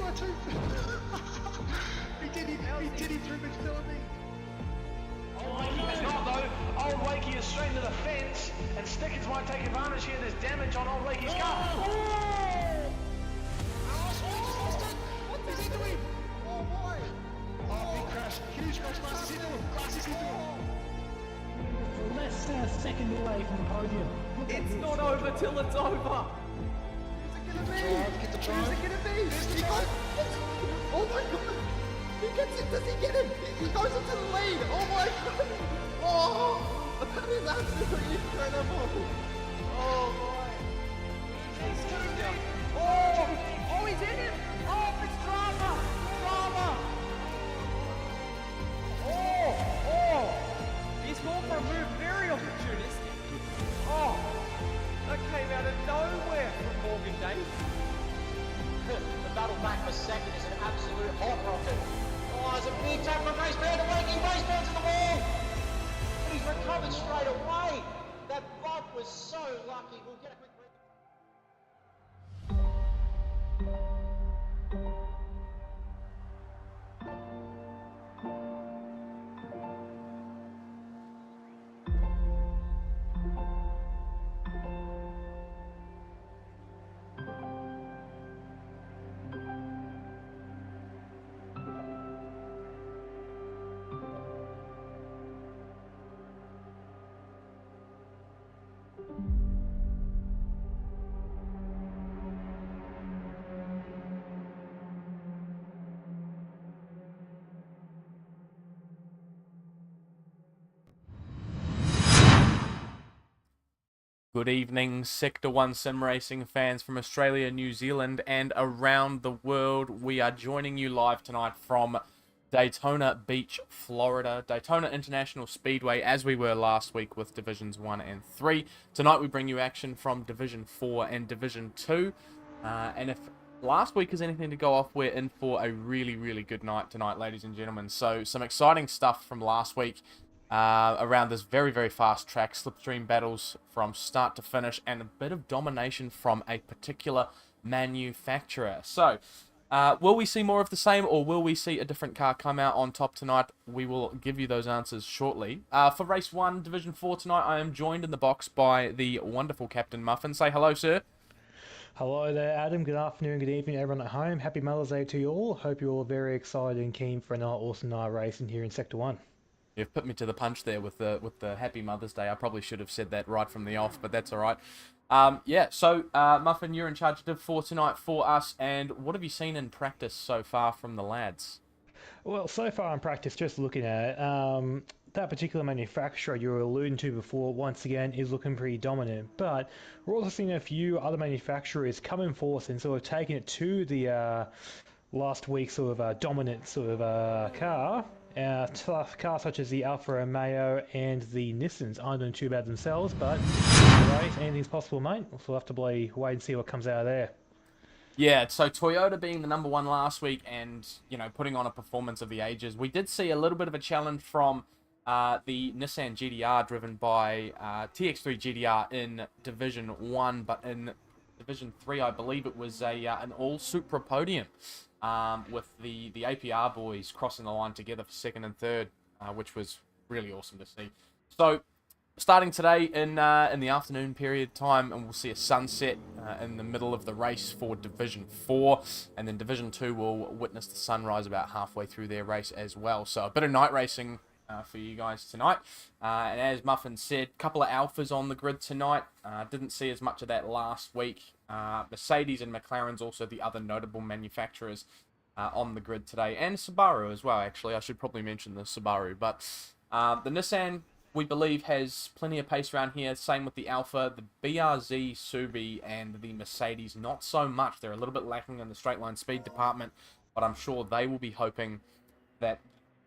my two. he did it through midfield me. It's not though. Old Wakey is straight into the fence, and Stickers might take advantage here. There's damage on Old Wakey's car. What is he doing? Oh boy! Oh, big crash. Huge crash. Glasses into him. Glasses into him. Less than a second away from the podium. It's not over till it's over. Get the drive. Where's it gonna be? There's the drive. Oh my god! He gets it. Does he get him? He goes into the lead. Oh my god! Oh, that is absolutely incredible. Oh boy. He's too deep. Oh, he's in it. Oh, it's drama. Drama. Oh. He's gone for a move very opportunistic. Oh, that came out of nowhere from Morgan Davis. The battle back for second is an absolute hot rocket. Oh, there's a big tap from Raceband, Wakey, Raceband to the wall! But he's recovered straight away. That bug was so lucky. We'll get a quick... Good evening, Sector 1 sim racing fans from Australia, New Zealand, and around the world. We are joining you live tonight from Daytona Beach, Florida. Daytona International Speedway, as we were last week with Divisions 1 and 3. Tonight we bring you action from Division 4 and Division 2. And if last week is anything to go off, we're in for a really, really good night tonight, ladies and gentlemen. So some exciting stuff from last week. Around this very, very fast track, slipstream battles from start to finish, and a bit of domination from a particular manufacturer. So, will we see more of the same, or will we see a different car come out on top tonight? We will give you those answers shortly. For Race 1, Division 4 tonight, I am joined in the box by the wonderful CaptainMuffin. Say hello, sir. Hello there, Adam. Good afternoon, good evening, everyone at home. Happy Mother's Day to you all. Hope you're all very excited and keen for another awesome night racing here in Sector 1. You've put me to the punch there with the Happy Mother's Day. I probably should have said that right from the off, but that's all right. Yeah, so Muffin, you're in charge of Div 4 tonight for us, and what have you seen in practice so far from the lads? Well, so far in practice, just looking at it, that particular manufacturer you were alluding to before, once again, is looking pretty dominant. But we're also seeing a few other manufacturers coming forth and sort of taking it to the last week's sort of dominant sort of car. Cars such as the Alfa Romeo and the Nissans aren't doing too bad themselves, but right, anything's possible, mate. We'll have to wait and see what comes out of there. Yeah, so Toyota being the number one last week and, you know, putting on a performance of the ages. We did see a little bit of a challenge from the Nissan GDR driven by TX3 GDR in Division 1, but in Division 3, I believe it was an all-Supra podium. With the APR boys crossing the line together for second and third, which was really awesome to see. So, starting today in the afternoon period time, and we'll see a sunset in the middle of the race for Division 4, and then Division 2 will witness the sunrise about halfway through their race as well. So, a bit of night racing for you guys tonight. And as Muffin said, a couple of alphas on the grid tonight. Didn't see as much of that last week. Mercedes and McLaren's also the other notable manufacturers on the grid today, and Subaru as well. Actually, I should probably mention the Subaru, but the Nissan, we believe, has plenty of pace around here. Same with the Alfa, the BRZ, Subi, and the Mercedes. Not so much. They're a little bit lacking in the straight line speed department, but I'm sure they will be hoping that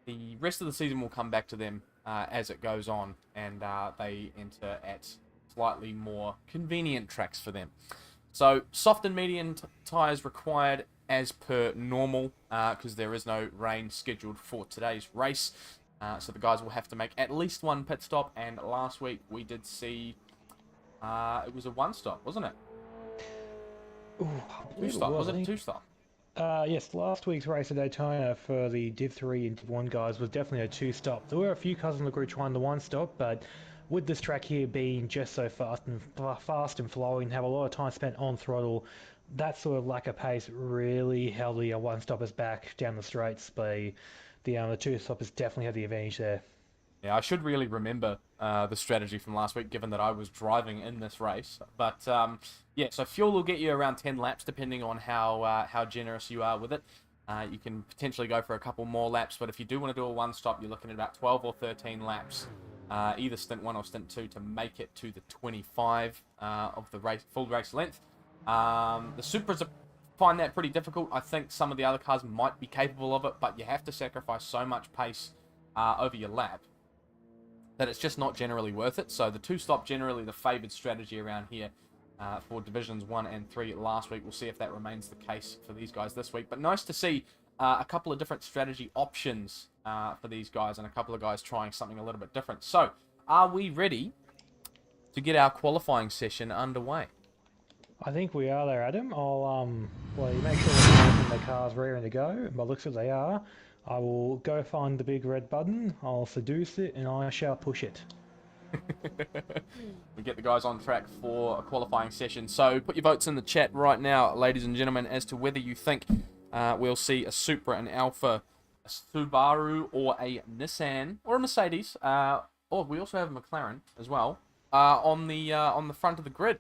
the rest of the season will come back to them as it goes on, and they enter at slightly more convenient tracks for them. So, soft and medium tyres required as per normal, because there is no rain scheduled for today's race. So the guys will have to make at least one pit stop, and last week we did see it was a one stop, wasn't it? Ooh, Two stop, was it a two stop? Yes, last week's race at Daytona for the Div 3 and Div 1 guys was definitely a two-stop. There were a few cars in the group trying the one-stop, but with this track here being just so fast and flowing, have a lot of time spent on throttle, that sort of lack of pace really held the one-stoppers back down the straights. But the two-stoppers definitely had the advantage there. Yeah, I should really remember the strategy from last week, given that I was driving in this race. But yeah, so fuel will get you around 10 laps, depending on how generous you are with it. You can potentially go for a couple more laps, but if you do want to do a one-stop, you're looking at about 12 or 13 laps, either stint 1 or stint 2, to make it to the 25 of the race, full race length. The Supras find that pretty difficult. I think some of the other cars might be capable of it, but you have to sacrifice so much pace over your lap that it's just not generally worth it. So the two-stop generally the favoured strategy around here for Divisions 1 and 3 last week. We'll see if that remains the case for these guys this week. But nice to see a couple of different strategy options for these guys, and a couple of guys trying something a little bit different. So are we ready to get our qualifying session underway? I think we are there, Adam. I'll well, you make sure the car's ready to go. And by the looks of it, they are. I will go find the big red button, I'll seduce it, and I shall push it. We get the guys on track for a qualifying session. So put your votes in the chat right now, ladies and gentlemen, as to whether you think we'll see a Supra, an Alpha, a Subaru, or a Nissan, or a Mercedes. Oh, we also have a McLaren as well on the front of the grid.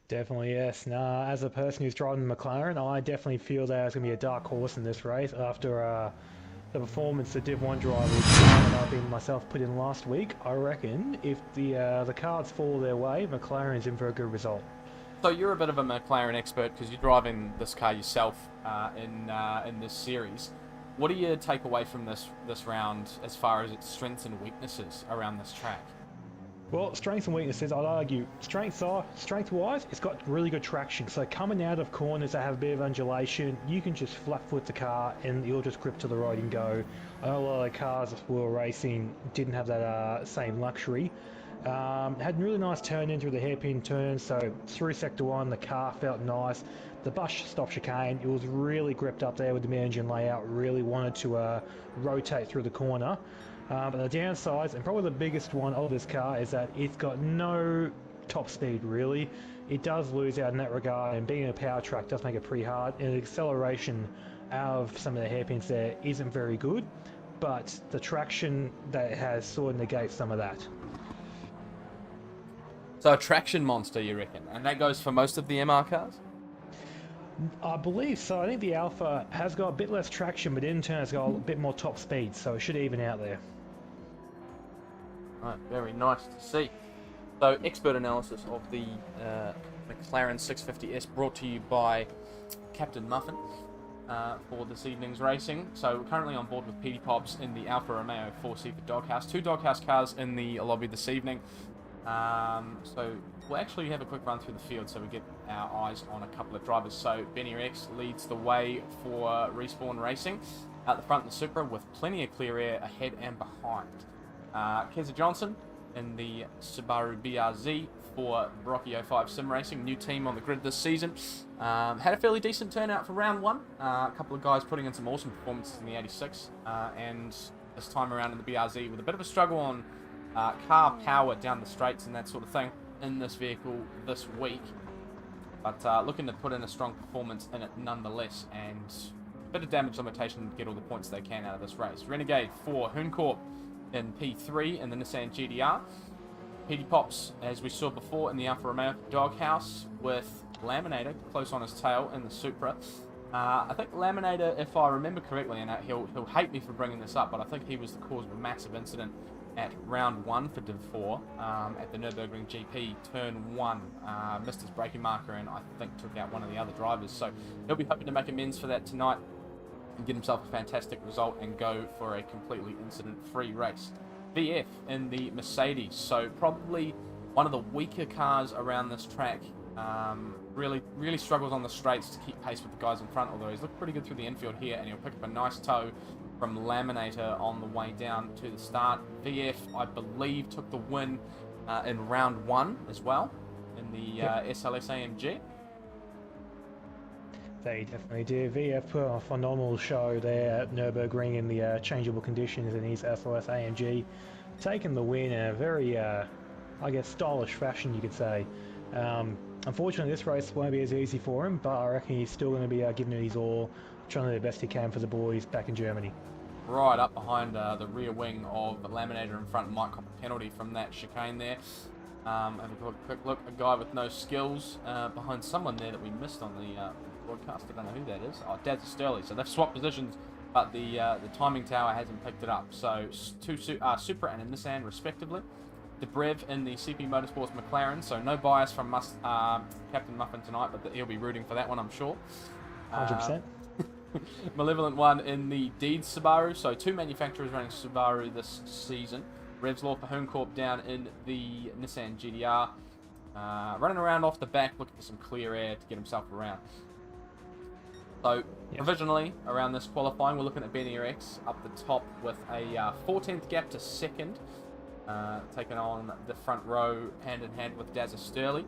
Definitely, yes. Nah, as a person who's driving the McLaren, I definitely feel that it's going to be a dark horse in this race after the performance the Div 1 drivers and I've been myself put in last week. I reckon if the cards fall their way, McLaren's in for a good result. So you're a bit of a McLaren expert because you're driving this car yourself in this series. What do you take away from this round as far as its strengths and weaknesses around this track? Well, strengths and weaknesses, I'd argue. Strength-wise, it's got really good traction. So coming out of corners that have a bit of undulation, you can just flat foot the car and you'll just grip to the road and go. I know a lot of the cars that were racing didn't have that same luxury. Had a really nice turn in through the hairpin turn, so through Sector 1, the car felt nice. The bus stop chicane, it was really gripped up there with the mid-engine layout, really wanted to rotate through the corner. But the downsides, and probably the biggest one of this car, is that it's got no top speed really. It does lose out in that regard, and being a power track does make it pretty hard, and the acceleration out of some of the hairpins there isn't very good, but the traction that it has sort of negates some of that. So a traction monster, you reckon? And that goes for most of the MR cars? I believe so. I think the Alpha has got a bit less traction, but in turn it's got a bit more top speed, so it should even out there. Right, very nice to see. So, expert analysis of the McLaren 650S brought to you by CaptainMuffin for this evening's racing. So, we're currently on board with Petey Pops in the Alfa Romeo 4C for Doghouse. 2 Doghouse cars in the lobby this evening. So, we'll actually have a quick run through the field so we get our eyes on a couple of drivers. So, Benny Rex leads the way for Respawn Racing out the front of the Supra with plenty of clear air ahead and behind. Keza Johnson in the Subaru BRZ for Rocky 05 Sim Racing, new team on the grid this season. Had a fairly decent turnout for round 1. A couple of guys putting in some awesome performances in the 86, and this time around in the BRZ with a bit of a struggle on car power down the straights and that sort of thing in this vehicle this week. But looking to put in a strong performance in it nonetheless, and a bit of damage limitation to get all the points they can out of this race. Renegade for Hooncorp in P3 in the Nissan GDR. Petey Pops, as we saw before, in the Alfa Romeo Doghouse with Laminator close on his tail in the Supra. I think Laminator, if I remember correctly, and he'll hate me for bringing this up, but I think he was the cause of a massive incident at round 1 for Div 4 at the Nürburgring GP, turn 1. Missed his braking marker and I think took out one of the other drivers. So he'll be hoping to make amends for that tonight and get himself a fantastic result and go for a completely incident-free race. VF in the Mercedes, so probably one of the weaker cars around this track. Really struggles on the straights to keep pace with the guys in front, although he's looked pretty good through the infield here, and he'll pick up a nice tow from Laminator on the way down to the start. VF, I believe, took the win in round 1 as well in the SLS AMG. They definitely did. VF put on a phenomenal show there at Nürburgring in the changeable conditions in his SLS AMG, taking the win in a very, I guess, stylish fashion, you could say. Unfortunately, this race won't be as easy for him, but I reckon he's still going to be giving it his all, trying to do the best he can for the boys back in Germany. Right up behind the rear wing of the Laminator in front, might cop a penalty from that chicane there. Have a quick look, a guy with no skills behind someone there that we missed on the broadcast. I don't know who that is. Oh, Dad's Sturley. So they've swapped positions, but the timing tower hasn't picked it up. So two Supra and a Nissan respectively. Debrev in the CP Motorsports McLaren. So no bias from CaptainMuffin tonight, but he'll be rooting for that one, I'm sure. 100%. Malevolent one in the Deeds Subaru. So two manufacturers running Subaru this season. Revs Law for Hooncorp down in the Nissan GDR. Running around off the back, looking for some clear air to get himself around. So, provisionally, around this qualifying, we're looking at Benny X up the top with a 14th gap to second. Taking on the front row, hand in hand with Dazza Sturley.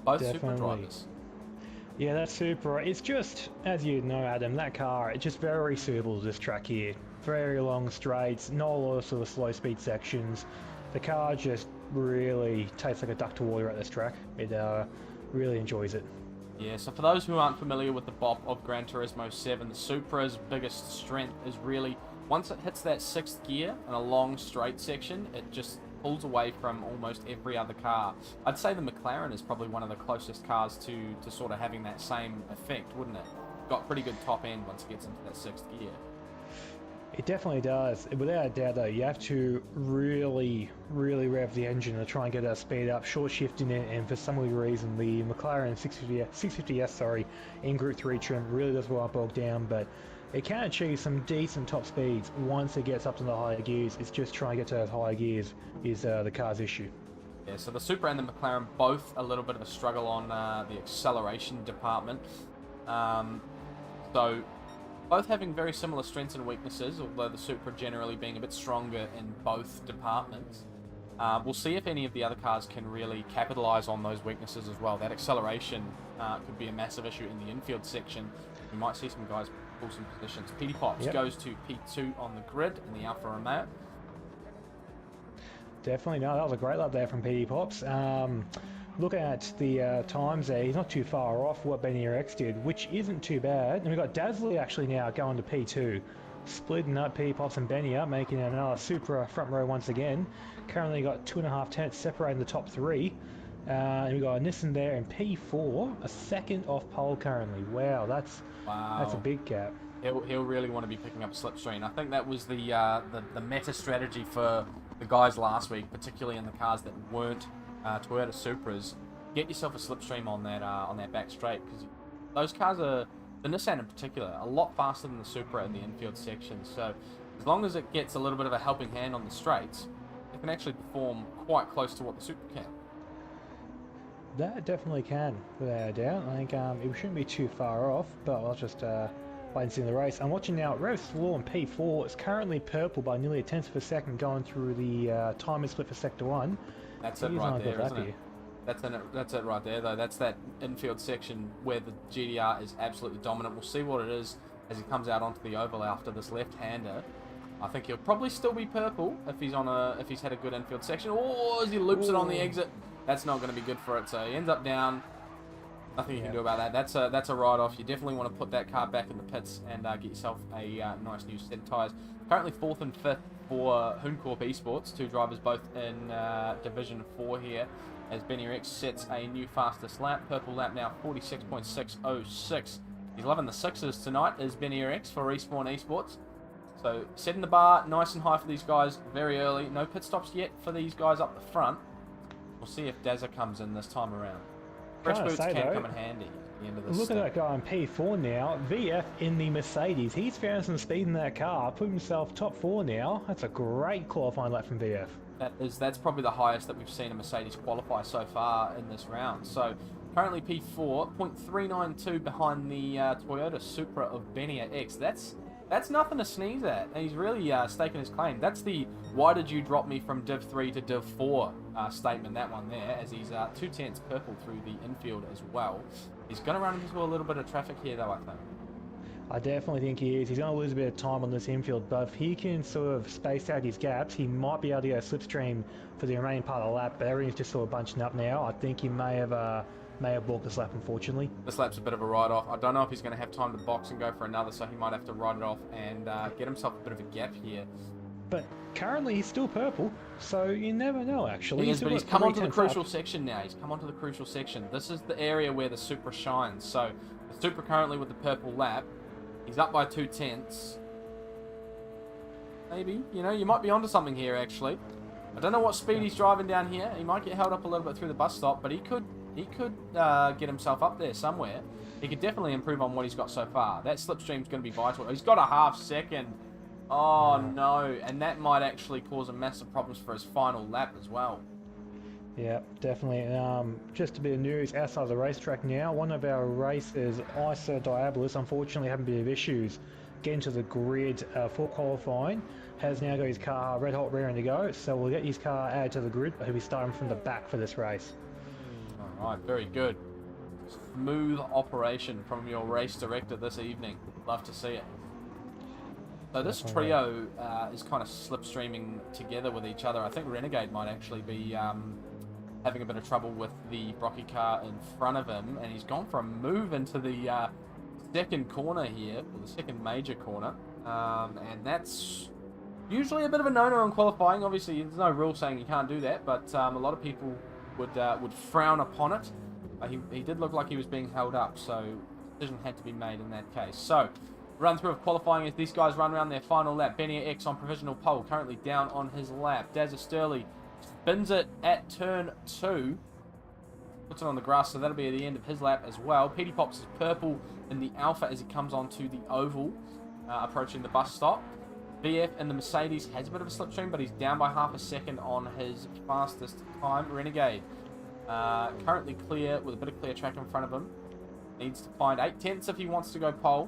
Both super drivers. Yeah, that's super. It's just, as you know, Adam, that car, it's just very suitable to this track here. Very long straights, not a lot of sort of slow speed sections. The car just really tastes like a duck to water at this track. It really enjoys it. Yeah, so for those who aren't familiar with the bop of Gran Turismo 7, the Supra's biggest strength is really, once it hits that 6th gear in a long straight section, it just pulls away from almost every other car. I'd say the McLaren is probably one of the closest cars to sort of having that same effect, wouldn't it? Got pretty good top end once it gets into that 6th gear. It definitely does. Without a doubt, though, you have to really rev the engine to try and get that speed up, short shifting it, and for some weird reason, the McLaren 650S, in Group 3 trim really does well bog down, but it can achieve some decent top speeds once it gets up to the higher gears. It's just trying to get to those higher gears is the car's issue. Yeah, so the Supra and the McLaren both a little bit of a struggle on the acceleration department. So both having very similar strengths and weaknesses, although the Supra generally being a bit stronger in both departments. We'll see if any of the other cars can really capitalize on those weaknesses as well. That acceleration could be a massive issue in the infield section. We might see some guys pull some positions. Petey Pops goes to P2 on the grid in the Alfa Romeo. Definitely, no, that was a great lap there from Petey Pops. Looking at the times there, he's not too far off what Benny X did, which isn't too bad. And we've got Dazzly actually now going to P2, splitting up Petey Pops and Benny up, making another Supra front row once again. Currently got 2.5 tenths separating the top three. And we've got a Nissan there in P4, a second off pole currently. Wow, that's a big gap. He'll really want to be picking up a slipstream. I think that was the meta strategy for the guys last week, particularly in the cars that weren't Toyota Supras. Get yourself a slipstream on that back straight, because those cars are, the Nissan in particular, a lot faster than the Supra in the infield section. So as long as it gets a little bit of a helping hand on the straights, it can actually perform quite close to what the Supra can. That definitely can, without a doubt. I think it shouldn't be too far off, but I'll just wait and see in the race. I'm watching now, Rev Slaw in P4 is currently purple by nearly a tenth of a second going through the timing split for Sector 1. That's it right there, isn't it? That's it right there, though. That's that infield section where the GDR is absolutely dominant. We'll see what it is as he comes out onto the oval after this left-hander. I think he'll probably still be purple if he's had a good infield section. Oh, as he loops it on the exit, that's not going to be good for it. So he ends up down. Nothing you can do about that. That's a write-off. You definitely want to put that car back in the pits and get yourself a nice new set of tyres. Currently 4th and 5th for Hooncorp Esports, two drivers both in Division 4 here, as Benny Rex sets a new fastest lap. Purple lap now 46.606. He's loving the sixes tonight, is Benny Rex for Respawn Esports. So setting the bar nice and high for these guys very early. No pit stops yet for these guys up the front. We'll see if Dazza comes in this time around. Fresh boots can come in handy at the end of this. Look at that guy on P4 now. VF in the Mercedes. He's found some speed in that car. Put himself top 4 now. That's a great qualifying lap from VF. That's probably the highest that we've seen a Mercedes qualify so far in this round. So currently P4, 0.392 behind the Toyota Supra of Benny X. That's nothing to sneeze at, and he's really staking his claim. That's the "why did you drop me from Div 3 to Div 4" statement, that one there, as he's 2 tenths purple through the infield as well. He's going to run into a little bit of traffic here, though, I think. I definitely think he is. He's going to lose a bit of time on this infield, but if he can sort of space out his gaps, he might be able to go slipstream for the remaining part of the lap, but everything's just sort of bunching up now. I think he may have balked this lap, unfortunately. This lap's a bit of a ride-off. I don't know if he's going to have time to box and go for another, so he might have to ride it off and get himself a bit of a gap here. But currently he's still purple, so you never know, actually. He is, but he's come onto the 3/10 crucial up. section now. He's come onto the crucial section. This is the area where the Supra shines. So the Supra currently with the purple lap. He's up by 2/10. Maybe, you know, you might be onto something here, actually. I don't know what speed he's driving down here. He might get held up a little bit through the bus stop, but he could get himself up there somewhere. He could definitely improve on what he's got so far. That slipstream's going to be vital. He's got a half second. Oh, no. And that might actually cause a massive problems for his final lap as well. Yeah, definitely. Just a bit of news outside of the racetrack now. One of our racers, Isa Diabolus, unfortunately having a bit of issues getting to the grid for qualifying. Has now got his car red hot raring to go, so we'll get his car added to the grid, but he'll be starting from the back for this race. All right, very good. Smooth operation from your race director this evening. Love to see it. So this trio is kind of slipstreaming together with each other. I think Renegade might actually be having a bit of trouble with the Brocky car in front of him, and he's gone for a move into the second corner here, or the second major corner, and that's usually a bit of a no-no in qualifying. Obviously, there's no rule saying you can't do that, but a lot of people would frown upon it. He did look like he was being held up, so decision had to be made in that case. So, run through of qualifying as these guys run around their final lap. Benny X on provisional pole, currently down on his lap. Dazza Sturley spins it at turn 2. Puts it on the grass, so that'll be at the end of his lap as well. Petey Pops is purple in the Alpha as he comes onto the oval, approaching the bus stop. VF in the Mercedes has a bit of a slipstream, but he's down by half a second on his fastest time. Renegade currently clear with a bit of clear track in front of him. Needs to find 8/10 if he wants to go pole.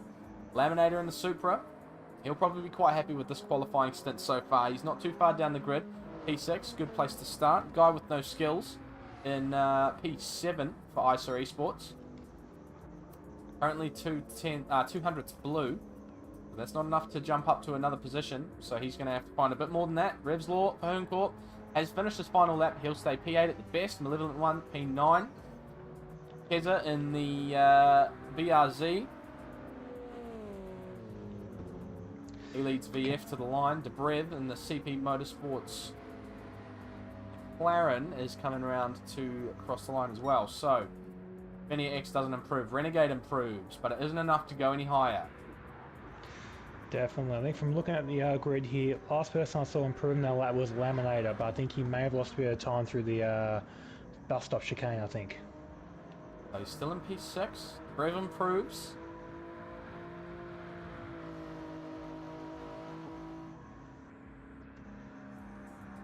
Laminator in the Supra. He'll probably be quite happy with this qualifying stint so far. He's not too far down the grid. P6, good place to start. Guy with no skills in P7 for ISA Esports. Currently 200's blue. But that's not enough to jump up to another position, so he's going to have to find a bit more than that. Revs Law for Hooncorp has finished his final lap. He'll stay P8 at the best. Malevolent 1, P9. Keza in the BRZ. He leads VF to the line. Debrev in the CP Motorsports. McLaren is coming around to cross the line as well. So, Benny X doesn't improve. Renegade improves, but it isn't enough to go any higher. Definitely. I think from looking at the grid here, last person I saw improving that lap was Laminator, but I think he may have lost a bit of time through the bus stop chicane, I think. So he's still in P6. Debrev improves.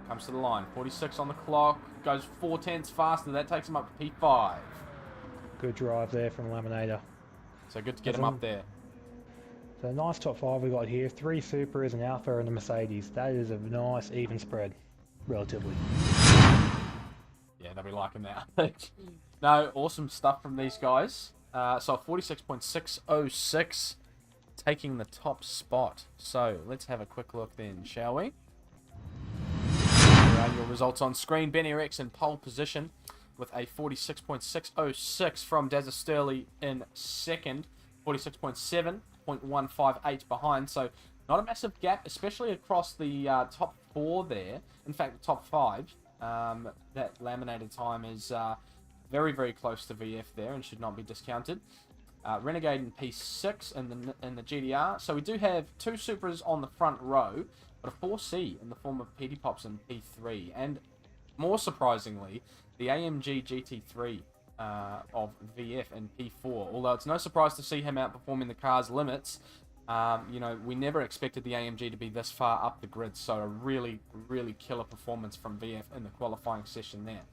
Comes to the line, 46 on the clock, goes 4/10 faster, that takes him up to P5. Good drive there from Laminator. So good to get him up there. So nice top 5 we got here, 3 Supras, an Alpha and a Mercedes. That is a nice even spread, relatively. Yeah, they'll be liking that. No, awesome stuff from these guys. So 46.606, taking the top spot. So let's have a quick look then, shall we? Your results on screen. Benny Rex in pole position with a 46.606 from Dazza Sturley in second. 46.7.158 behind. So not a massive gap, especially across the top 4 there. In fact, the top 5. That laminated time is very, very close to VF there and should not be discounted. Renegade in P6 in the GDR. So we do have 2 Supras on the front row, but a 4C in the form of Petey Pops in P3. And more surprisingly, the AMG GT3 of VF in P4. Although it's no surprise to see him outperforming the car's limits. You know, we never expected the AMG to be this far up the grid. So a really, really killer performance from VF in the qualifying session there.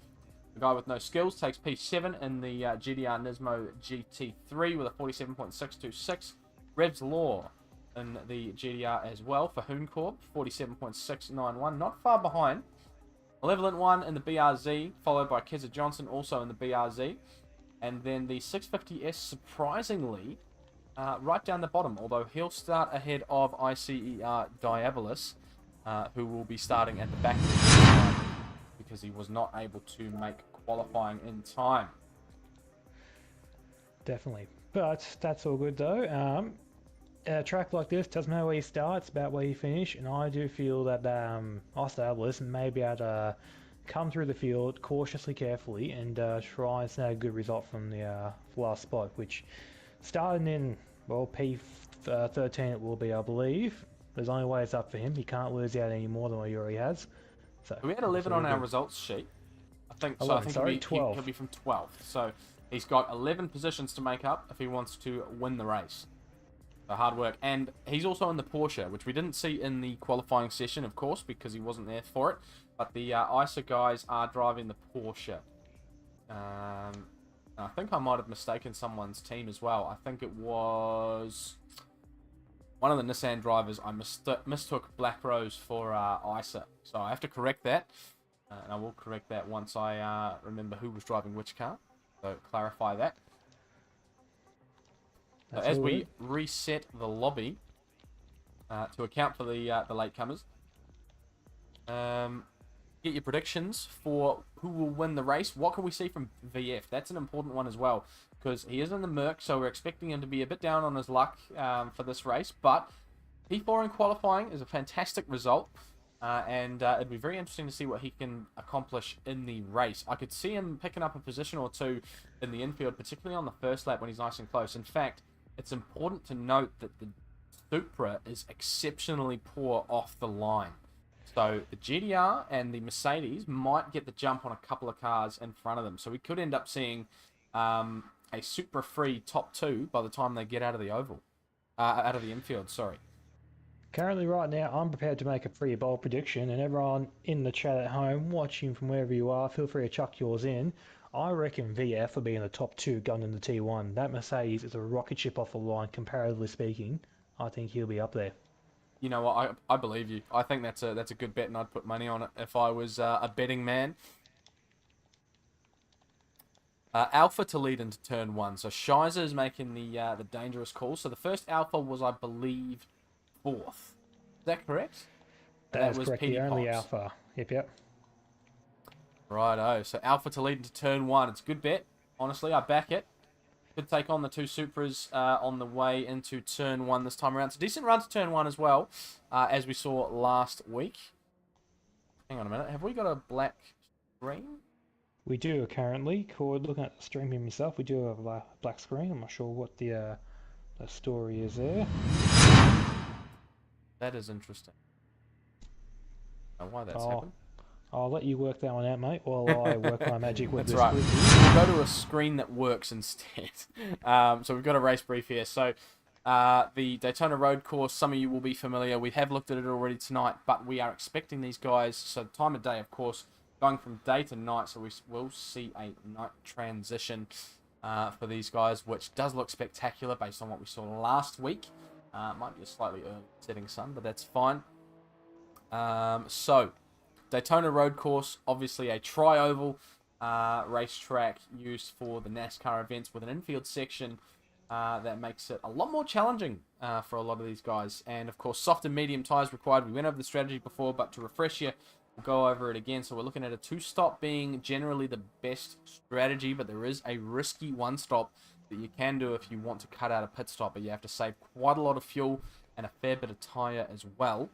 The guy with no skills takes P7 in the GDR Nismo GT3 with a 47.626. Revs Law in the GDR as well for Hooncorp, 47.691, not far behind. Malevolent 1 in the BRZ, followed by Keza Johnson, also in the BRZ. And then the 650S, surprisingly, right down the bottom, although he'll start ahead of ICER Diabolus, who will be starting at the back of the grid because he was not able to make qualifying in time. Definitely. But that's all good though. A track like this doesn't matter where you start, it's about where you finish, and I do feel that Diabolus may be able to come through the field cautiously, carefully, and try and snag a good result from the last spot, which starting in, well, P13 it will be, I believe. There's only ways up for him. He can't lose out any more than what he already has. So we had 11 on our results sheet. I think 11, so. I think sorry, 12. He'll be from 12th. So he's got 11 positions to make up if he wants to win the race. So hard work. And he's also in the Porsche, which we didn't see in the qualifying session, of course, because he wasn't there for it. But the ISA guys are driving the Porsche. I think I might have mistaken someone's team as well. I think it was one of the Nissan drivers. I mistook Black Rose for ISA. So I have to correct that. And I will correct that once I remember who was driving which car. So clarify that. So as we reset the lobby to account for the latecomers, get your predictions for who will win the race. What can we see from VF? That's an important one as well, because he is in the Merc, so we're expecting him to be a bit down on his luck for this race. But P4 in qualifying is a fantastic result, and it'd be very interesting to see what he can accomplish in the race. I could see him picking up a position or two in the infield, particularly on the first lap when he's nice and close. In fact, it's important to note that the Supra is exceptionally poor off the line. So the GTR and the Mercedes might get the jump on a couple of cars in front of them. So we could end up seeing a Supra-free top two by the time they get out of the oval, out of the infield. Sorry. Currently, right now, I'm prepared to make a pretty bold prediction, and everyone in the chat at home, watching from wherever you are, feel free to chuck yours in. I reckon VF will be in the top two going into T1. That Mercedes is a rocket ship off the line, comparatively speaking. I think he'll be up there. You know what? I believe you. I think that's a good bet, and I'd put money on it if I was a betting man. Alpha to lead into turn one. So Shizer is making the dangerous call. So the first Alpha was, I believe, 4th. Is that correct? That was correct. The only Alpha. Yep. Righto. So Alpha to lead into turn one. It's a good bet. Honestly, I back it. Could take on the two Supras on the way into turn one this time around. It's a decent run to turn one as well, as we saw last week. Hang on a minute. Have we got a black screen? We do currently. Looking at the stream here myself, we do have a black screen. I'm not sure what the story is there. That is interesting. I don't know why that's happened. I'll let you work that one out, mate, while I work my magic with this. That's right. We'll go to a screen that works instead. So we've got a race brief here. So the Daytona road course, some of you will be familiar. We have looked at it already tonight, but we are expecting these guys, so time of day, of course, going from day to night, so we will see a night transition for these guys, which does look spectacular based on what we saw last week. Might be a slightly early setting sun, but that's fine. So Daytona road course, obviously a tri-oval racetrack used for the NASCAR events with an infield section that makes it a lot more challenging for a lot of these guys. And of course, soft and medium tyres required. We went over the strategy before, but to refresh you, we'll go over it again. So we're looking at a 2-stop being generally the best strategy, but there is a risky 1-stop that you can do if you want to cut out a pit stop, but you have to save quite a lot of fuel and a fair bit of tyre as well.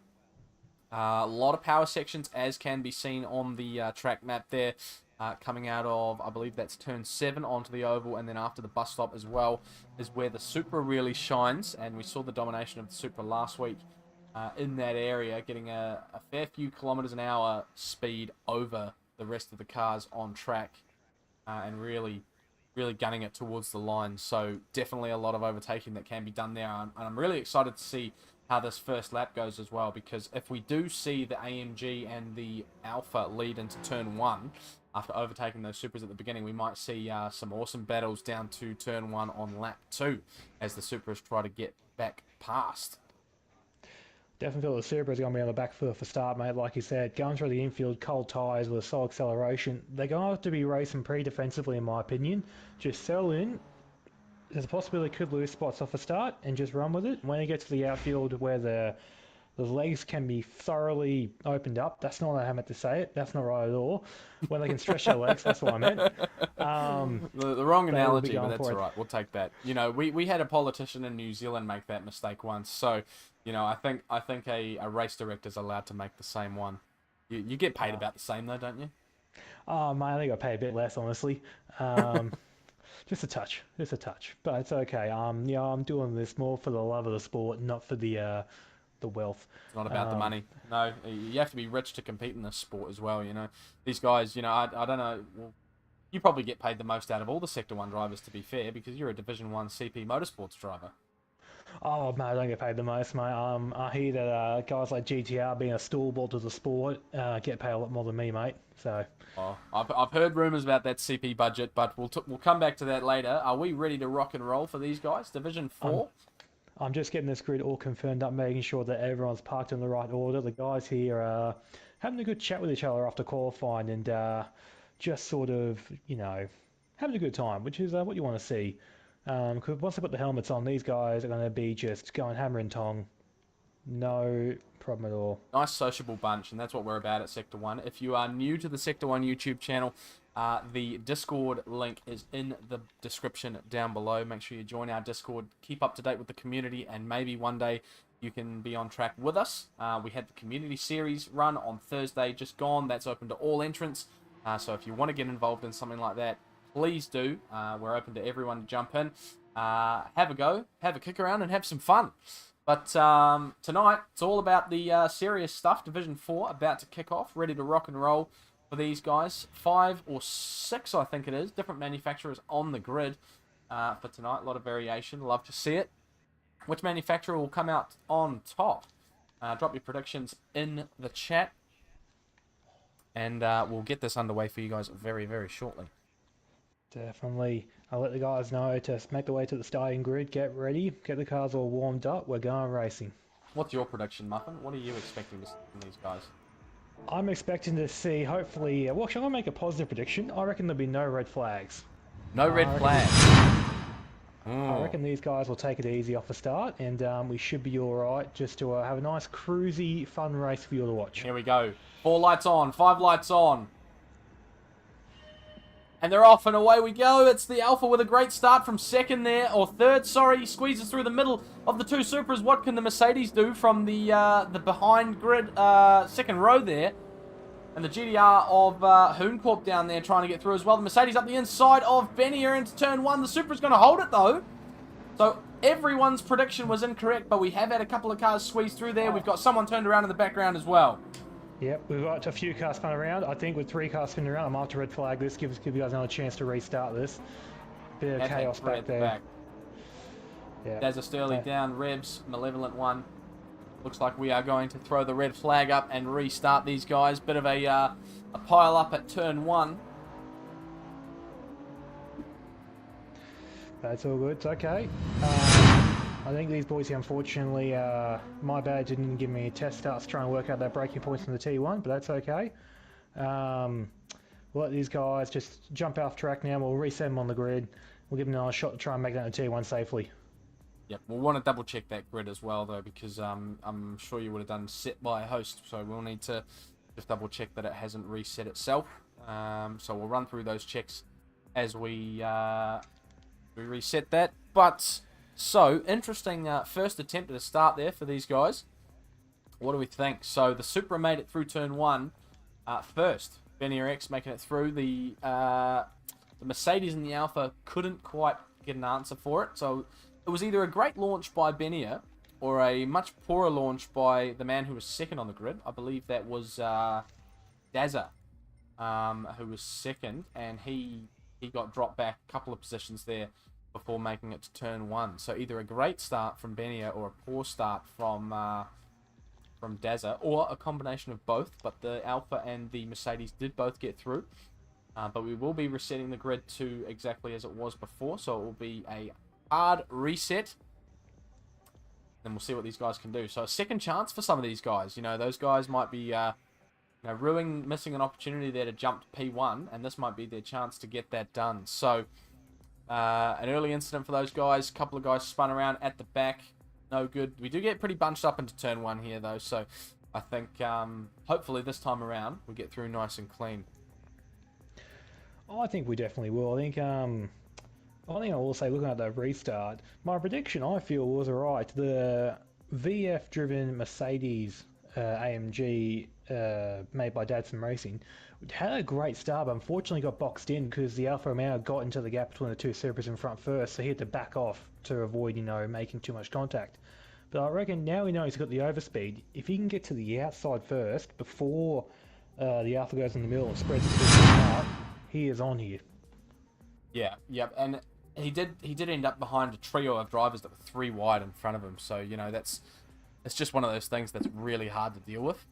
A lot of power sections, as can be seen on the track map there, coming out of, I believe that's turn 7 onto the oval, and then after the bus stop as well is where the Supra really shines, and we saw the domination of the Supra last week in that area, getting a fair few kilometers an hour speed over the rest of the cars on track, and really gunning it towards the line. So definitely a lot of overtaking that can be done there, and I'm really excited to see how this first lap goes as well, because if we do see the AMG and the Alpha lead into turn 1 after overtaking those Supras at the beginning, we might see some awesome battles down to turn 1 on lap 2 as the Supras try to get back past. Definitely feel the Supra is going to be on the back foot for start, mate. Like you said, going through the infield, cold tyres with a slow acceleration. They're going to have to be racing pretty defensively, in my opinion. Just settle in. There's a possibility they could lose spots off the start and just run with it. When they get to the outfield where the legs can be thoroughly opened up, that's not how I meant to say it. That's not right at all. When they can stretch their legs, that's what I meant. The wrong they will be analogy, but going that's for all it. right. We'll take that. You know, we had a politician in New Zealand make that mistake once. So, you know, I think a race director's allowed to make the same one. You get paid about the same though, don't you? Oh, mate, I think I pay a bit less, honestly. Just a touch. But it's okay. Yeah, I'm doing this more for the love of the sport, not for the wealth. It's not about the money. No, you have to be rich to compete in this sport as well, you know. These guys, you know, I don't know. Well, you probably get paid the most out of all the Sector 1 drivers, to be fair, because you're a Division 1 CP Motorsports driver. Oh, mate, I don't get paid the most, mate. I hear that guys like GTR, being a stalwart of the sport, get paid a lot more than me, mate. So. Oh, I've heard rumours about that CP budget, but we'll come back to that later. Are we ready to rock and roll for these guys? Division 4? I'm just getting this grid all confirmed up, making sure that everyone's parked in the right order. The guys here are having a good chat with each other after qualifying and just sort of, you know, having a good time, which is what you want to see. Because once they put the helmets on, these guys are going to be just going hammer and tong. No problem at all. Nice sociable bunch, and that's what we're about at Sector 1. If you are new to the Sector 1 YouTube channel, the Discord link is in the description down below. Make sure you join our Discord, keep up to date with the community, and maybe one day you can be on track with us. We had the community series run on Thursday, just gone. That's open to all entrants. So if you want to get involved in something like that, please do. We're open to everyone to jump in. Have a go, have a kick around, and have some fun. But tonight, it's all about the serious stuff. Division 4 about to kick off, ready to rock and roll for these guys. 5 or 6, I think it is, different manufacturers on the grid for tonight. A lot of variation. Love to see it. Which manufacturer will come out on top? Drop your predictions in the chat. And we'll get this underway for you guys very, very shortly. Definitely. I'll let the guys know to make the way to the starting grid, get ready, get the cars all warmed up, we're going racing. What's your prediction, Muffin? What are you expecting to see from these guys? I'm expecting to see, hopefully, well, shall I make a positive prediction? I reckon there'll be no red flags. No red flags. I reckon these guys will take it easy off the start, and we should be alright just to have a nice cruisy, fun race for you to watch. Here we go. 4 lights on, 5 lights on. And they're off and away we go. It's the Alpha with a great start from second there, or third, sorry. Squeezes through the middle of the 2 Supras. What can the Mercedes do from the behind grid second row there? And the GDR of Hooncorp down there trying to get through as well. The Mercedes up the inside of Benier into turn 1. The Supra's going to hold it though. So everyone's prediction was incorrect, but we have had a couple of cars squeeze through there. We've got someone turned around in the background as well. Yep, we've got a few cars spun around. I think with 3 cars spinning around, I might have to red flag this, give you guys another chance to restart this. Bit of chaos back there. Yeah. Dazza Sturley down, Rebs, Malevolent one. Looks like we are going to throw the red flag up and restart these guys. Bit of a pile up at turn 1. That's all good, it's okay. I think these boys here, unfortunately, my bad, didn't give me a test starts trying to work out their braking points in the T1, but that's okay. We'll let these guys just jump off track now. We'll reset them on the grid. We'll give them another shot to try and make that in the T1 safely. Yep, we'll want to double check that grid as well, though, because I'm sure you would have done set by a host, so we'll need to just double check that it hasn't reset itself. So we'll run through those checks as we reset that. But so interesting first attempt at a start there for these guys. What do we think? So the Supra made it through turn 1 first. Benier X making it through. The Mercedes and the Alpha couldn't quite get an answer for it. So it was either a great launch by Benier or a much poorer launch by the man who was second on the grid. I believe that was Dazza, who was second, and he got dropped back a couple of positions there before making it to turn 1. So either a great start from Benier or a poor start from Dazza, or a combination of both. But the Alpha and the Mercedes did both get through. But we will be resetting the grid to exactly as it was before, so it will be a hard reset. Then we'll see what these guys can do. So a second chance for some of these guys. You know, those guys might be missing an opportunity there to jump to P1, and this might be their chance to get that done. So an early incident for those guys. A couple of guys spun around at the back. No good. We do get pretty bunched up into turn 1 here, though. So I think hopefully this time around we get through nice and clean. I think we definitely will. I think I will say, looking at the restart, my prediction I feel was alright. The VF-driven Mercedes AMG made by Datsun Racing had a great start, but unfortunately got boxed in because the Alfa Romeo got into the gap between the two Supras in front first, so he had to back off to avoid, making too much contact. But I reckon now we know he's got the overspeed. If he can get to the outside first before the Alfa goes in the middle and spreads the speed out, he is on here. Yeah, yep, and he did end up behind a trio of drivers that were 3 wide in front of him. So it's just one of those things that's really hard to deal with.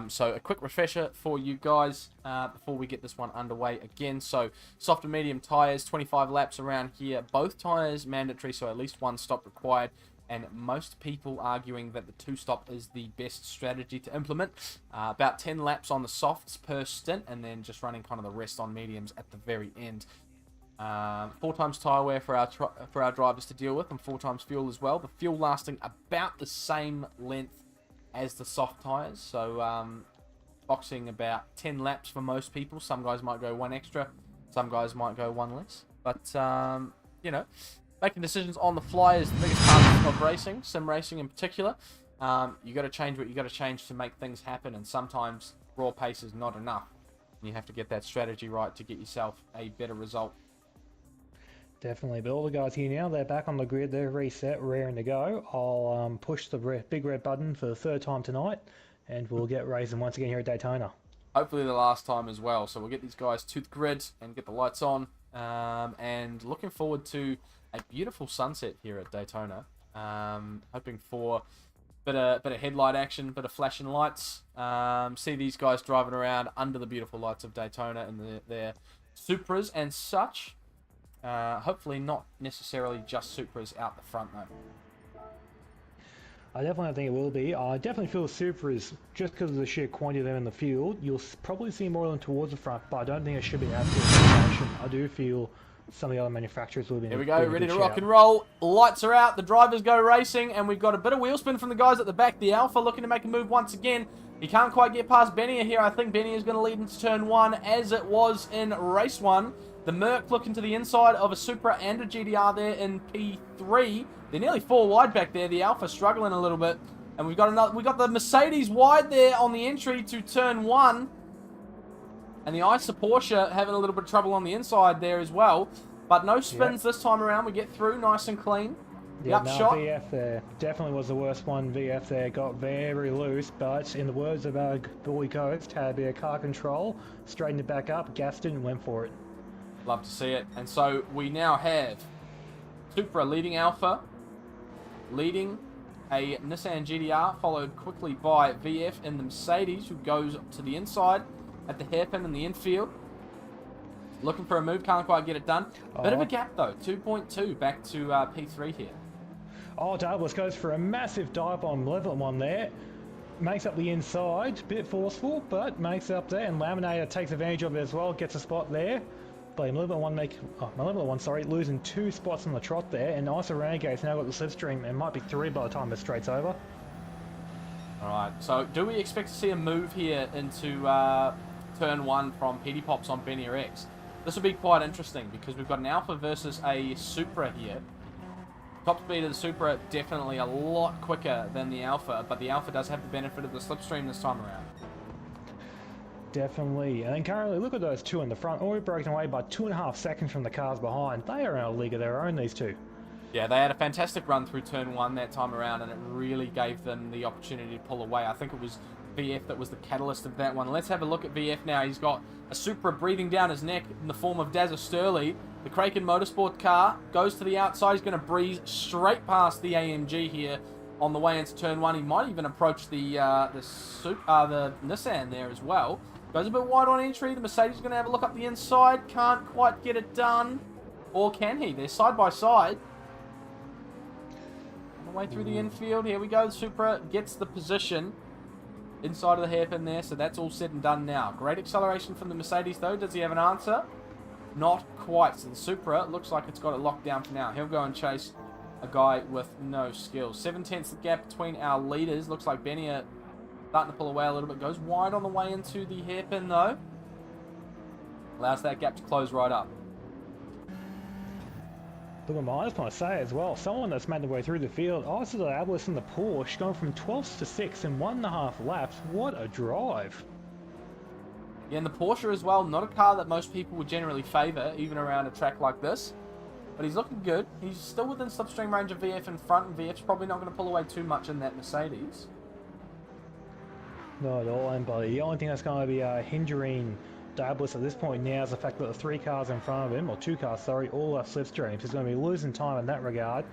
So a quick refresher for you guys before we get this one underway again. So soft and medium tyres, 25 laps around here. Both tyres mandatory, so at least 1 stop required. And most people arguing that the 2-stop is the best strategy to implement. About 10 laps on the softs per stint, and then just running kind of the rest on mediums at the very end. 4 times tyre wear for our drivers to deal with, and 4 times fuel as well. The fuel lasting about the same length as the soft tyres, so boxing about 10 laps for most people. Some guys might go 1 extra, some guys might go 1 less, but making decisions on the fly is the biggest part of racing, sim racing in particular. You got to change what you got to change to make things happen, and sometimes raw pace is not enough. You have to get that strategy right to get yourself a better result. Definitely, but all the guys here now, they're back on the grid, they're reset, raring to go. I'll push the big red button for the 3rd time tonight, and we'll get racing once again here at Daytona. Hopefully the last time as well. So we'll get these guys to the grid and get the lights on. And looking forward to a beautiful sunset here at Daytona. Hoping for bit of headlight action, bit of flashing lights. See these guys driving around under the beautiful lights of Daytona in their Supras and such. Hopefully not necessarily just Supras out the front though. I definitely think it will be. I definitely feel the Supras, just because of the sheer quantity of them in the field, you'll probably see more of them towards the front, but I don't think it should be an absolute domination. I do feel some of the other manufacturers will be. Here we go, ready to rock and roll. Lights are out, the drivers go racing, and we've got a bit of wheel spin from the guys at the back. The Alfa looking to make a move once again. He can't quite get past Benny here. I think Benny is going to lead into turn 1 as it was in race 1. The Merc looking to the inside of a Supra and a GDR there in P3. They're nearly 4 wide back there. The Alfa struggling a little bit. And we've got the Mercedes wide there on the entry to turn 1. And the Isa Porsche having a little bit of trouble on the inside there as well. But no spins this time around. We get through nice and clean. The upshot. VF there definitely was the worst one. VF there got very loose, but in the words of our boy Ghost, had a bit of car control, straightened it back up, gassed it and went for it. Love to see it. And so we now have Supra leading Alfa, leading a Nissan GDR, followed quickly by VF in the Mercedes, who goes to the inside at the hairpin in the infield. Looking for a move, can't quite get it done. Bit of a gap though, 2.2 back to P3 here. Oh, Douglas goes for a massive dive on level 1 there. Makes up the inside, bit forceful, but makes it up there, and Laminator takes advantage of it as well, gets a spot there. But Level 1 losing 2 spots on the trot there, and Isa Renegade's now got the slipstream, and might be 3 by the time the straight's over. Alright, so do we expect to see a move here into turn 1 from Petey Pops on Benny X? This will be quite interesting because we've got an Alfa versus a Supra here. Top speed of the Supra definitely a lot quicker than the Alfa, but the Alfa does have the benefit of the slipstream this time around. Definitely, and then currently look at those 2 in the front, already broken away by 2.5 seconds from the cars behind. They are in a league of their own, these 2. Yeah, they had a fantastic run through turn 1 that time around, and it really gave them the opportunity to pull away. I think it was VF that was the catalyst of that one. Let's have a look at VF now. He's got a Supra breathing down his neck in the form of Dazza Sturley. The Kraken Motorsport car goes to the outside. He's going to breeze straight past the AMG here on the way into turn 1. He might even approach the Nissan there as well. Goes a bit wide on entry. The Mercedes is going to have a look up the inside. Can't quite get it done. Or can he? They're side by side. the way through the infield. Here we go. The Supra gets the position inside of the hairpin there, so that's all said and done now. Great acceleration from the Mercedes, though. Does he have an answer? Not quite. So the Supra looks like it's got it locked down for now. He'll go and chase a guy with no skills. 7/10 the gap between our leaders. Looks like Benny starting to pull away a little bit. Goes wide on the way into the hairpin, though. Allows that gap to close right up. Look at I just want to say as well, someone that's made their way through the field, also the Atlas and the Porsche, going from 12th to 6th in 1.5 laps. What a drive. Yeah, and the Porsche as well, not a car that most people would generally favour, even around a track like this. But he's looking good. He's still within slipstream range of VF in front, and VF's probably not going to pull away too much in that Mercedes. Not at all, and buddy. The only thing that's going to be hindering Diabolus at this point now is the fact that the 3 cars in front of him, or 2 cars, sorry, all are slipstreams. He's going to be losing time in that regard,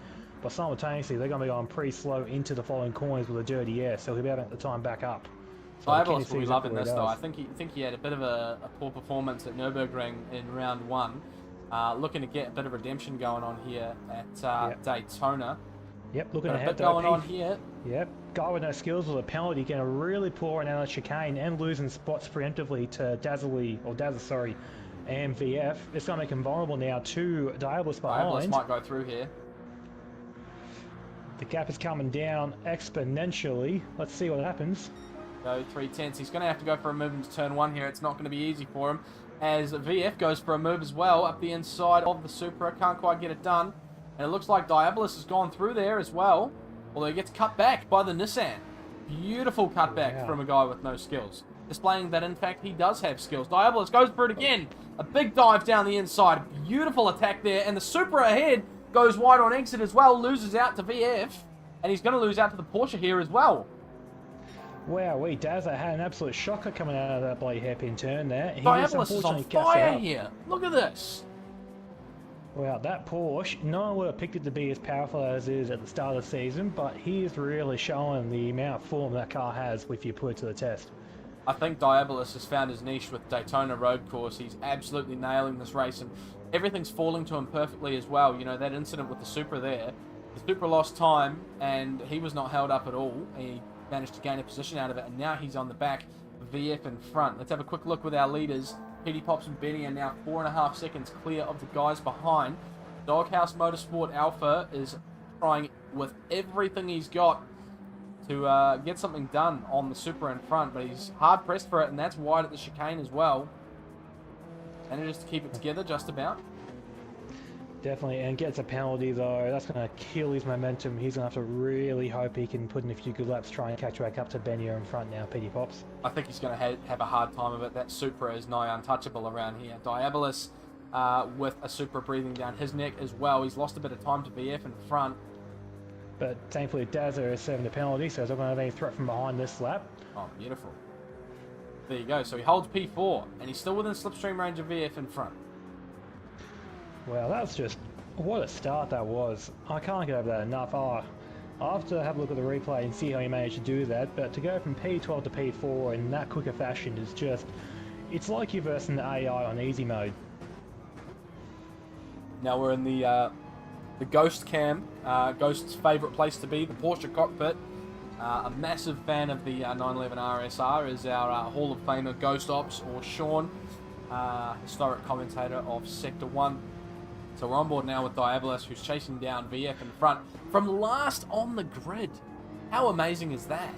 but simultaneously they're going to be going pretty slow into the following corners with the dirty air, so he'll be able to get the time back up. So Diabolus will be loving this, though. I think he had a bit of a poor performance at Nürburgring in round 1. Looking to get a bit of redemption going on here at Daytona. Yep, looking Got ahead. a bit going on here. Yep, guy with no skills with a penalty getting a really poor and out of chicane and losing spots preemptively to Dazzle, and VF. It's going to make him vulnerable now to Diabolus behind. Diabolus might go through here. The gap is coming down exponentially. Let's see what happens. So 3/10. He's going to have to go for a move into turn 1 here. It's not going to be easy for him, as VF goes for a move as well up the inside of the Supra. Can't quite get it done. And it looks like Diabolus has gone through there as well, although he gets cut back by the Nissan. Beautiful cutback from a guy with no skills, displaying that in fact he does have skills. Diabolus goes for it again. A big dive down the inside. Beautiful attack there, and the Supra ahead goes wide on exit as well, loses out to VF, and he's going to lose out to the Porsche here as well. Wow, Dazza had an absolute shocker coming out of that bloody hairpin turn there. Diabolus is on fire here. Look at this. Wow, that Porsche, no one would have picked it to be as powerful as it is at the start of the season, but he is really showing the amount of form that car has if you put it to the test. I think Diabolus has found his niche with Daytona road course. He's absolutely nailing this race, and everything's falling to him perfectly as well. You know, that incident with the Supra there, the Supra lost time, and he was not held up at all. He managed to gain a position out of it, and now he's on the back, VF in front. Let's have a quick look with our leaders. Petey Pops and Benny are now 4.5 seconds clear of the guys behind. Doghouse Motorsport Alpha is trying with everything he's got to get something done on the Supra in front, but he's hard pressed for it, and that's wide at the chicane as well. Manages to keep it together just about. Definitely, and gets a penalty though. That's going to kill his momentum. He's going to have to really hope he can put in a few good laps, try and catch back up to Benny in front now, Petey Pops. I think he's going to have a hard time of it. That Supra is nigh untouchable around here. Diabolus with a Supra breathing down his neck as well. He's lost a bit of time to VF in front. But thankfully Dazza is serving the penalty, so he's not going to have any threat from behind this lap. Oh, beautiful. There you go. So he holds P4, and he's still within slipstream range of VF in front. Wow, that's just... what a start that was. I can't get over that enough. I'll have to have a look at the replay and see how he managed to do that, but to go from P12 to P4 in that quicker fashion is just... it's like you're versing the AI on easy mode. Now we're in the Ghost cam. Ghost's favourite place to be, the Porsche cockpit. A massive fan of the 911 RSR is our Hall of Famer Ghost Ops, or Sean, historic commentator of Sector 1. So we're on board now with Diabolus, who's chasing down VF in front from last on the grid. How amazing is that?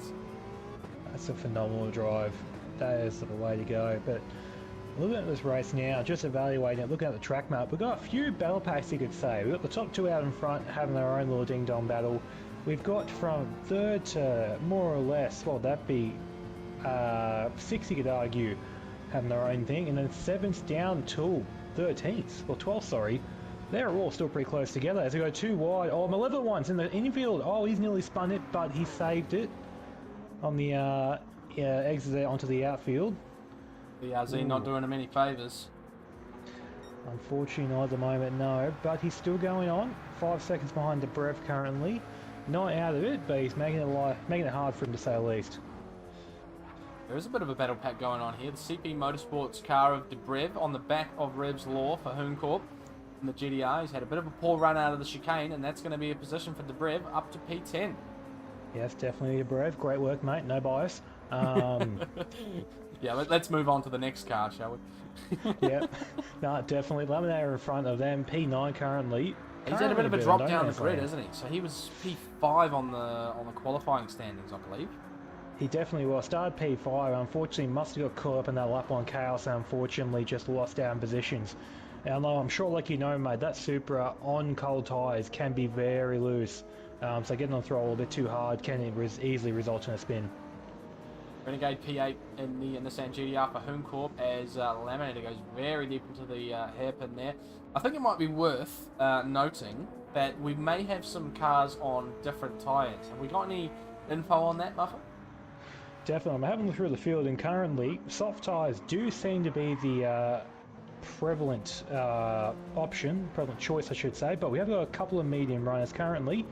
That's a phenomenal drive. That is the way to go. But looking at this race now, just evaluating it, looking at the track map, we've got a few battle packs you could say. We've got the top 2 out in front having their own little ding-dong battle. We've got from 3rd to more or less, well, that'd be 6 you could argue, having their own thing. And then 7th down to 13th, or 12th, sorry. They're all still pretty close together as we go 2 wide. Oh, Malevolent One's in the infield. Oh, he's nearly spun it, but he saved it on the exit there onto the outfield. The RZ not doing him any favours. Unfortunately, not at the moment, no. But he's still going on. 5 seconds behind the Brev currently. Not out of it, but he's making it hard for him to say the least. There is a bit of a battle pack going on here. The CP Motorsports car of DeBrev on the back of Rev's Law for Hoon Corp. in the GDR. He's had a bit of a poor run out of the chicane, and that's going to be a position for Dobrev up to P10. Yes, definitely a Brev. Great work, mate. No bias. Yeah, let's move on to the next car, shall we? Yep. No, definitely. Laminator in front of them. P9 currently. He's had a bit of a drop down the grid, lane. isn't he? So he was P5 on the qualifying standings, I believe. He definitely was. Started P5. Unfortunately, must have got caught up in that lap on chaos and unfortunately just lost out in positions. And I'm sure, like you know, mate, that Supra on cold tyres can be very loose. So getting on the throttle a bit too hard can easily result in a spin. Renegade P8 in the Nissan GDR for Hoon Corp as Laminator goes very deep into the hairpin there. I think it might be worth noting that we may have some cars on different tyres. Have we got any info on that, Muffin? Definitely. I'm having a look through the field, and currently soft tyres do seem to be the prevalent option, prevalent choice I should say, but we have got a couple of medium runners currently.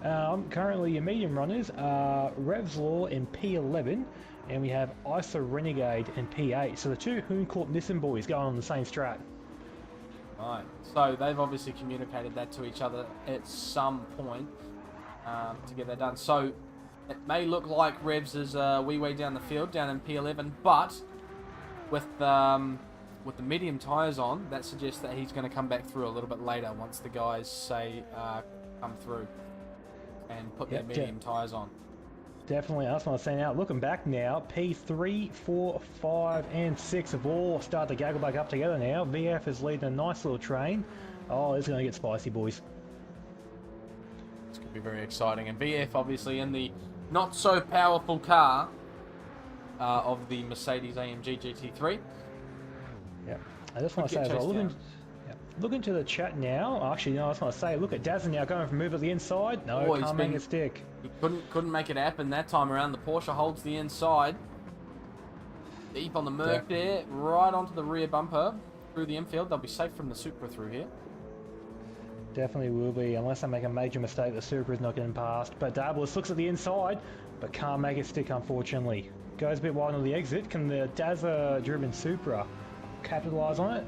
Currently your medium runners are Revs Law in P11, and we have ISA Renegade in P8, so the two Hoon Corp Nissan boys going on the same strat. Right, so they've obviously communicated that to each other at some point to get that done. So it may look like Revs is a wee way down the field, down in P11, but with the medium tyres on, that suggests that he's going to come back through a little bit later once the guys say come through and put their medium tyres on. Definitely, that's what I was saying. Out looking back now, P3, 4, 5, and 6 have all started to gaggle back up together now. VF is leading a nice little train. Oh, it's going to get spicy, boys. It's going to be very exciting. And VF obviously in the not so powerful car of the Mercedes AMG GT3. Yep. I just want to say as well, look into the chat now. Actually, no, I just want to say, look at Dazza now going for a move at the inside. No, can't make it stick. He couldn't make it happen that time around. The Porsche holds the inside. Deep on the Merc there, right onto the rear bumper. Through the infield, they'll be safe from the Supra through here. Definitely will be, unless they make a major mistake, the Supra is not getting past. But Dablis looks at the inside, but can't make it stick, unfortunately. Goes a bit wide on the exit. Can the Dazza-driven Supra capitalise on it?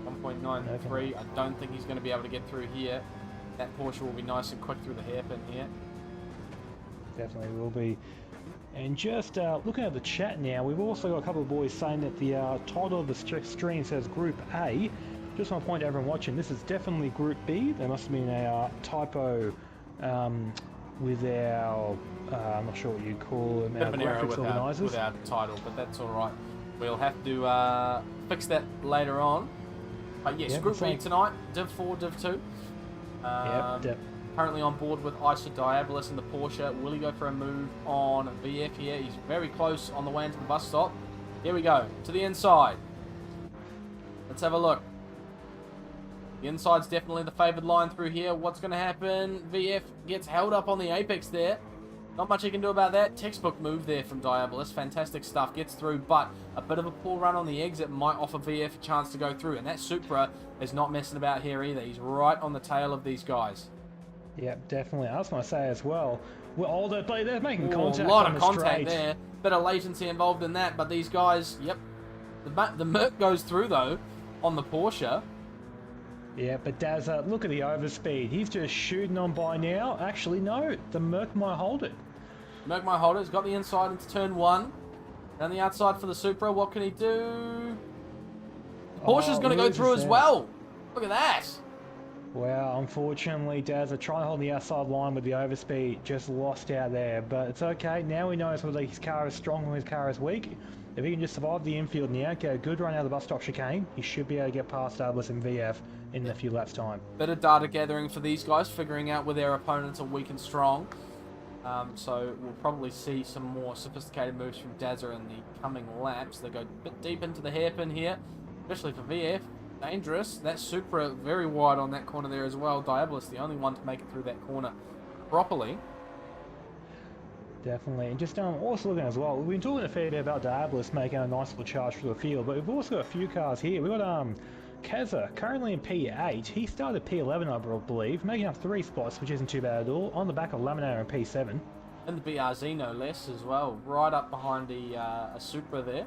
1.93. I don't think he's going to be able to get through here. That Porsche will be nice and quick through the hairpin here. Definitely will be. And just looking at the chat now, we've also got a couple of boys saying that the title of the stream says Group A. Just want to point to everyone watching, this is definitely Group B. There must have been a typo with our, I'm not sure what you call them, our graphics organisers. With our title, but that's alright. We'll have to fix that later on. But yes, Group B tonight, Div 4, Div 2. Currently on board with ISA Diabolus in the Porsche. Will he go for a move on VF here? He's very close on the way into the bus stop. Here we go, to the inside. Let's have a look. The inside's definitely the favoured line through here. What's going to happen? VF gets held up on the apex there. Not much he can do about that. Textbook move there from Diabolus. Fantastic stuff. Gets through, but a bit of a poor run on the exit might offer VF a chance to go through. And that Supra is not messing about here either. He's right on the tail of these guys. Yep, definitely. I was going to say as well, they're making contact. A lot of contact there. Bit of latency involved in that, but these guys, yep. The Merc goes through, though, on the Porsche. Yeah, but Dazza, look at the overspeed. He's just shooting on by now. Actually, no, the Merc might hold it. Merc might hold it. He's got the inside into turn 1. Down the outside for the Supra. What can he do? The Porsche's going to go through as well. Look at that. Well, unfortunately, Dazza trying to hold the outside line with the overspeed. Just lost out there, but it's okay. Now he knows whether his car is strong or his car is weak. If he can just survive the infield now, get a good run out of the bus stop chicane, he should be able to get past Douglas and VF in a few laps' time. Bit of data gathering for these guys, figuring out where their opponents are weak and strong. So we'll probably see some more sophisticated moves from Dazza in the coming laps. They go a bit deep into the hairpin here, especially for VF. Dangerous. That Supra very wide on that corner there as well. Diabolus the only one to make it through that corner properly. Definitely. And just also looking as well, we've been talking a fair bit about Diabolus making a nice little charge through the field, but we've also got a few cars here. We've got Keza, currently in P8. He started P11, I believe, making up 3 spots, which isn't too bad at all, on the back of Laminator in P7. And the BRZ no less as well, right up behind a Supra there.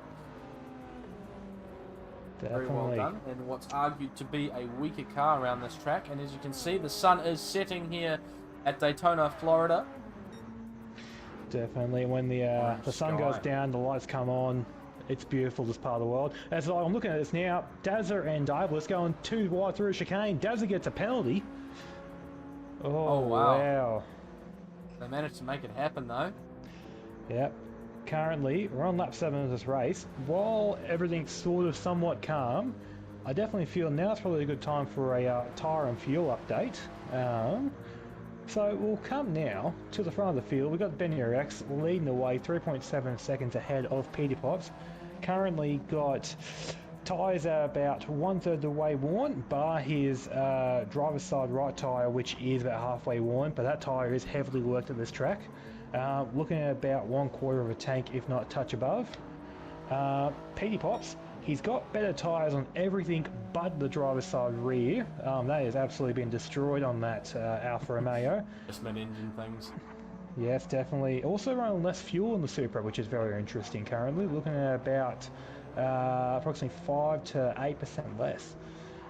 Very well Definitely. done. And what's argued to be a weaker car around this track. And as you can see, the sun is setting here at Daytona, Florida. Definitely. When the sun goes down, the lights come on. It's beautiful, this part of the world. As I'm looking at this now, Dazza and Diabolus going too wide through a chicane. Dazza gets a penalty. Oh, wow. They managed to make it happen, though. Yep. Currently, we're on lap 7 of this race. While everything's sort of somewhat calm, I definitely feel now's probably a good time for a tyre and fuel update. So we'll come now to the front of the field. We've got Benny Rex leading the way, 3.7 seconds ahead of Petey Pops. Currently got tyres are about 1/3 the way worn, bar his driver's side right tyre, which is about halfway worn, but that tyre is heavily worked at this track. Looking at about 1/4 of a tank, if not a touch above. Petey Pops, he's got better tyres on everything but the driver's side rear. That has absolutely been destroyed on that Alfa Romeo. Just mid-engine things. Yes, definitely. Also running less fuel in the Supra, which is very interesting currently. Looking at about approximately 5 to 8% less.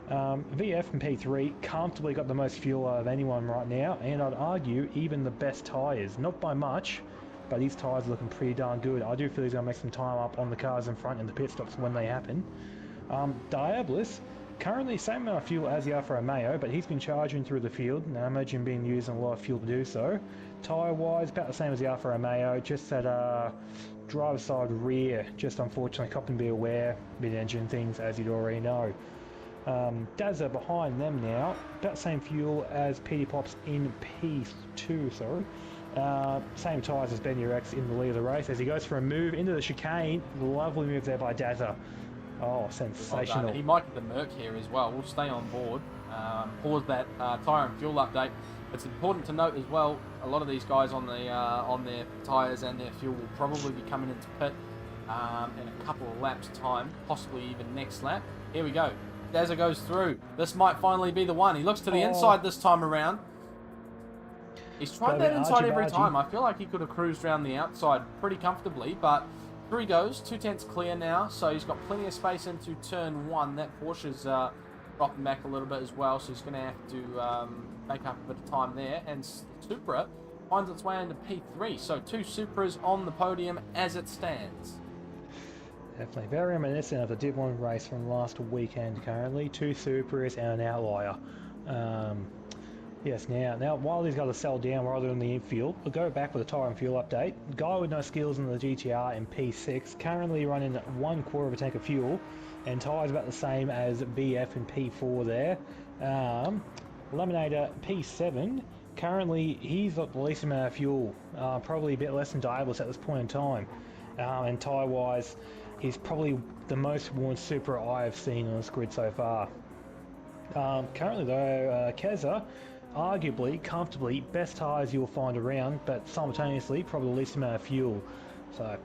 VF and P3 comfortably got the most fuel out of anyone right now, and I'd argue even the best tyres. Not by much, but these tyres are looking pretty darn good. I do feel he's going to make some time up on the cars in front in the pit stops when they happen. Diabolus, currently same amount of fuel as the Alfa Romeo, but he's been charging through the field, and I imagine him being using a lot of fuel to do so. Tyre-wise, about the same as the Alfa Romeo, just that driver's side rear, just unfortunately copping be aware, mid-engine things, as you'd already know. Dazza behind them now, about the same fuel as Petey Pops in P2, sorry. Same tyres as Benny Rex in the lead of the race as he goes for a move into the chicane. Lovely move there by Dazza. Oh, sensational. Well, he might get the Merc here as well. We'll stay on board. Pause that tyre and fuel update. It's important to note as well, a lot of these guys on their tyres and their fuel will probably be coming into pit in a couple of laps time, possibly even next lap. Here we go. Dazza goes through. This might finally be the one. He looks to the inside this time around. He's tried that inside every time. I feel like he could have cruised around the outside pretty comfortably, but through he goes. 2/10 clear now, so he's got plenty of space into turn 1. That Porsche's dropping back a little bit as well, so he's going to have to make up a bit of time there. And Supra finds its way into P3, so 2 Supras on the podium as it stands. Definitely very reminiscent of the Div 1 race from last weekend currently. 2 Supras and an outlier. Yes, now while these guys are settled down rather than the infield, we'll go back with a tyre and fuel update. Guy with no skills in the GTR in P6, currently running 1/4 of a tank of fuel, and tyres about the same as VF and P4 there. Laminator P7, currently he's got the least amount of fuel, probably a bit less than Diabolus at this point in time. And tyre-wise, he's probably the most worn Supra I have seen on this grid so far. Currently though, Keza, arguably, comfortably, best tyres you'll find around, but simultaneously probably the least amount of fuel. So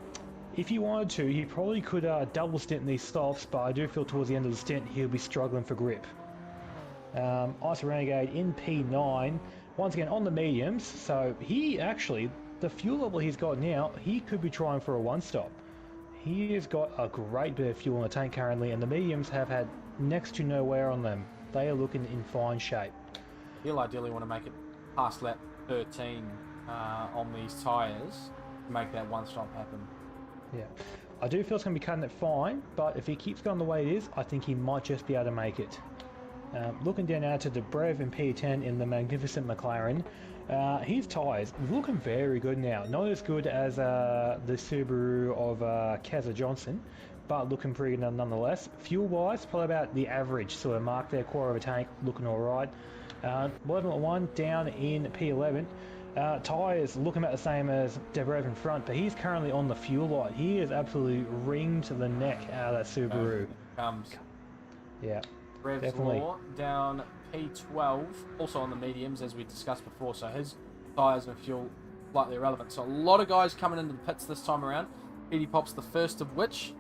if he wanted to, he probably could double stint in these stops, but I do feel towards the end of the stint he'll be struggling for grip. Ice Renegade in P9, once again on the mediums, so he actually, the fuel level he's got now, he could be trying for a one-stop. He has got a great bit of fuel in the tank currently, and the mediums have had next to no wear on them. They are looking in fine shape. He'll ideally want to make it past lap 13 on these tyres to make that one-stop happen. Yeah, I do feel it's going to be cutting it fine, but if he keeps going the way it is, I think he might just be able to make it. Looking down now to Dobrev in P10 in the magnificent McLaren. His tyres looking very good now. Not as good as the Subaru of Keza Johnson, but looking pretty good nonetheless. Fuel-wise, probably about the average, so a mark there, 1/4 of a tank, looking alright. 11.1 down in P11. Tyres looking about the same as Dobrev in front, but he's currently on the fuel light. He is absolutely ringed to the neck out of that Subaru. Comes. Yeah. Rev's definitely. Law down P12, also on the mediums as we discussed before, so his tyres and fuel slightly irrelevant. So a lot of guys coming into the pits this time around. Petey Pop's the first of which.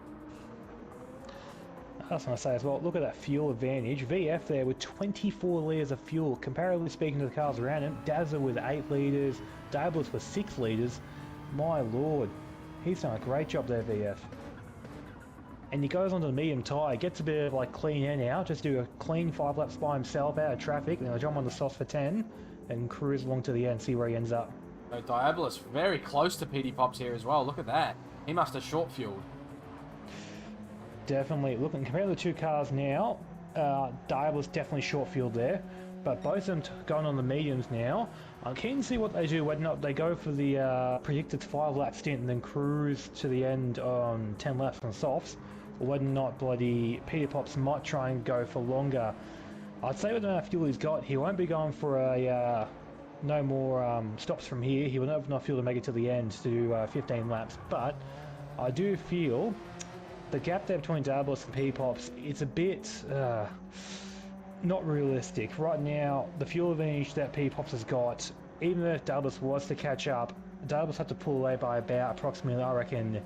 I was going to say as well, look at that fuel advantage. VF there with 24 litres of fuel, comparatively speaking to the cars around him. Dazza with 8 litres, Diabolus with 6 litres. My lord, he's done a great job there, VF. and he goes onto the medium tyre, gets a bit of like clean air now, just do a clean 5 laps by himself out of traffic, then he'll jump on the softs for 10 and cruise along to the end, see where he ends up. So Diabolus very close to PD Pops here as well. Look at that. He must have short fueled. Definitely. Look, and compare the two cars now, Diablo's definitely short fueled there, but both of them going on the mediums now. I'm keen to see what they do, whether or not they go for the predicted 5 lap stint and then cruise to the end on 10 laps on softs, or whether or not bloody Peter Pops might try and go for longer. I'd say with the amount of fuel he's got, he won't be going for a no more stops from here. He will not have enough fuel to make it to the end to do 15 laps, but I do feel the gap there between Diabolus and P-Pops, it's a bit not realistic. Right now, the fuel advantage that P-Pops has got, even if Diabolus was to catch up, Diabolus had to pull away by about approximately, I reckon,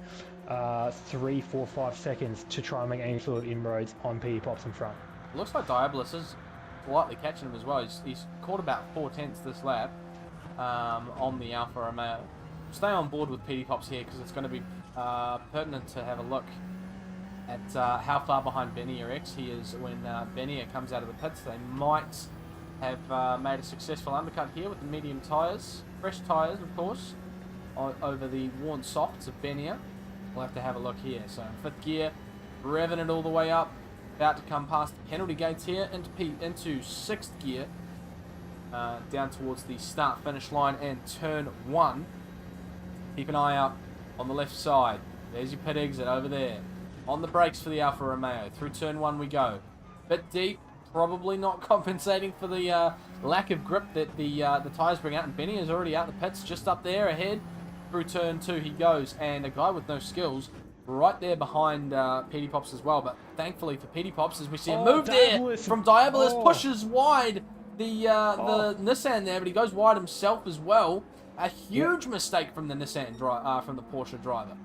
3, 4, 5 seconds to try and make any sort of inroads on P-Pops in front. Looks like Diabolus is slightly catching him as well. He's caught about 4/10 this lap on the Alfa Romeo. Stay on board with PD Pops here because it's going to be pertinent to have a look at how far behind Benier X he is when Benier comes out of the pits. They might have made a successful undercut here with the medium tyres. Fresh tyres, of course, over the worn softs of Benier. We'll have to have a look here. So in 5th gear, revving it all the way up. About to come past the penalty gates here into 6th gear. Down towards the start-finish line and turn 1. Keep an eye out on the left side. There's your pit exit over there. On the brakes for the Alfa Romeo. Through turn 1 we go. Bit deep, probably not compensating for the lack of grip that the tyres bring out. And Benny is already out the pits, just up there ahead. Through turn 2 he goes. And a guy with no skills right there behind PD Pops as well. But thankfully for PD Pops, as we see a move there from Diabolus, pushes wide the Nissan there, but he goes wide himself as well. A huge mistake from the Nissan from the Porsche driver.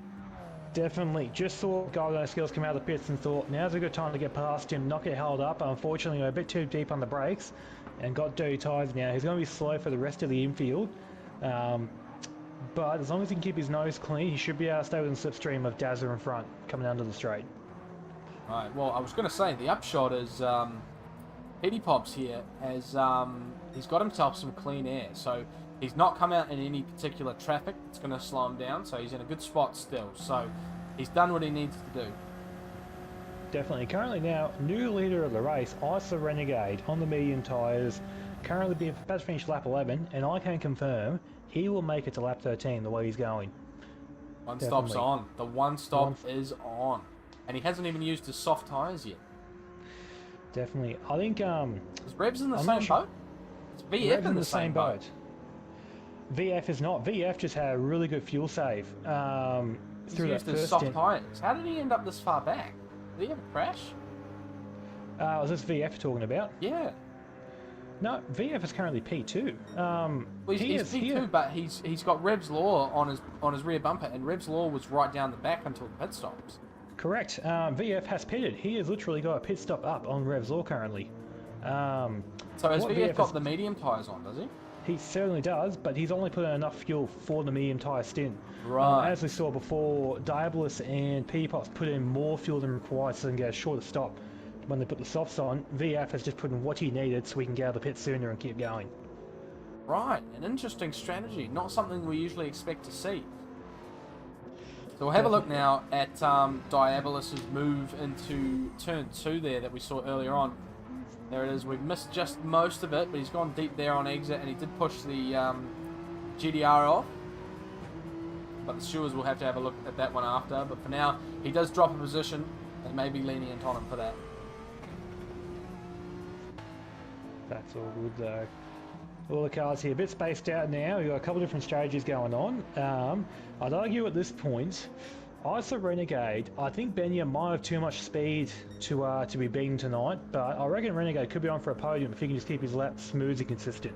Definitely. Just saw a guy with no skills come out of the pits and thought, now's a good time to get past him, not get held up. Unfortunately, a bit too deep on the brakes and got dirty tyres now. He's going to be slow for the rest of the infield. But as long as he can keep his nose clean, he should be able to stay within the slipstream of Dazzler in front, coming down to the straight. Right, well, I was going to say, the upshot is PD Pops here has he's got himself some clean air. So he's not come out in any particular traffic. It's going to slow him down, so he's in a good spot still. So he's done what he needs to do. Definitely. Currently now, new leader of the race, Isa Renegade, on the medium tyres. Currently being about to finish lap 11, and I can confirm he will make it to lap 13 the way he's going. One stop's on. The one stop is on. And he hasn't even used his soft tyres yet. Definitely. I think... Is Rebs in the same boat? It's VF in the same boat. VF is not. VF just had a really good fuel save through that first soft tyres. How did he end up this far back? Did he have a crash? Was this VF talking about? Yeah. No, VF is currently P2. Well, he's P2, but he's got Reb's Law on his rear bumper, and Reb's Law was right down the back until the pit stops. Correct. VF has pitted. He has literally got a pit stop up on Rev's Law currently. So has VF got the medium tyres on, does he? He certainly does, but he's only put in enough fuel for the medium tyre stint. Right. As we saw before, Diabolus and P-Pops put in more fuel than required so they can get a shorter stop. When they put the softs on, VF has just put in what he needed so we can get out of the pit sooner and keep going. Right, an interesting strategy. Not something we usually expect to see. So we'll have a look now at Diabolus's move into turn 2 there that we saw earlier on. There it is. We've missed just most of it, but he's gone deep there on exit, and he did push the GDR off. But the stewards will have to have a look at that one after. But for now, he does drop a position, and may be lenient on him for that. That's all good though. All the cars here a bit spaced out now. We've got a couple different strategies going on. I'd argue at this point, Isa Renegade, I think Benya might have too much speed to be beaten tonight, but I reckon Renegade could be on for a podium if he can just keep his laps smooth and consistent.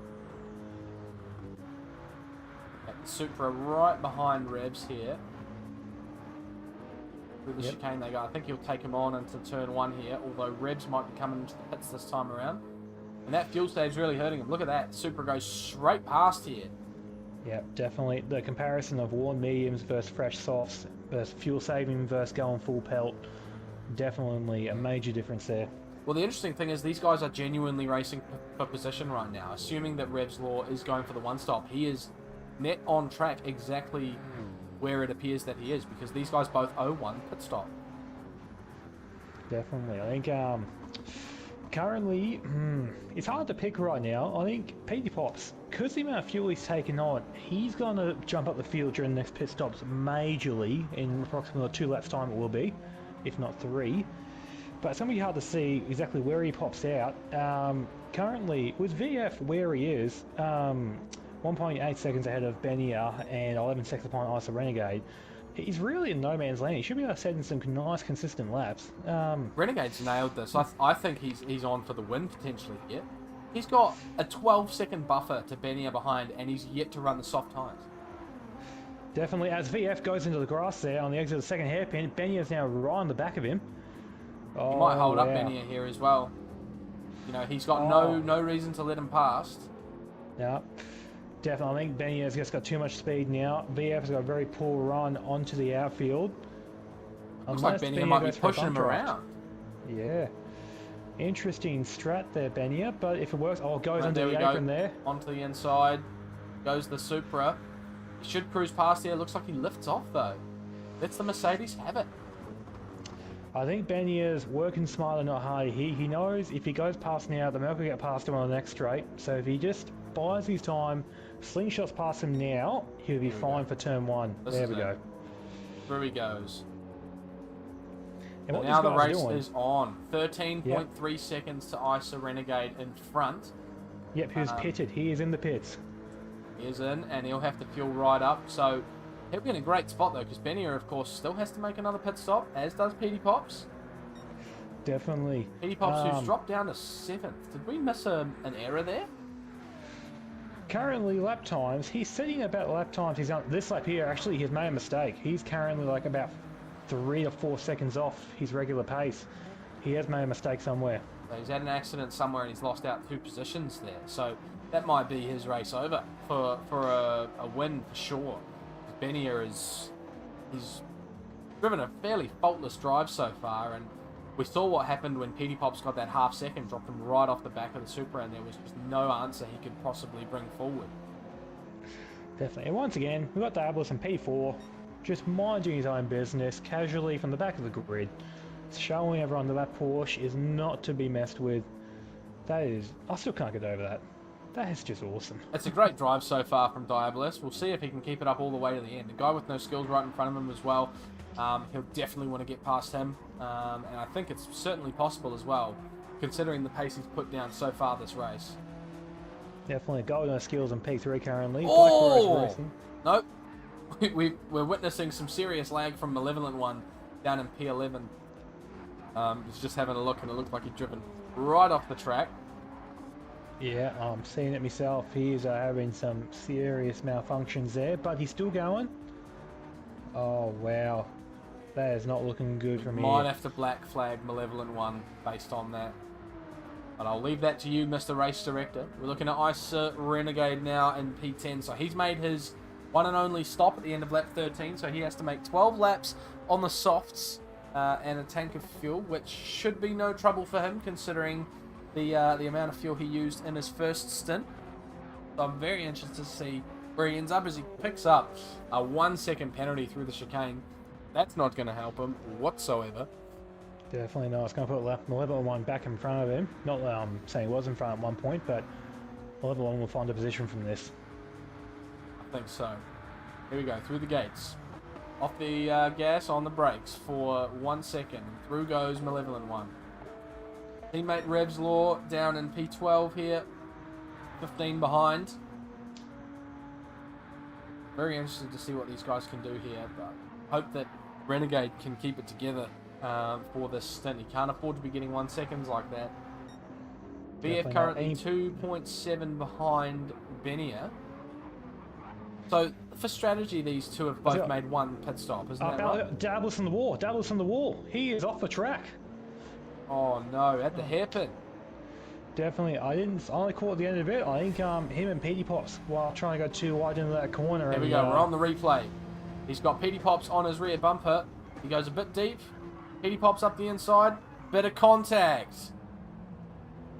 Supra right behind Rebs here. Through the chicane they go. I think he'll take him on into turn 1 here, although Rebs might be coming into the pits this time around. And that fuel save's really hurting him. Look at that. Supra goes straight past here. Yeah, definitely. The comparison of worn mediums versus fresh softs versus fuel saving versus going full pelt. Definitely a major difference there. Well, the interesting thing is these guys are genuinely racing for position right now. Assuming that Rev's Law is going for the one stop, he is net on track exactly where it appears that he is, because these guys both owe one pit stop. Definitely. I think currently, it's hard to pick right now. I think Petey Pops, because the amount of fuel he's taken on, he's going to jump up the field during the next pit stops majorly. In approximately 2 laps time it will be, if not 3. But it's going to be hard to see exactly where he pops out. Currently, with VF where he is, 1.8 seconds ahead of Benia and 11 seconds behind Ice Renegade, he's really in no man's land. He should be able to set in some nice, consistent laps. Renegade's nailed this. I think he's on for the win potentially here. He's got a 12-second buffer to Benia behind, and he's yet to run the soft tyres. Definitely, as VF goes into the grass there on the exit of the second hairpin, Benia's now right on the back of him. He might hold up Benia here as well. You know, he's got no reason to let him pass. Yeah, definitely. I think Benia's just got too much speed now. VF's got a very poor run onto the outfield. Looks like Benia might be pushing him around. Yeah. Interesting strat there, Benia, but if it works, goes under the apron there. Onto the inside, goes the Supra. He should cruise past here. Looks like he lifts off though. Lets the Mercedes have it. I think Benia's working smarter, not harder. He knows if he goes past now, the Merc will get past him on the next straight. So if he just buys his time, slingshots past him now, he'll be fine for turn 1. There we go. Through he goes. And now the race is on. 13.3 seconds to ISA Renegade in front. Yep, who's pitted. He is in the pits. He is in, and he'll have to fuel right up. So he'll be in a great spot, though, because Benia, of course, still has to make another pit stop, as does Petey Pops. Definitely. Petey Pops, who's dropped down to 7th. Did we miss an error there? Currently, lap times, he's sitting about lap times. He's on this lap here. Actually, he's made a mistake. He's currently like about 3 or 4 seconds off his regular pace. He has made a mistake somewhere. So he's had an accident somewhere and he's lost out 2 positions there. So that might be his race over for a win for sure. Benia he's driven a fairly faultless drive so far, and we saw what happened when Petey Pops got that half second, dropped him right off the back of the Supra, and there was just no answer he could possibly bring forward. Definitely. And once again, we've got Diabolus and P4 just minding his own business casually from the back of the grid, showing everyone that that Porsche is not to be messed with. That is, I still can't get over that. That is just awesome. It's a great drive so far from Diabolus. We'll see if he can keep it up all the way to the end. The guy with no skills right in front of him as well. He'll definitely want to get past him. And I think it's certainly possible as well, considering the pace he's put down so far this race. Definitely. Gold no skills in P3 currently. Oh! Racing. Nope. We're witnessing some serious lag from Malevolent One down in P11. He's just having a look, and it looks like he's driven right off the track. Yeah, I'm seeing it myself. He's having some serious malfunctions there, but he's still going. Oh, wow. That is not looking good for me. Might have to black flag Malevolent One based on that. But I'll leave that to you, Mr. Race Director. We're looking at ISA Renegade now in P10. So he's made his one and only stop at the end of lap 13. So he has to make 12 laps on the softs and a tank of fuel, which should be no trouble for him considering the amount of fuel he used in his first stint. So I'm very interested to see where he ends up as he picks up a 1 second penalty through the chicane. That's not going to help him whatsoever. Definitely not. It's going to put Malevolent One back in front of him. Not saying he was in front at one point, but Malevolent One will find a position from this. I think so. Here we go, through the gates. Off the gas, on the brakes for 1 second. Through goes Malevolent One. Teammate Rev's Law down in P12 here. 15 behind. Very interested to see what these guys can do here, but hope that Renegade can keep it together for this stint. He can't afford to be getting 1 second like that. BF currently 2.7 behind Benia. So for strategy, these two have both made 1 pit stop, isn't that right? Dabble's on the wall. Dabble's on the wall. He is off the track. Oh no, at the hairpin. Definitely. I only caught the end of it. I think him and Petey Pops while trying to go too wide into that corner. There we go. We're on the replay. He's got Petey Pops on his rear bumper. He goes a bit deep. Petey Pops up the inside. Bit of contact.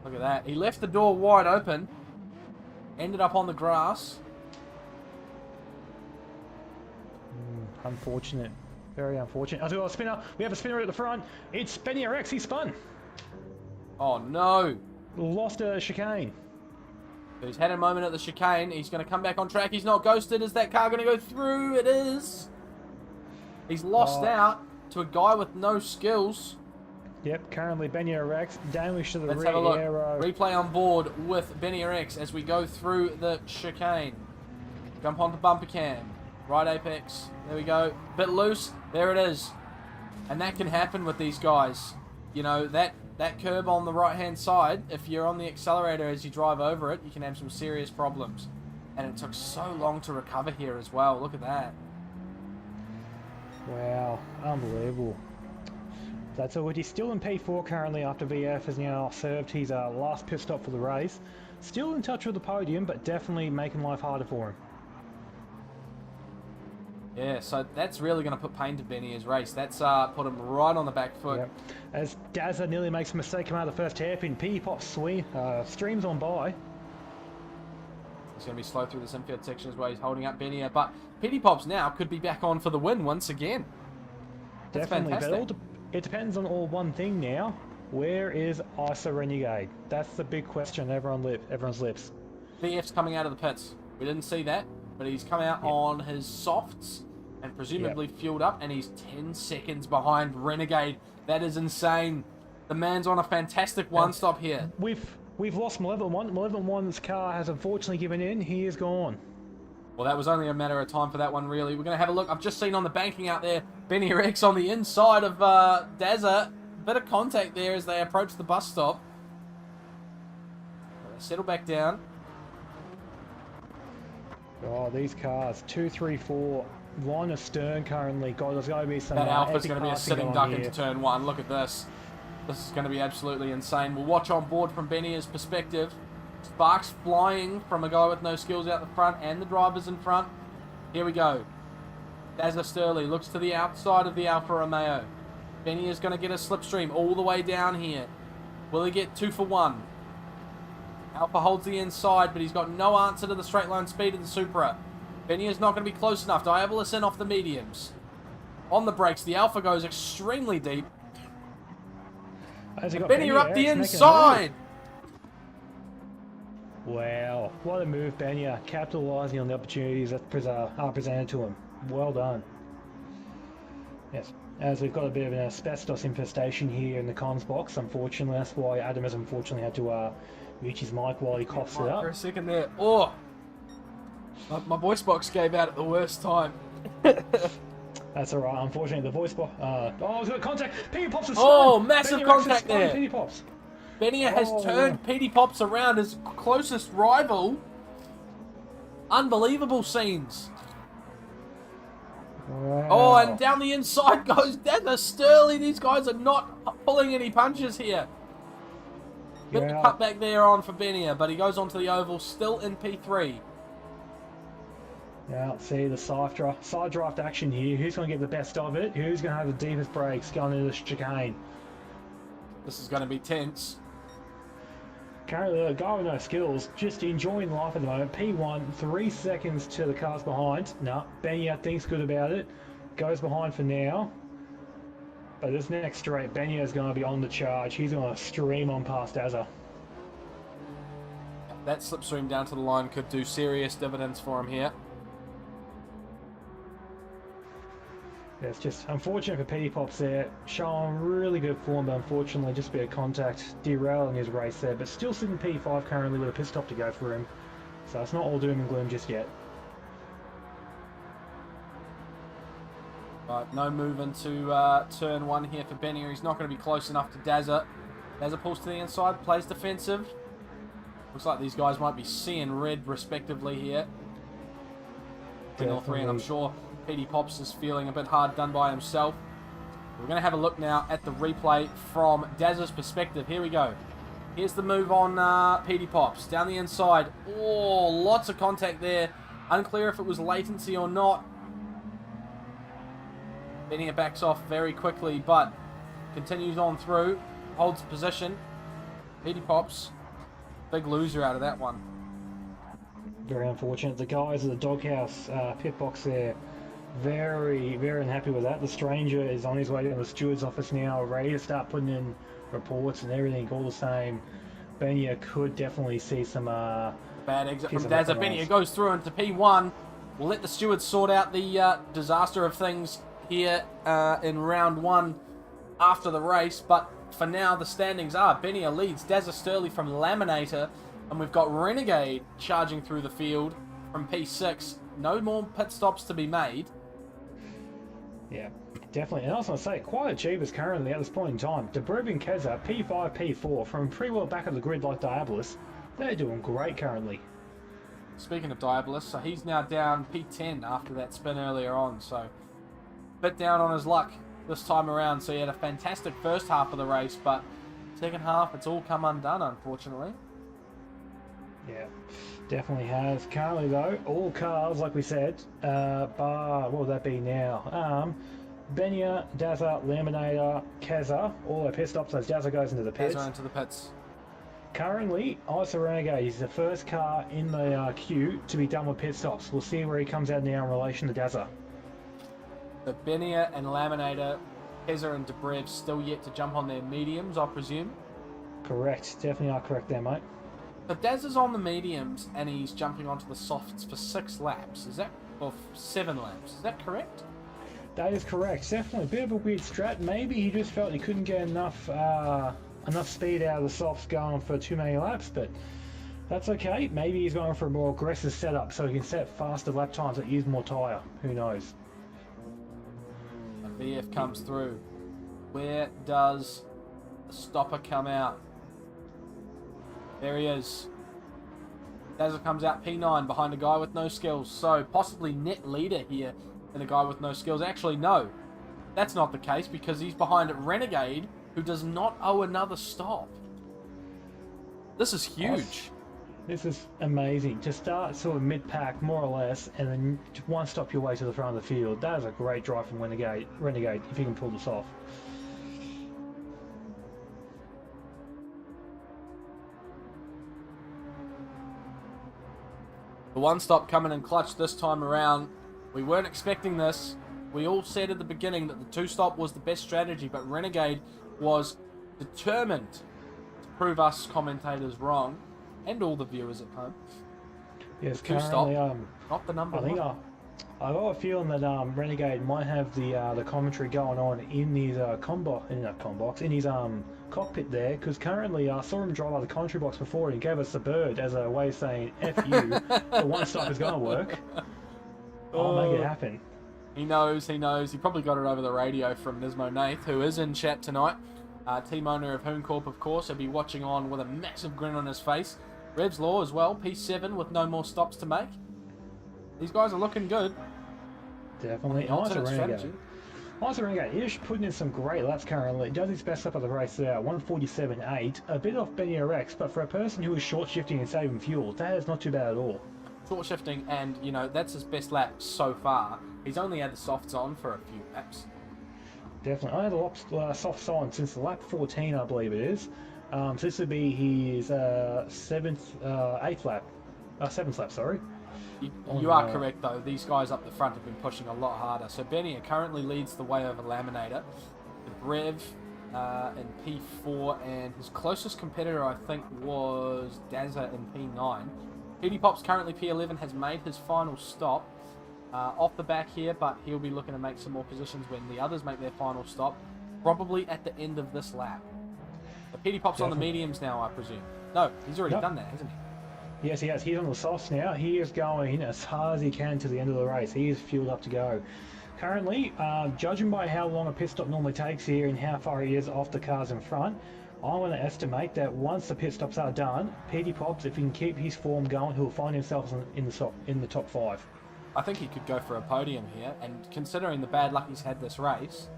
Look at that. He left the door wide open. Ended up on the grass. Unfortunate. Very unfortunate. As well, a spinner. We have a spinner at the front. It's Benny RX. He spun. Oh, no. Lost a chicane. He's had a moment at the chicane. He's going to come back on track. He's not ghosted. Is that car going to go through? It is. He's lost out to a guy with no skills. Yep, currently Benny RX damage to the Let's rear have a look. aero. Replay on board with Benny RX as we go through the chicane. Jump onto bumper cam. Right apex. There we go. Bit loose. There it is. And that can happen with these guys. You know, that curb on the right-hand side, if you're on the accelerator as you drive over it, you can have some serious problems. And it took so long to recover here as well. Look at that. Wow, unbelievable. That's all. He's still in P4 currently after VF has now served his last pit stop for the race. Still in touch with the podium, but definitely making life harder for him. Yeah, so that's really going to put pain to Benny's race. That's put him right on the back foot. Yep. As Dazza nearly makes a mistake come out of the first hairpin, Petey Pop streams on by. He's going to be slow through this infield section as well. He's holding up Benny, but Petey Pops now could be back on for the win once again. That's Definitely, fantastic. but it depends on one thing now. Where is ISO Renegade? That's the big question on everyone's lips. VF's coming out of the pits. We didn't see that, but he's come out on his softs and presumably fueled up, and he's 10 seconds behind Renegade. That is insane. The man's on a fantastic one-stop here. We've lost Malevolent One. Malevolent One's car has unfortunately given in. He is gone. Well, that was only a matter of time for that one, really. We're going to have a look. I've just seen on the banking out there, Benny Rex on the inside of Dazza. Bit of contact there as they approach the bus stop. Settle back down. Oh, these cars, 2, 3, 4, line astern currently. God, there's going to be some. That Alpha's epic going to be a passing sitting going duck here. into turn 1. Look at this. This is going to be absolutely insane. We'll watch on board from Benny's perspective. Sparks flying from a guy with no skills out the front and the drivers in front. Here we go. Dazza Sturley looks to the outside of the Alfa Romeo. Benny is going to get a slipstream all the way down here. Will he get 2 for 1? Alpha holds the inside, but he's got no answer to the straight line speed of the Supra. Benny is not going to be close enough. Diabolus in off the mediums. On the brakes, the Alpha goes extremely deep. Has he got Benny up the making a inside. move? Wow, what a move, Benny. Capitalising on the opportunities that are presented to him. Well done. Yes, as we've got a bit of an asbestos infestation here in the comms box, unfortunately. That's why Adam has unfortunately had to mute his mic while he coughs it up. For a second there. Oh! My voice box gave out at the worst time. That's alright, unfortunately the voice box... oh, he's got contact! Petey Pops is Oh, spun! massive Benny Rex contact is spun, there. Petey Pops. Benny has turned Petey Pops around, his closest rival. Unbelievable scenes. Wow. Oh, and down the inside goes Dazza Sturley. These guys are not pulling any punches here. Bit Yeah. of cut back there on for Benny, but he goes onto the oval, still in P3. Now, see the side draft action here. Who's going to get the best of it? Who's going to have the deepest brakes going into the chicane? This is going to be tense. Currently, the guy with no skills, just enjoying life at the moment. P1, 3 seconds to the cars behind. No, Benny thinks good about it. Goes behind for now. But this next straight, Benny is going to be on the charge. He's going to stream on past Dazza. That slipstream down to the line could do serious dividends for him here. It's just unfortunate for Petey Pops there. Showing really good form, but unfortunately just a bit of contact derailing his race there. But still sitting P5 currently with a pit stop to go for him. So it's not all doom and gloom just yet. Right, no move into turn 1 here for Benny. He's not going to be close enough to Dazza. Dazza pulls to the inside, plays defensive. Looks like these guys might be seeing red respectively here. 3 and I'm sure Petey Pops is feeling a bit hard done by himself. We're going to have a look now at the replay from Dazza's perspective. Here we go. Here's the move on Petey Pops. Down the inside. Oh, lots of contact there. Unclear if it was latency or not. Benny backs off very quickly, but continues on through, holds position. Petey Pops, big loser out of that one. Very unfortunate. The guys at the doghouse pit box there, very, very unhappy with that. The stranger is on his way to the steward's office now, ready to start putting in reports and everything. All the same, Benia could definitely see some bad exit from Dazza. Benia goes through into P1. We'll let the stewards sort out the disaster of things here in round 1 after the race, but for now the standings are Benia leads Dazza Sturley from Laminator, and we've got Renegade charging through the field from P6. No more pit stops to be made. Yeah, definitely. And I was going to say, quite achievers currently at this point in time. Debrib and Keza, P5, P4, from pretty well back of the grid like Diabolus. They're doing great currently. Speaking of Diabolus, so he's now down P10 after that spin earlier on, so a bit down on his luck this time around. So he had a fantastic first half of the race, but second half it's all come undone, unfortunately. Yeah, definitely has. Currently though, all cars, like we said, bar, what would that be now? Benia, Dazza, Laminator, Keza, all their pit stops as Dazza goes into the pits. Dazza into the pits. Currently, Isa Renegade is the first car in the queue to be done with pit stops. We'll see where he comes out now in relation to Dazza. The Benia and Laminator, Keza and Debreb still yet to jump on their mediums, I presume. Correct, definitely are correct there, mate. So Dazza's on the mediums and he's jumping onto the softs for 6 laps. Is that, or 7 laps? Is that correct? That is correct. Definitely a bit of a weird strat. Maybe he just felt he couldn't get enough speed out of the softs going for too many laps, but that's okay. Maybe he's going for a more aggressive setup so he can set faster lap times that use more tyre. Who knows? A VF comes through. Where does the stopper come out? There he is. Dazza comes out P9 behind a guy with no skills. So possibly net leader here than a guy with no skills. Actually, no. That's not the case because he's behind Renegade, who does not owe another stop. This is huge. This is amazing. To start sort of mid-pack, more or less, and then one stop your way to the front of the field. That is a great drive from Renegade if you can pull this off. The one stop coming in clutch this time around. We weren't expecting this. We all said at the beginning that the 2-stop was the best strategy, but Renegade was determined to prove us commentators wrong, and all the viewers at home. Yes, the 2-stop, currently, not the number I think one. I got a feeling that Renegade might have the commentary going on in his in his cockpit there, because currently I saw him drive out the commentary box before and he gave us a bird as a way of saying F you, the one stop is going to work. I'll make it happen. He knows. He probably got it over the radio from Nismo Nath, who is in chat tonight. Team owner of Hooncorp, of course. He'll be watching on with a massive grin on his face. Rebs Law as well, P7 with no more stops to make. These guys are looking good. Definitely. Alternate strategy. Isa Renegade is putting in some great laps currently. Does his best lap of the race there, 147.8. A bit off Benia Rex, but for a person who is short shifting and saving fuel, that is not too bad at all. Short shifting, and that's his best lap so far. He's only had the softs on for a few laps. Definitely. I had the softs on since lap 14, I believe it is. So this would be his 7th lap, sorry. You are correct, though. These guys up the front have been pushing a lot harder. So Benia currently leads the way over Laminator. Rev in P4, and his closest competitor, I think, was Dazza in P9. Petey Pop's currently P11, has made his final stop. Off the back here, but he'll be looking to make some more positions when the others make their final stop, probably at the end of this lap. The Petey Pop's on the mediums now, I presume. No, he's already done that, hasn't he? Yes, he has. He's on the softs now. He is going as hard as he can to the end of the race. He is fueled up to go. Currently, judging by how long a pit stop normally takes here and how far he is off the cars in front, I'm going to estimate that once the pit stops are done, Petey Pops, if he can keep his form going, he'll find himself in the top 5. I think he could go for a podium here, and considering the bad luck he's had this race,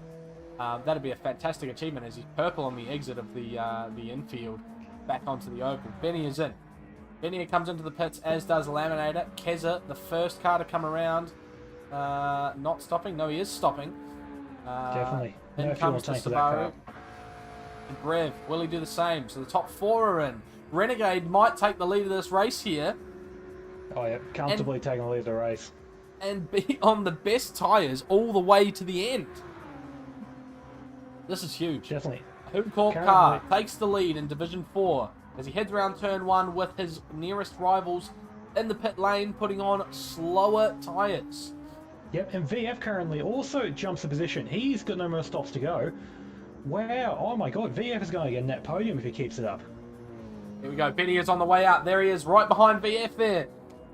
that'd be a fantastic achievement as he's purple on the exit of the infield back onto the oval. Benny is in. Benia comes into the pits, as does Laminator. Keza, the first car to come around, not stopping. No, he is stopping. Definitely. Then No comes to fuel tank for that car. And Brev, will he do the same? So the top 4 are in. Renegade might take the lead of this race here Oh yeah, comfortably taking the lead of the race. and be on the best tyres all the way to the end. This is huge. Definitely. Hooncorp car takes the lead in Division 4 as he heads around turn 1 with his nearest rivals in the pit lane, putting on slower tyres. Yep, and VF currently also jumps the position. He's got no more stops to go. Wow, oh my god, VF is going to get a net podium if he keeps it up. Here we go, Benny is on the way out. There he is, right behind VF there.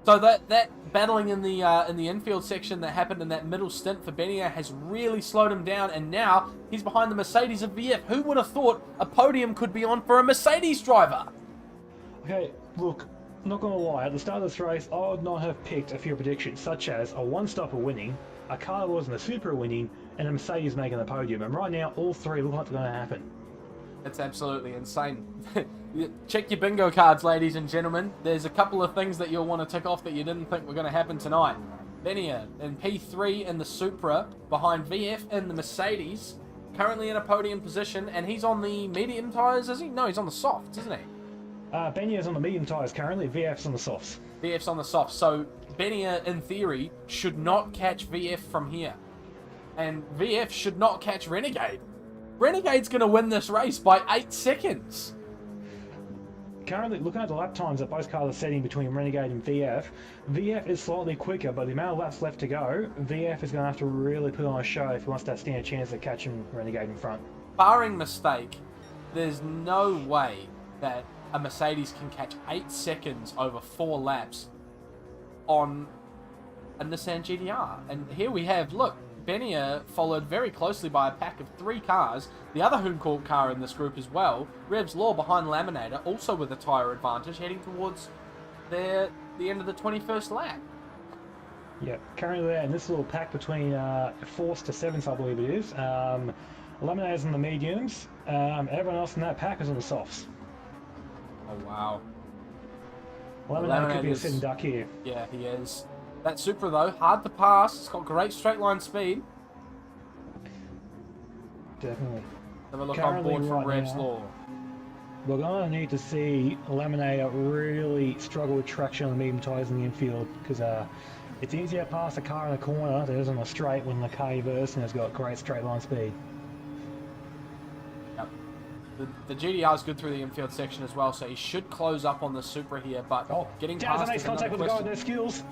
So that battling in the infield section that happened in that middle stint for Benia has really slowed him down, and now he's behind the Mercedes of VF. Who would have thought a podium could be on for a Mercedes driver? Okay, look, not gonna lie, at the start of this race, I would not have picked a few predictions, such as a one-stopper winning, a car that wasn't a Supra winning, and a Mercedes making the podium. And right now, all three look like they're going to happen. It's absolutely insane. Check your bingo cards, ladies and gentlemen. There's a couple of things that you'll want to tick off that you didn't think were going to happen tonight. Benia in P3 in the Supra, behind VF in the Mercedes, currently in a podium position, and he's on the medium tyres, is he? No, he's on the softs, isn't he? Benia's on the medium tyres currently, VF's on the softs. VF's on the softs, so Benia, in theory, should not catch VF from here. And VF should not catch Renegade. Renegade's going to win this race by 8 seconds. Currently, looking at the lap times that both cars are setting between Renegade and VF, VF is slightly quicker, but the amount of laps left to go, VF is going to have to really put on a show if he wants to stand a chance at catching Renegade in front. Barring mistake, there's no way that a Mercedes can catch 8 seconds over 4 laps on a Nissan GTR. And here we have, look, Benia followed very closely by a pack of 3 cars. The other Hooncorp car in this group as well, Rev's Law behind Laminator, also with a tyre advantage, heading towards the end of the 21st lap. Yeah, currently there in this little pack between 4s to 7s, I believe it is. Laminator's in the mediums, everyone else in that pack is on the softs. Oh, wow. Laminator could be a sitting duck here. Yeah, he is. That Supra, though, hard to pass. It's got great straight line speed. Definitely. Have a look Currently, on board from right Rev's now, Law. We're going to need to see Laminator really struggle with traction on the medium tyres in the infield, because it's easier to pass a car in a corner than it is on a straight when the car you're versing has got great straight line speed. Yep. The GDR is good through the infield section as well, so he should close up on the Supra here, but getting past makes is contact another with the guy with question. no skills.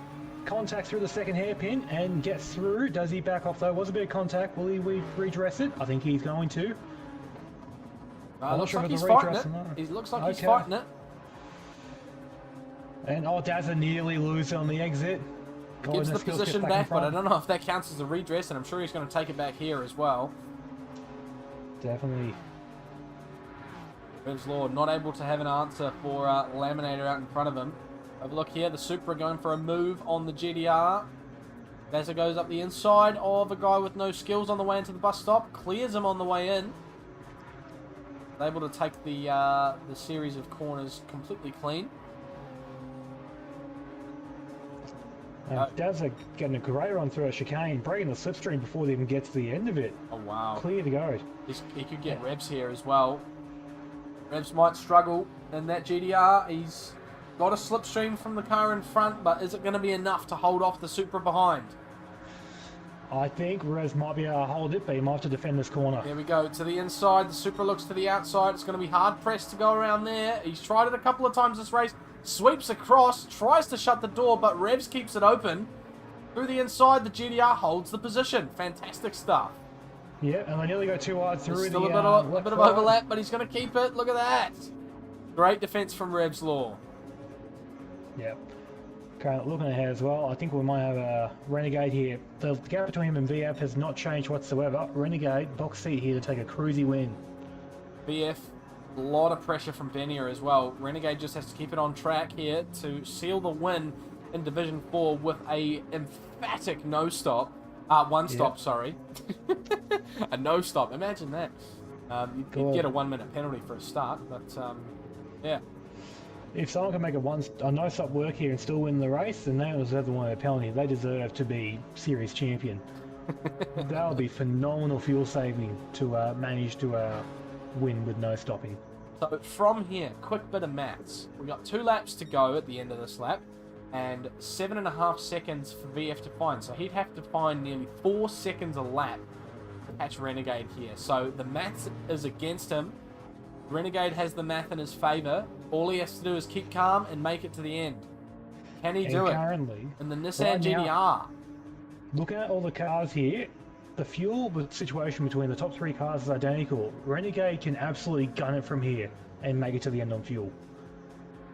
Contact through the second hairpin and gets through. Does he back off though? Was a bit of contact. Will he redress it? I think he's going to. Looks like if he's it's a fighting redress it. or not. He looks like he's Okay. fighting it. And Dazza nearly loses on the exit. Gives the position back, but I don't know if that counts as a redress, and I'm sure he's going to take it back here as well. Definitely. Rev's Law not able to have an answer for Laminator out in front of him. Have a look here, the Supra going for a move on the GDR. Dazza goes up the inside of a guy with no skills on the way into the bus stop. Clears him on the way in. Able to take the series of corners completely clean. Dazza getting a great run through a chicane, breaking the slipstream before he even gets to the end of it. Oh, wow. Clear to go. He could get Revs here as well. Revs might struggle in that GDR. He's got a slipstream from the car in front, but is it going to be enough to hold off the Supra behind? I think Rez might be able to hold it, but he might have to defend this corner. Here we go, to the inside, the Supra looks to the outside, it's going to be hard pressed to go around there. He's tried it a couple of times this race, sweeps across, tries to shut the door, but Revs keeps it open. Through the inside, the GDR holds the position. Fantastic stuff. Yeah, and they nearly go too wide through. There's still the, a bit of overlap, but he's going to keep it. Look at that. Great defense from Rev's Law. Yeah. Currently looking ahead as well, I think we might have a Renegade here. The gap between him and VF has not changed whatsoever. Renegade, box seat here to take a cruisy win. VF, a lot of pressure from Benia as well. Renegade just has to keep it on track here to seal the win in Division 4 with a emphatic no-stop. One-stop, sorry. A no-stop, imagine that. You'd get a 1-minute penalty for a start, but yeah. If someone can make a no-stop work here and still win the race, then they deserve to win a penalty. They deserve to be series champion. That would be phenomenal fuel saving to manage to win with no stopping. So from here, quick bit of maths. We've got 2 laps to go at the end of this lap, and 7.5 seconds for VF to find. So he'd have to find nearly 4 seconds a lap to catch Renegade here. So the maths is against him. Renegade has the math in his favour. All he has to do is keep calm and make it to the end. Can he do it? Currently, In the Nissan right now, GTR. looking at all the cars here, the fuel situation between the top 3 cars is identical. Renegade can absolutely gun it from here and make it to the end on fuel.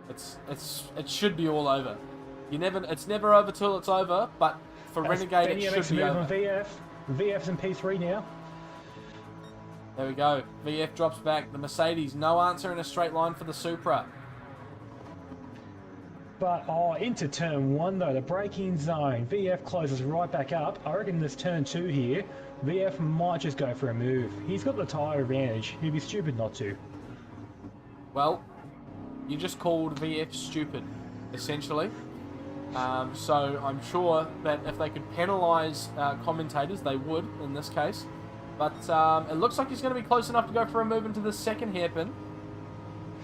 It should be all over. It's never over till it's over, but for Renegade it should be over. On VF. VF's in P3 now. There we go. VF drops back. The Mercedes, no answer in a straight line for the Supra. But, into turn 1 though, the braking zone. VF closes right back up. I reckon this turn 2 here, VF might just go for a move. He's got the tyre advantage. He'd be stupid not to. Well, you just called VF stupid, essentially. So I'm sure that if they could penalise commentators, they would in this case. But it looks like he's going to be close enough to go for a move into the second hairpin.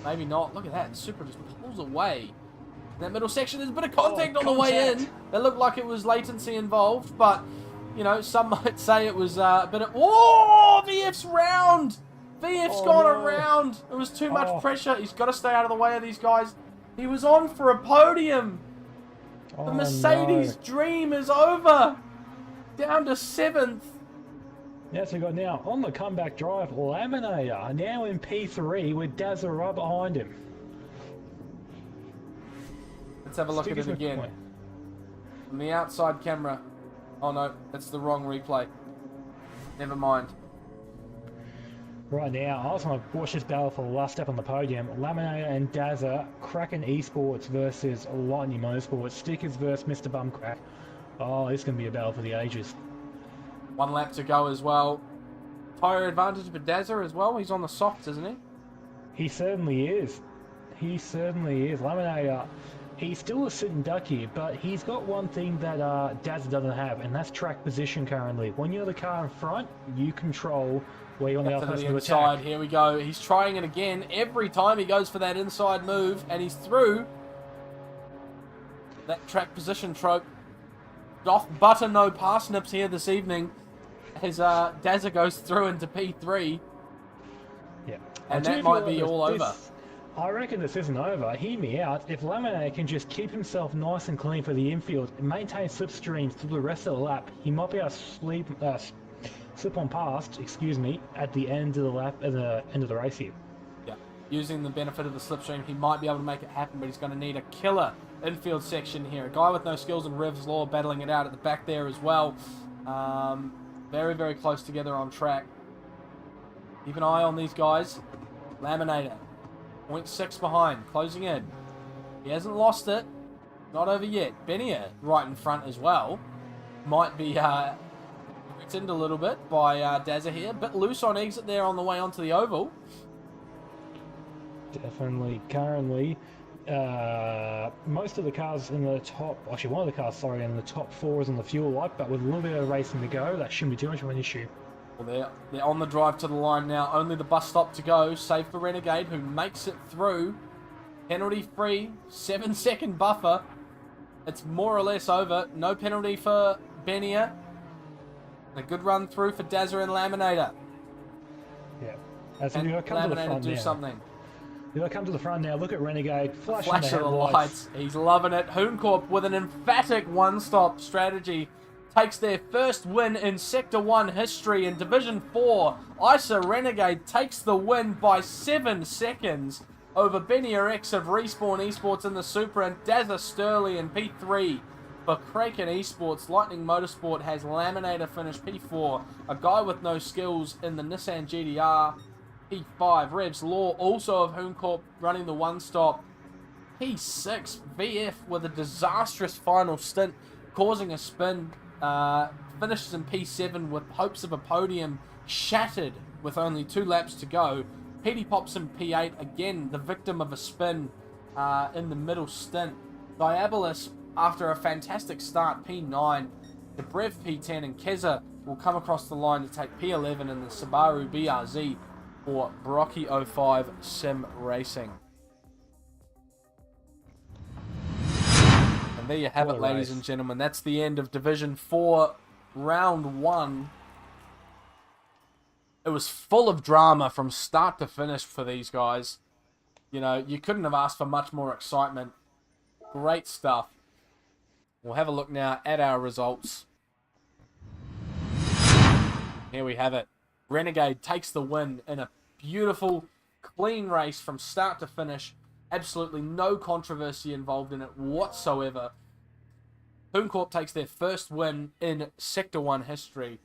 Maybe not. Look at that. Supra just pulls away. In that middle section, there's a bit of contact on the way in. It looked like it was latency involved, but, you know, some might say it was a bit of... Oh, VF's round! VF's gone around. It was too much pressure. He's got to stay out of the way of these guys. He was on for a podium. The Mercedes dream is over. Down to 7th. Yes, we've got now on the comeback drive, Laminator, now in P3 with Dazza right behind him. Let's have a look at it again. From the outside camera. Oh no, that's the wrong replay. Never mind. Right now, I also want to watch this battle for the last step on the podium. Laminator and Dazza, Kraken Esports versus Lightning Motorsports, Stickers versus Mr. Bumcrack. Oh, this is going to be a battle for the ages. 1 lap to go as well. Tyre advantage for Dazza as well. He's on the softs, isn't he? He certainly is. He certainly is. Laminator, he's still a sitting duck here, but he's got one thing that Dazza doesn't have, and that's track position currently. When you're the car in front, you control where you want the other person to inside. attack. Here we go. He's trying it again. Every time he goes for that inside move, and he's through. That track position trope. Off butter, no parsnips here this evening. As Dazza goes through into P3. Yeah. And that might be all over. I reckon this isn't over. Hear me out. If Laminator can just keep himself nice and clean for the infield and maintain slipstreams through the rest of the lap, he might be able to slip on past, at the end of the lap, at the end of the race here. Yeah. Using the benefit of the slipstream, he might be able to make it happen, but he's going to need a killer infield section here. A guy with no skills in Rev's Law battling it out at the back there as well. Very, very close together on track. Keep an eye on these guys. Laminator. 0.6 behind. Closing in. He hasn't lost it. Not over yet. Benier right in front as well. Might be threatened a little bit by Dazza here. Bit loose on exit there on the way onto the oval. Definitely. Currently, most of the cars in the top, actually one of the cars, sorry, in the top 4 is on the fuel light, but with a little bit of racing to go, that shouldn't be too much of an issue. Well, they're on the drive to the line now. Only the bus stop to go. Save for Renegade, who makes it through. Penalty free. 7-second buffer. It's more or less over. No penalty for Benier. A good run through for Dazza and Laminator. Yeah. As and you come to the front do now. something. You come to the front now. Look at Renegade. Flash of the lights. He's loving it. Hooncorp with an emphatic one-stop strategy. Takes their first win in Sector 1 history in Division 4. ISA Renegade takes the win by 7 seconds over Benier X of Respawn Esports in the Supra and Dazza Sturley in P3 for Kraken Esports. Lightning Motorsport has Laminator finish P4. A guy with no skills in the Nissan GTR. P5. Rev's Law also of Hooncorp running the one-stop. P6. VF with a disastrous final stint causing a spin. Finishes in P7 with hopes of a podium shattered with only 2 laps to go. Petey pops in P8, again the victim of a spin in the middle stint. Diabolus, after a fantastic start, P9. Debrev P10 and Keza will come across the line to take P11 in the Subaru BRZ. for Brocky05 Sim Racing. And there you have What it, a ladies race. and gentlemen. That's the end of Division 4, Round 1. It was full of drama from start to finish for these guys. You know, you couldn't have asked for much more excitement. Great stuff. We'll have a look now at our results. Here we have it. Renegade takes the win in a beautiful, clean race from start to finish. Absolutely no controversy involved in it whatsoever. HoonCorp takes their first win in Sector 1 history,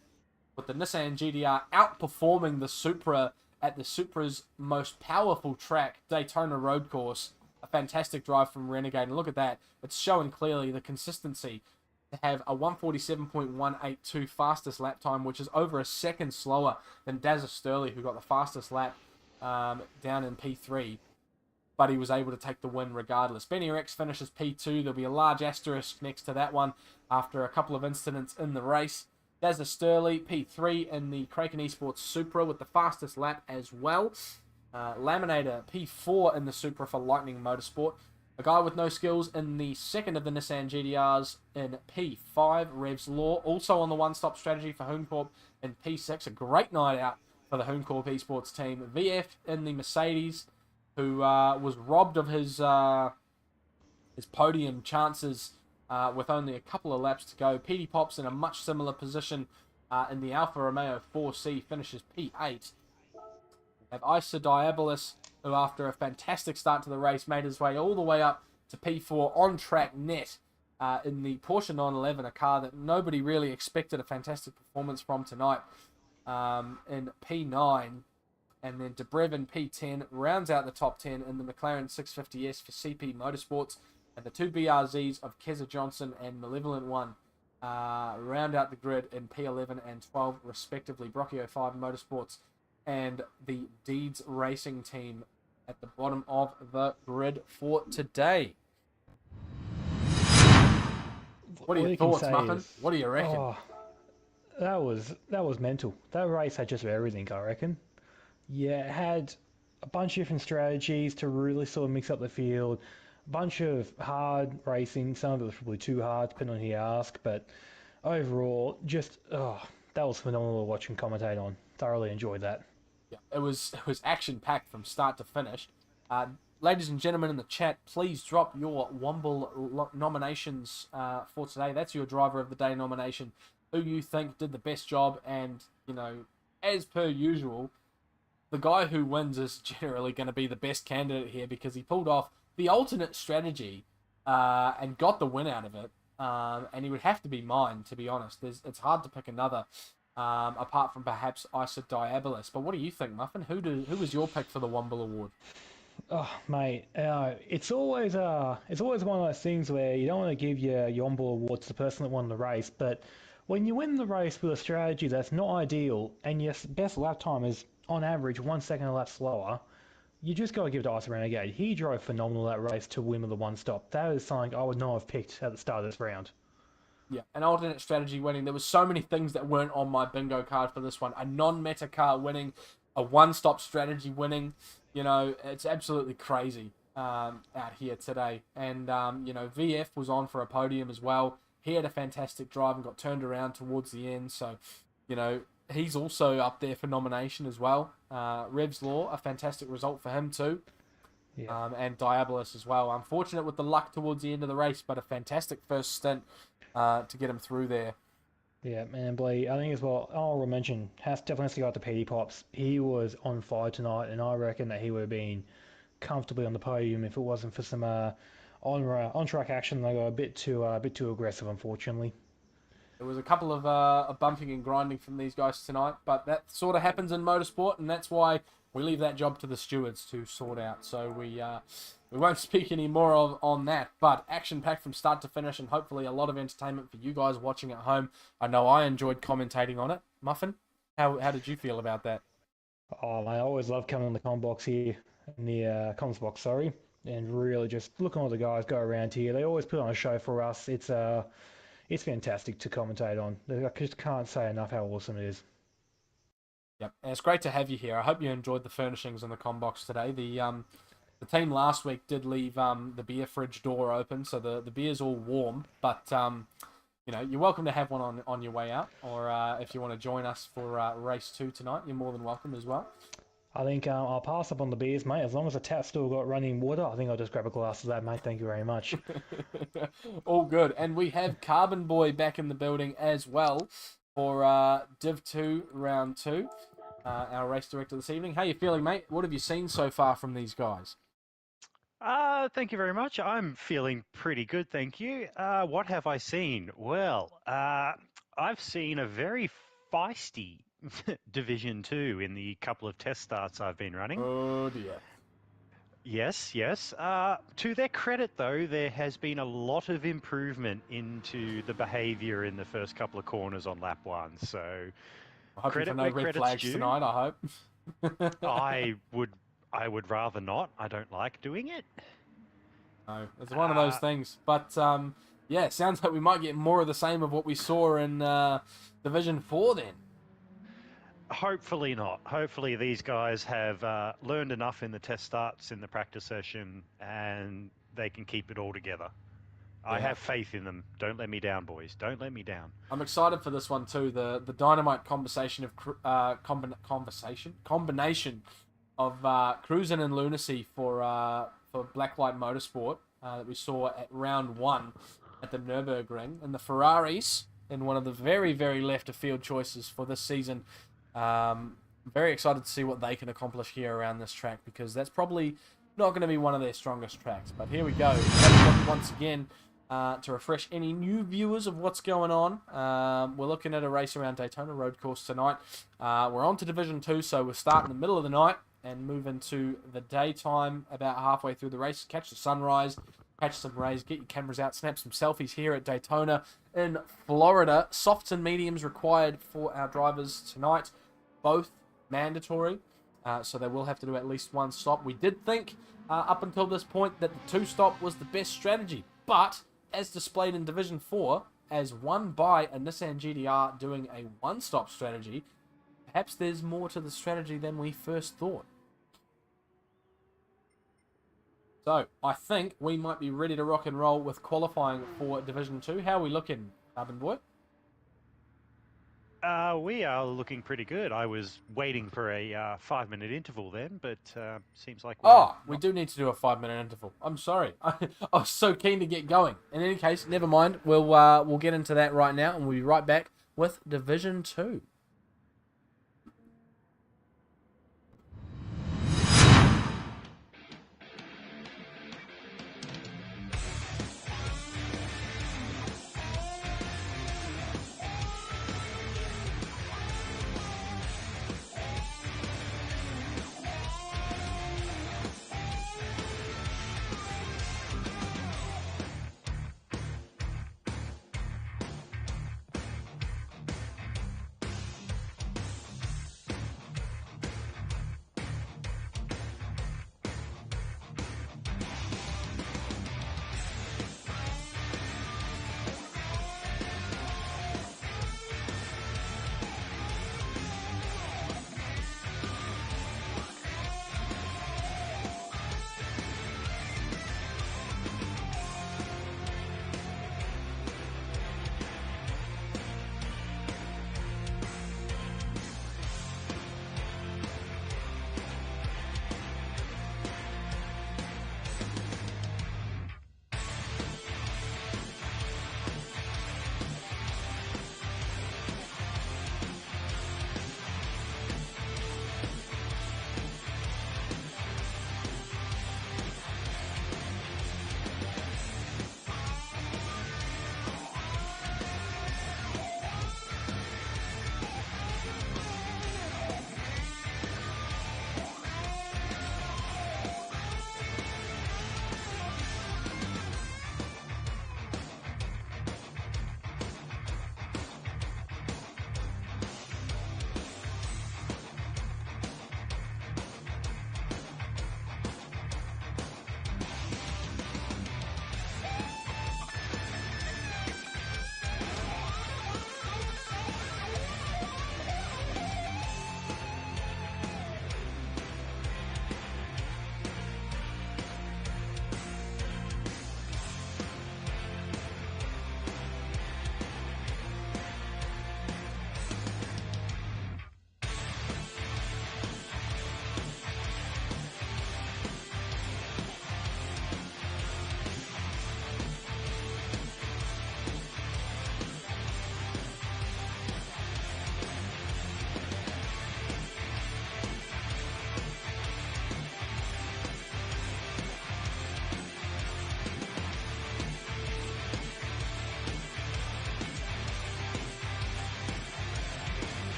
with the Nissan GTR outperforming the Supra at the Supra's most powerful track, Daytona Road Course. A fantastic drive from Renegade, and look at that. It's showing clearly the consistency to have a 147.182 fastest lap time, which is over a second slower than Dazza Sturley, who got the fastest lap down in P3. But he was able to take the win regardless. Benny Rex finishes P2. Therell be a large asterisk next to that one after a couple of incidents in the race. Dazza Sturley, P3 in the Kraken Esports Supra with the fastest lap as well. Laminator, P4 in the Supra for Lightning Motorsport. A guy with no skills in the second of the Nissan GTRs in P5. Revs Law, also on the one-stop strategy for HoonCorp in P6. A great night out for the HoonCorp Esports team. VF in the Mercedes, who was robbed of his podium chances with only a couple of laps to go. PD Pops in a much similar position in the Alfa Romeo 4C, finishes P8. We have Isa Diabolus, who after a fantastic start to the race made his way all the way up to P4 on track net in the Porsche 911, a car that nobody really expected a fantastic performance from tonight, in P9. And then Debrev P10 rounds out the top 10 in the McLaren 650S for CP Motorsports. And the two BRZs of Keza Johnson and Malevolent One round out the grid in P11 and 12 respectively. Brocky05 Motorsports and the Deeds Racing team at the bottom of the grid for today. What are your thoughts, Muffin? What do you reckon? Oh, that was mental. That race had just about everything, I reckon. Yeah, it had a bunch of different strategies to really sort of mix up the field. A bunch of hard racing. Some of it was probably too hard, depending on who you ask. But overall, just that was phenomenal to watch and commentate on. Thoroughly enjoyed that. Yeah, it was action-packed from start to finish. Ladies and gentlemen in the chat, please drop your Womble nominations for today. That's your driver of the day nomination. Who you think did the best job, and, you know, as per usual, the guy who wins is generally going to be the best candidate here because he pulled off the alternate strategy and got the win out of it. And he would have to be mine, to be honest. It's hard to pick another, apart from perhaps Isa Diabolus. But what do you think, Muffin? Who was your pick for the Womble Award? Oh, mate, it's always one of those things where you don't want to give your Womble Award to the person that won the race, but when you win the race with a strategy that's not ideal and your best lap time is on average 1 second a lap slower, you just got to give it to Ice Renegade. He drove phenomenal that race to win with the one stop. That is something I would not have picked at the start of this round. Yeah, an alternate strategy winning. There was so many things that weren't on my bingo card for this one. A non-meta car winning, a one-stop strategy winning. You know, it's absolutely crazy out here today. And, you know, VF was on for a podium as well. He had a fantastic drive and got turned around towards the end. So, you know, he's also up there for nomination as well. Revs Law, a fantastic result for him too. Yeah. And Diabolus as well. Unfortunate with the luck towards the end of the race, but a fantastic first stint to get him through there. Yeah, and Blee, I think as well, honorable mention, definitely has to go out to PD Pops. He was on fire tonight, and I reckon that he would have been comfortably on the podium if it wasn't for some on-track action. They got a bit too aggressive, unfortunately. There was a couple of bumping and grinding from these guys tonight, but that sort of happens in motorsport, and that's why we leave that job to the stewards to sort out. So we won't speak any more on that, but action-packed from start to finish, and hopefully a lot of entertainment for you guys watching at home. I know I enjoyed commentating on it. Muffin, how did you feel about that? Oh, mate, I always love coming on the comms box here, in the comms box, sorry, and really just looking at all the guys go around here. They always put on a show for us. It's fantastic to commentate on. I just can't say enough how awesome it is. Yep, and it's great to have you here. I hope you enjoyed the furnishings in the com box today. The team last week did leave the beer fridge door open, so the beer's all warm. But you know, you're welcome to have one on your way out, or if you want to join us for race 2 tonight, you're more than welcome as well. I think I'll pass up on the beers, mate. As long as the tap's still got running water, I think I'll just grab a glass of that, mate. Thank you very much. All good. And we have Carbonboy back in the building as well for Div 2 Round 2, our race director this evening. How you feeling, mate? What have you seen so far from these guys? Thank you very much. I'm feeling pretty good, thank you. What have I seen? Well, I've seen a very feisty Division 2 in the couple of test starts I've been running. Oh, dear. Yes, yes. To their credit, though, there has been a lot of improvement into the behaviour in the first couple of corners on lap 1. So, Hoping for no red flags tonight, I hope. I would rather not. I don't like doing it. No, it's one of those things. But, yeah, it sounds like we might get more of the same of what we saw in Division 4 then. Hopefully not. Hopefully these guys have learned enough in the test starts, in the practice session, and they can keep it all together. Yeah. I have faith in them. Don't let me down, boys. Don't let me down. I'm excited for this one too. The dynamite combination of cruising and lunacy for Blacklight Motorsport that we saw at round 1 at the Nürburgring, and the Ferraris in one of the very, very left of field choices for this season. Very excited to see what they can accomplish here around this track, because that's probably not going to be one of their strongest tracks. But here we go. Once again, to refresh any new viewers of what's going on, we're looking at a race around Daytona road course tonight. We're on to Division 2, so we'll start in the middle of the night and move into the daytime about halfway through the race. Catch the sunrise, catch some rays, get your cameras out, snap some selfies here at Daytona in Florida. Softs and mediums required for our drivers tonight. Both mandatory, so they will have to do at least one stop. We did think up until this point that the 2-stop was the best strategy, but as displayed in Division 4, as won by a Nissan GTR doing a 1-stop strategy, perhaps there's more to the strategy than we first thought. So, I think we might be ready to rock and roll with qualifying for Division 2. How are we looking, Carbonboy? We are looking pretty good. I was waiting for a 5-minute interval then, but seems like we do need to do a 5-minute interval. I'm sorry. I was so keen to get going. In any case, never mind. We'll get into that right now, and we'll be right back with Division 2.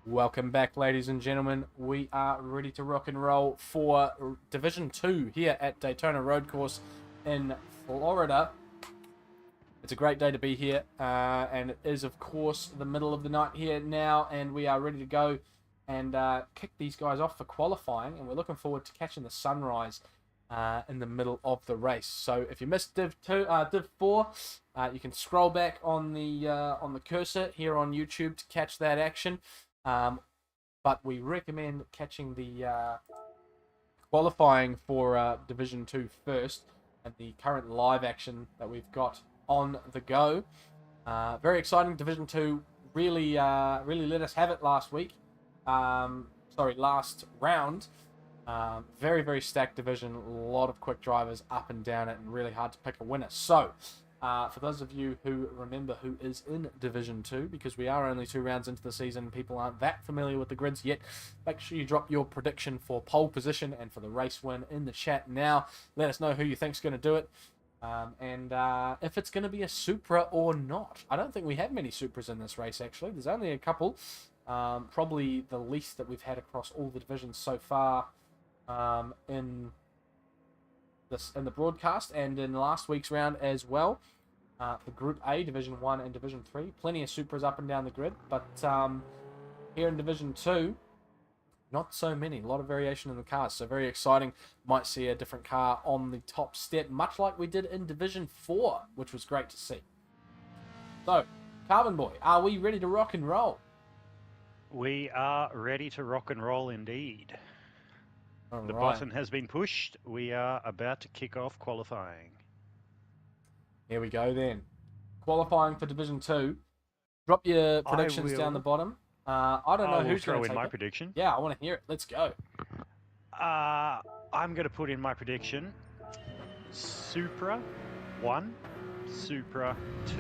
Welcome back, ladies and gentlemen. We are ready to rock and roll for Division 2 here at Daytona Road Course in Florida. It's a great day to be here, and it is, of course, the middle of the night here now, and we are ready to go and kick these guys off for qualifying, and we're looking forward to catching the sunrise in the middle of the race. So if you missed Div 4, you can scroll back on the cursor here on YouTube to catch that action. But we recommend catching the qualifying for Division 2 first, and the current live action that we've got on the go. Very exciting. Division 2 really let us have it last week. Last round. Very, very stacked division. A lot of quick drivers up and down it, and really hard to pick a winner. So, for those of you who remember who is in Division 2, because we are only 2 rounds into the season, people aren't that familiar with the grids yet, make sure you drop your prediction for pole position and for the race win in the chat now. Let us know who you think's going to do it, and if it's going to be a Supra or not. I don't think we have many Supras in this race, actually. There's only a couple. Probably the least that we've had across all the divisions so far in the broadcast and in last week's round as well. For Group A, Division 1 and Division 3, plenty of Supras up and down the grid, but here in Division 2, not so many. A lot of variation in the cars, so very exciting. Might see a different car on the top step, much like we did in Division 4, which was great to see. So, Carbonboy, are we ready to rock and roll? We are ready to rock and roll indeed. The button has been pushed. We are about to kick off qualifying. Here we go then. Qualifying for Division 2. Drop your predictions down the bottom. I don't know who's going to take my it. prediction. Yeah, I want to hear it. Let's go. I'm going to put in my prediction. Supra 1, Supra 2,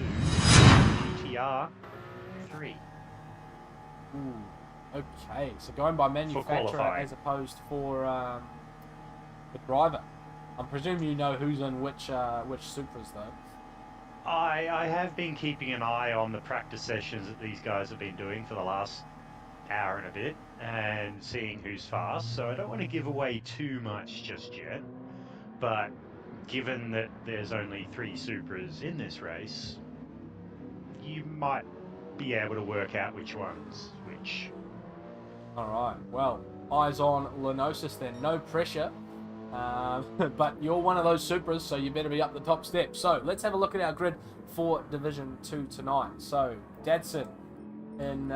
GTR 3. Ooh, okay. So going by manufacturer as opposed for the driver. I presume you know who's in which Supras though. I have been keeping an eye on the practice sessions that these guys have been doing for the last hour and a bit and seeing who's fast, so I don't want to give away too much just yet, but given that there's only 3 Supras in this race, you might be able to work out which one's which. Alright, well, eyes on Lenosis then, no pressure. But you're one of those Supras, so you better be up the top step. So let's have a look at our grid for Division 2 tonight. So Dadson in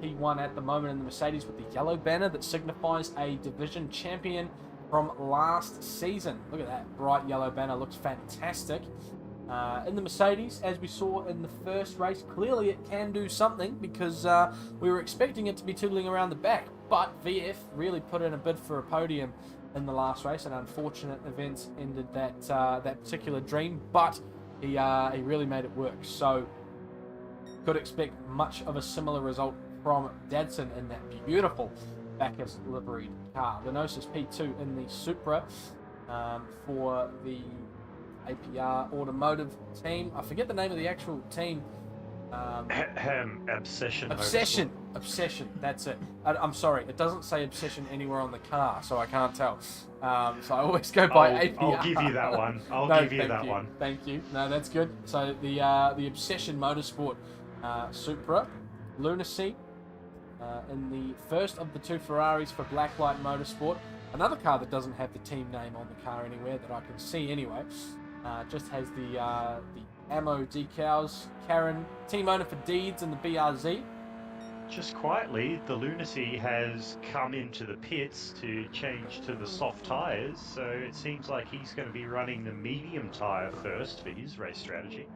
P1 at the moment in the Mercedes with the yellow banner that signifies a division champion from last season. Look at that bright yellow banner, looks fantastic. In the Mercedes, as we saw in the first race, clearly it can do something because we were expecting it to be tootling around the back, but VF really put in a bid for a podium in the last race. An unfortunate event ended that particular dream, but he really made it work. So could expect much of a similar result from Dadson in that beautiful Bacchus liveried car. Lenosis P2 in the Supra for the APR Automotive team. I forget the name of the actual team. Obsession. Obsession. That's it. I'm sorry. It doesn't say Obsession anywhere on the car, so I can't tell. So I always go by APR. I'll give you that one. One. Thank you. No, that's good. So the Obsession Motorsport Supra, Lunacy, in the first of the 2 Ferraris for Blacklight Motorsport. Another car that doesn't have the team name on the car anywhere that I can see anyway. Just has the ammo decals. Karen, team owner for Deeds and the BRZ. Just quietly, the Lunacy has come into the pits to change to the soft tyres, so it seems like he's going to be running the medium tyre first for his race strategy.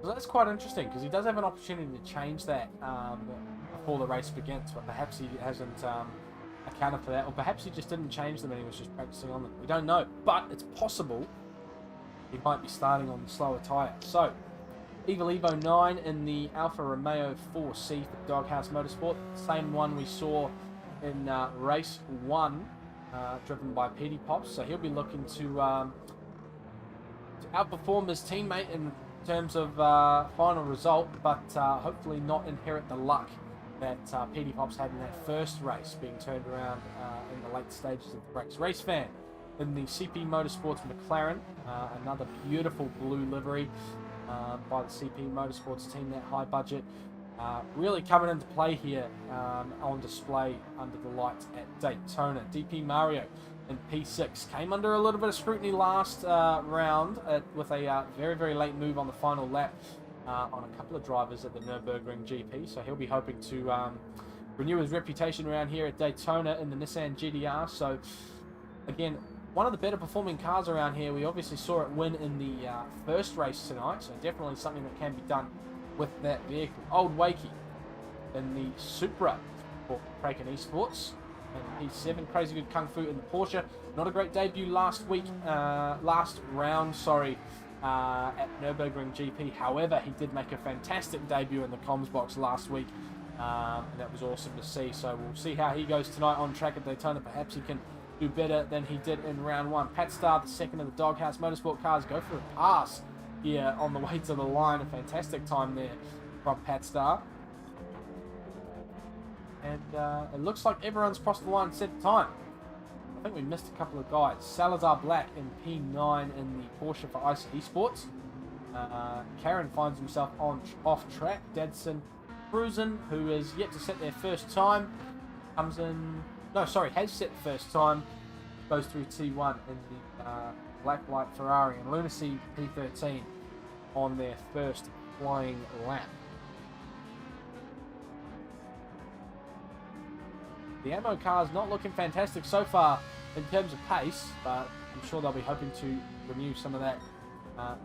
So that's quite interesting because he does have an opportunity to change that before the race begins, but perhaps he hasn't accounted for that, or perhaps he just didn't change them and he was just practicing on them. We don't know, but it's possible he might be starting on the slower tyre. So, Evil Evo 9 in the Alfa Romeo 4C for Doghouse Motorsport. Same one we saw in race 1, driven by Petey Pops. So he'll be looking to outperform his teammate in terms of final result, but hopefully not inherit the luck that PD Pops had in that first race, being turned around in the late stages of the race. Race fan in the CP Motorsports McLaren, another beautiful blue livery by the CP Motorsports team, that high budget. Really coming into play here on display under the lights at Daytona. DP Mario in P6 came under a little bit of scrutiny last round with a very, very late move on the final lap on a couple of drivers at the Nürburgring GP. So he'll be hoping to renew his reputation around here at Daytona in the Nissan GDR. So again, one of the better performing cars around here. We obviously saw it win in the first race tonight, so definitely something that can be done with that vehicle. Old Wakey in the Supra for Kraken Esports. And P7, Crazy Good Kung Fu in the Porsche. Not a great debut last round, at Nürburgring GP. However, he did make a fantastic debut in the comms box last week. And that was awesome to see. So we'll see how he goes tonight on track at Daytona. Perhaps he can do better than he did in round one. Pat Star, the second of the Doghouse Motorsport cars, go for a pass here on the way to the line. A fantastic time there from Pat Star. And it looks like everyone's crossed the line and set the time. I think we missed a couple of guys. Salazar Black in P9 in the Porsche for ICE Esports. Karen finds himself off track. Dadson Cruisin, who is yet to set their first time, comes in. No, sorry, has set the first time. Goes through T1 in the Black Light Ferrari, and Lunacy P13 on their first flying lap. The ammo car is not looking fantastic so far in terms of pace, but I'm sure they'll be hoping to renew some of that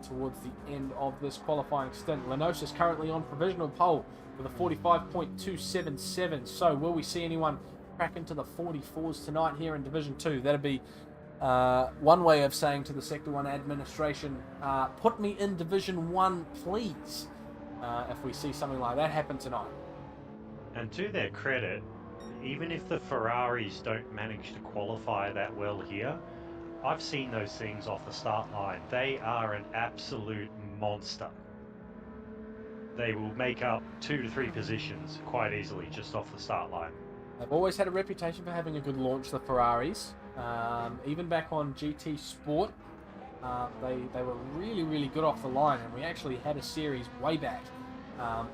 towards the end of this qualifying stint. Lenosis is currently on provisional pole with a 45.277. So will we see anyone crack into the 44s tonight here in Division 2? That'd be one way of saying to the Sector 1 administration, put me in Division 1, please, if we see something like that happen tonight. And to their credit, even if the Ferraris don't manage to qualify that well here, I've seen those things off the start line. They are an absolute monster. They will make up 2 to 3 positions quite easily just off the start line. They've always had a reputation for having a good launch, the Ferraris. Even back on GT Sport, they were really, really good off the line, and we actually had a series way back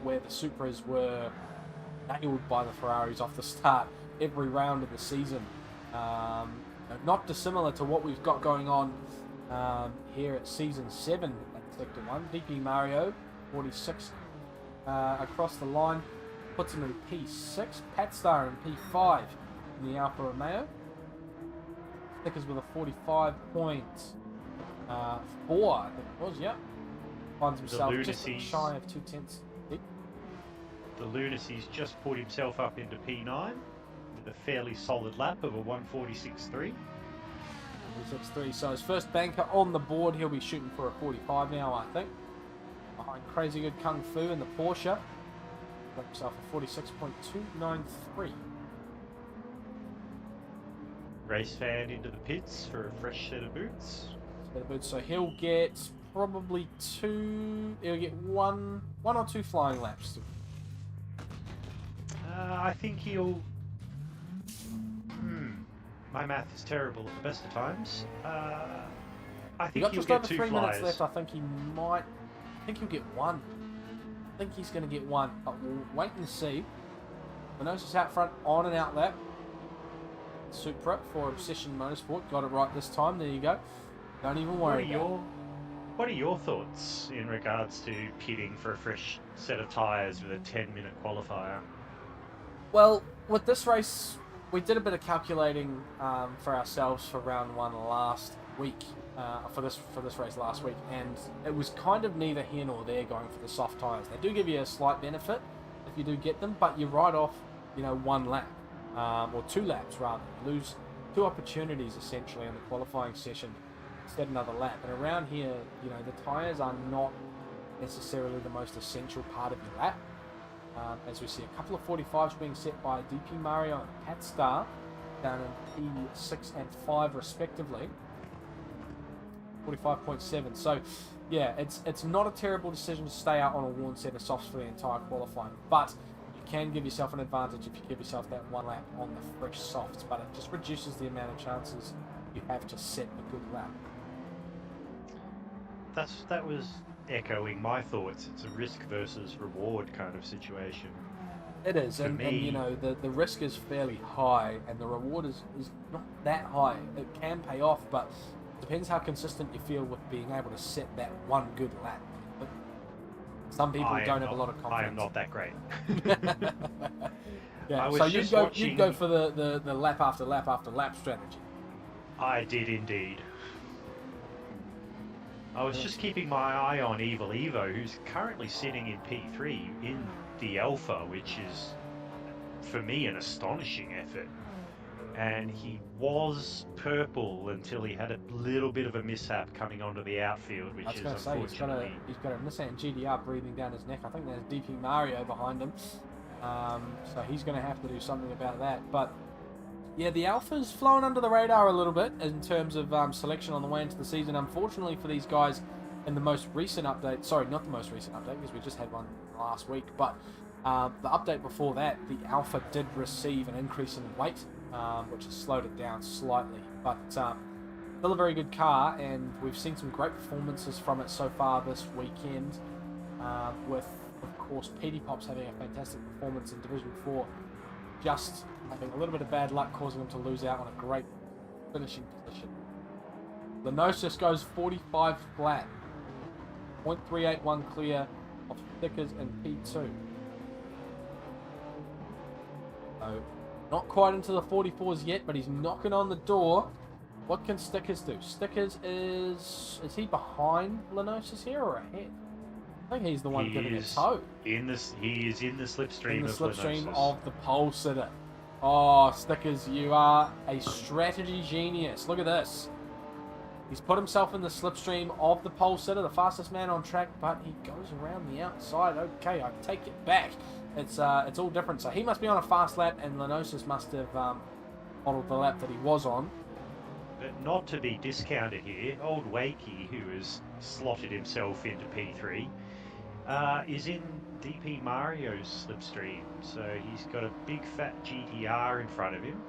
where the Supras were nailed by the Ferraris off the start every round of the season. Not dissimilar to what we've got going on here at Season 7 at Sector 1. DP Mario, 46 across the line, puts him in P6. Pat Star in P5 in the Alfa Romeo. Stickers with a 45.4, I think it was, yep. Finds himself just shy of 2/10 deep. The Lunacy's just put himself up into P9 with a fairly solid lap of a 146.3. 146.3, so his first banker on the board. He'll be shooting for a 45 now, I think. Behind Crazy Good Kung Fu in the Porsche. Got himself a 46.293. Race fan into the pits for a fresh set of boots. So he'll get probably he'll get one or two flying laps. I think he'll... My math is terrible at the best of times. I think he'll get 2 flyers. 3 minutes left. I think he'll get one. I think he's going to get one, but we'll wait and see. Lenosis out front on an out lap. Supra for Obsession Motorsport. Got it right this time. There you go. Don't even worry. What are your thoughts in regards to pitting for a fresh set of tyres with a 10-minute qualifier? Well, with this race, we did a bit of calculating for ourselves for round 1 last week, for this race last week, and it was kind of neither here nor there going for the soft tyres. They do give you a slight benefit if you do get them, but you ride off, 1 lap, or 2 laps rather. You lose 2 opportunities essentially in the qualifying session instead of another lap. And around here, the tyres are not necessarily the most essential part of your lap. As we see a couple of 45s being set by DP Mario and Pat Star down in P6 and 5 respectively. 45.7. So yeah, it's not a terrible decision to stay out on a worn set of softs for the entire qualifying, but you can give yourself an advantage if you give yourself that one lap on the fresh softs, but it just reduces the amount of chances you have to set a good lap. That was echoing my thoughts. It's a risk versus reward kind of situation. It is, For and you me- know, the risk is fairly high, and the reward is not that high. It can pay off, but it depends how consistent you feel with being able to set that one good lap. But some people I am don't have a not- lot of confidence. I am not that great. Yeah, I was so just you'd go watching- for the lap after lap after lap strategy. I did indeed. I was just keeping my eye on Evil Evo, who's currently sitting in P3 in the Alpha, which is, for me, an astonishing effort. And he was purple until he had a little bit of a mishap coming onto the outfield, which I was is going to say unfortunately... he's got a Nissan GDR breathing down his neck. I think there's DP Mario behind him, so he's going to have to do something about that. But yeah, the Alpha's flown under the radar a little bit in terms of selection on the way into the season. Unfortunately for these guys, in the most recent update, sorry, not the most recent update because we just had one last week, but the update before that, the Alpha did receive an increase in weight, which has slowed it down slightly. But still a very good car, and we've seen some great performances from it so far this weekend, with, of course, Petey Pops having a fantastic performance in Division 4, just having a little bit of bad luck causing him to lose out on a great finishing position. Lenosis goes 45 flat, 0.381 clear of Stickers in P2. So, not quite into the 44s yet, but he's knocking on the door. What can Stickers do? Stickers is he behind Lenosis here or ahead? I think he's the one giving a tow. He is in the slipstream In the of slipstream Lenosis. of the pole sitter. Oh, Stickers, you are a strategy genius. Look at this. He's put himself in the slipstream of the pole sitter, the fastest man on track, but he goes around the outside. Okay, I take it back. It's all different. So he must be on a fast lap, and Lenosis must have modeled the lap that he was on. But not to be discounted here, old Wakey, who has slotted himself into P3, is in DP Mario's slipstream. So he's got a big fat GTR in front of him.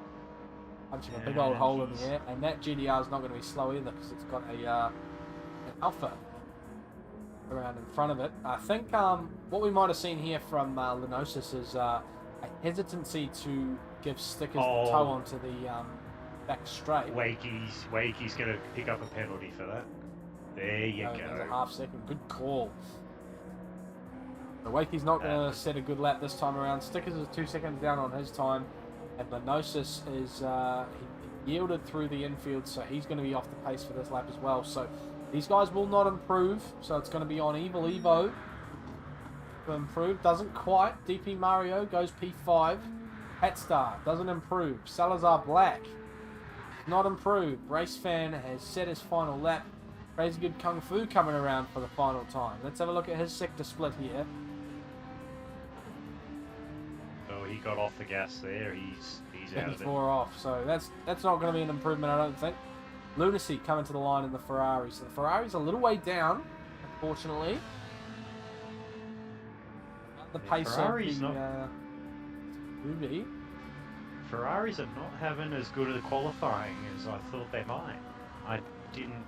Punching a big old hole in the air, and that GDR is not going to be slow either because it's got an Alpha around in front of it. I think what we might have seen here from Lenosis is a hesitancy to give Stickers the tow onto the back straight. Wakey's going to pick up a penalty for that. There you There's a go. half second. Good call. So Wakey's not going to set a good lap this time around. Stickers is 2 seconds down on his time. And Lenosis is he yielded through the infield, so he's going to be off the pace for this lap as well. So these guys will not improve. So it's going to be on Evil Evo to improve. Doesn't quite. DP Mario goes P5. Hatstar doesn't improve. Salazar Black not improved. Race Fan has set his final lap. Crazy Good Kung Fu coming around for the final time. Let's have a look at his sector split here. Oh, he got off the gas there. He's out of it. 54 off, so that's not going to be an improvement, I don't think. Lunacy coming to the line in the Ferrari, so the Ferrari's a little way down, unfortunately. At the pace Ferrari's of the not- Ruby. Ferraris are not having as good a qualifying as I thought they might. I didn't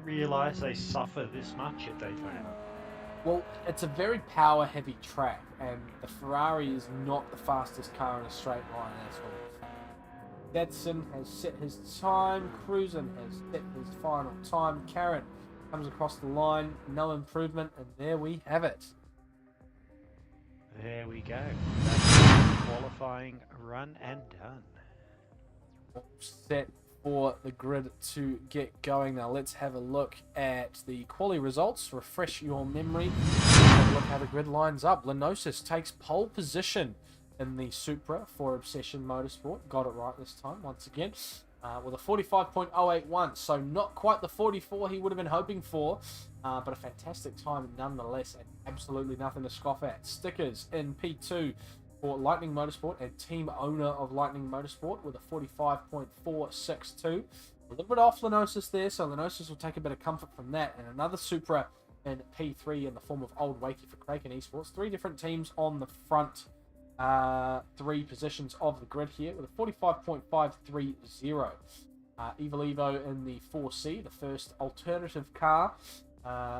realise they suffer this much at Daytona. Well, it's a very power-heavy track, and the Ferrari is not the fastest car in a straight line. That's what it is. Detson has set his time. Cruisin has set his final time. Karen comes across the line. No improvement, and there we have it. There we go. That's qualifying run and done. Set for the grid to get going. Now let's have a look at the quali results. Refresh your memory. Have a look how the grid lines up. Lenosis takes pole position in the Supra for Obsession Motorsport. Got it right this time once again. With a 45.081. So not quite the 44 he would have been hoping for. But a fantastic time nonetheless. And absolutely nothing to scoff at. Stickers in P2 for Lightning Motorsport and team owner of Lightning Motorsport with a 45.462. A little bit off Lenosis there, so Lenosis will take a bit of comfort from that. And another Supra in P3 in the form of Old Wakey for Kraken Esports. 3 different teams on the front three positions of the grid here with a 45.530. Evil Evo in the 4C, the first alternative car.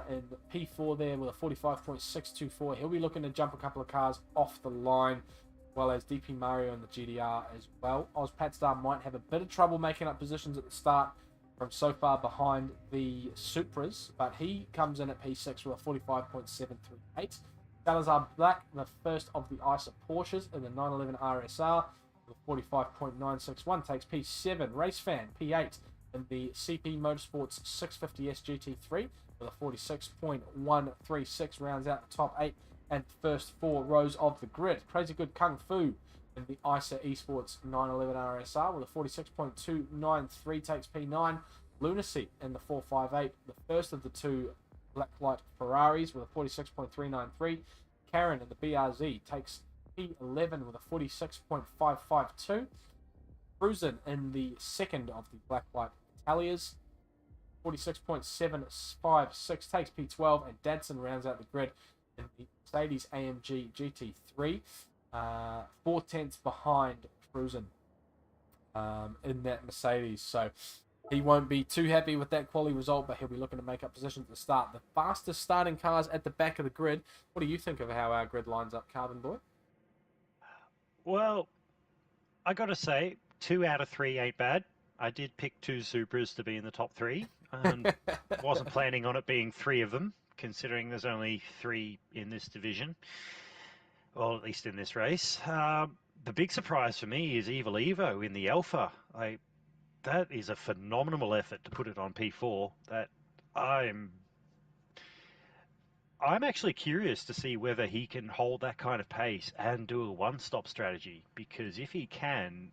In P4 there with a 45.624. He'll be looking to jump a couple of cars off the line, as well as DP Mario in the GDR as well. Ozpatstar might have a bit of trouble making up positions at the start from so far behind the Supras, but he comes in at P6 with a 45.738. Salazar Black, the first of the ISA Porsches in the 911 RSR with a 45.961, takes P7. Race Fan, P8 in the CP Motorsports 650S GT3 with a 46.136, rounds out the top 8 and first 4 rows of the grid. Crazy Good Kung Fu in the ISA Esports 911 RSR with a 46.293, takes P9. Lunacy in the 458, the first of the two Blacklight Ferraris with a 46.393. Karen in the BRZ takes P11 with a 46.552. Cruisin in the second of the Blacklight Italias, 46.756, takes P12, and Dadson rounds out the grid in the Mercedes AMG GT3, 4/10 behind Cruisin in that Mercedes. So he won't be too happy with that quality result, but he'll be looking to make up positions at the start. The fastest starting cars at the back of the grid. What do you think of how our grid lines up, Carbonboy? Well, I got to say, 2 out of 3 ain't bad. I did pick 2 Supras to be in the top 3, and wasn't planning on it being 3 of them, considering there's only 3 in this division, well, at least in this race. The big surprise for me is Evil Evo in the Alpha. That is a phenomenal effort to put it on P4. That I'm actually curious to see whether he can hold that kind of pace and do a one-stop strategy, because if he can,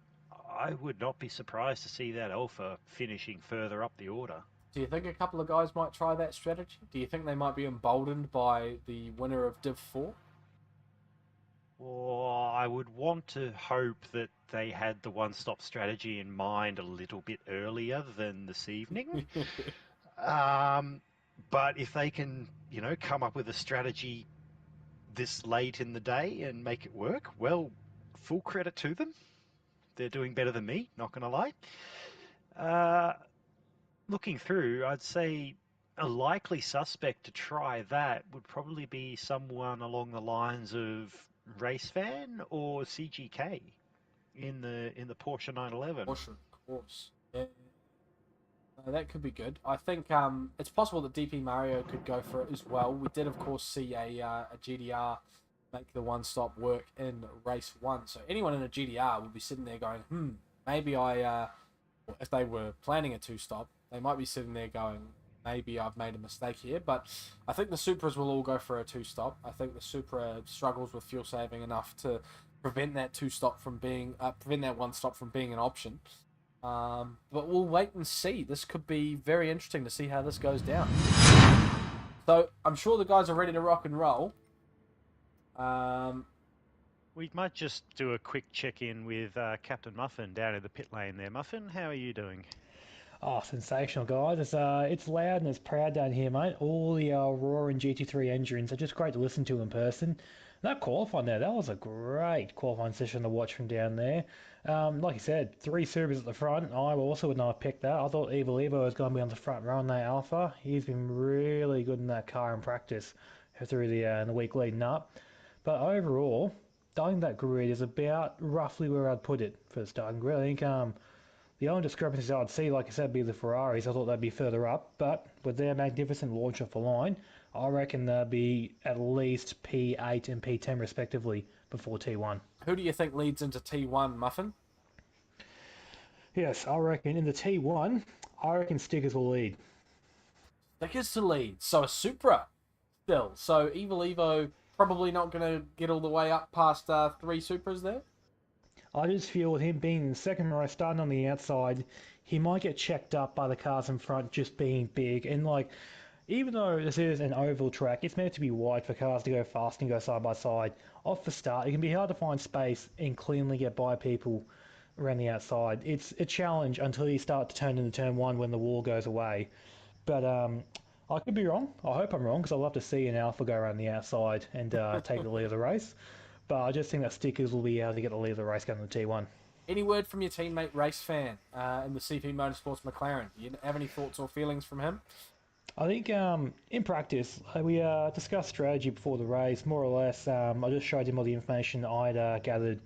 I would not be surprised to see that Alpha finishing further up the order. Do you think a couple of guys might try that strategy? Do you think they might be emboldened by the winner of Div 4? Or I would want to hope that they had the one-stop strategy in mind a little bit earlier than this evening. But if they can, come up with a strategy this late in the day and make it work, well, full credit to them. They're doing better than me, not going to lie. Looking through, I'd say a likely suspect to try that would probably be someone along the lines of Race Fan or CGK in the Porsche 911. Porsche, of course. Yeah. That could be good. I think it's possible that DP Mario could go for it as well. We did, of course, see a GDR make the one-stop work in race 1. So anyone in a GDR would be sitting there going, maybe if they were planning a 2-stop, they might be sitting there going, maybe I've made a mistake here. But I think the Supras will all go for a 2-stop. I think the Supra struggles with fuel saving enough to prevent that 2-stop from being, prevent that 1-stop from being an option. But we'll wait and see. This could be very interesting to see how this goes down. So I'm sure the guys are ready to rock and roll. We might just do a quick check-in with Captain Muffin down in the pit lane there. Muffin, how are you doing? Oh, sensational, guys. It's loud and it's proud down here, mate. All the roaring GT3 engines are just great to listen to in person. That qualifying there, that was a great qualifying session to watch from down there. Like you said, 3 Supers at the front. I also would not have picked that. I thought Evil Evo was going to be on the front row in that Alpha. He's been really good in that car in practice through the week leading up. But overall, I think that grid is about roughly where I'd put it for the starting grid. I think the only discrepancies I'd see, like I said, would be the Ferraris. I thought they'd be further up, but with their magnificent launch off the line, I reckon they'll be at least P8 and P10 respectively before T1. Who do you think leads into T1, Muffin? Yes, I reckon in the T1, I reckon Stickers will lead. Stickers to lead. So a Supra still. So Evil Evo probably not going to get all the way up past 3 Supras there? I just feel with him being in the second row, starting on the outside, he might get checked up by the cars in front just being big. And even though this is an oval track, it's meant to be wide for cars to go fast and go side by side. Off the start, it can be hard to find space and cleanly get by people around the outside. It's a challenge until you start to turn into turn 1 when the wall goes away. But I could be wrong. I hope I'm wrong, because I'd love to see an Alpha go around the outside and take the lead of the race. but I just think that Stickers will be able to get the lead of the race going to the T1. Any word from your teammate Race Fan in the CP Motorsports McLaren? Do you have any thoughts or feelings from him? I think in practice, we discussed strategy before the race, more or less. I just showed him all the information I'd gathered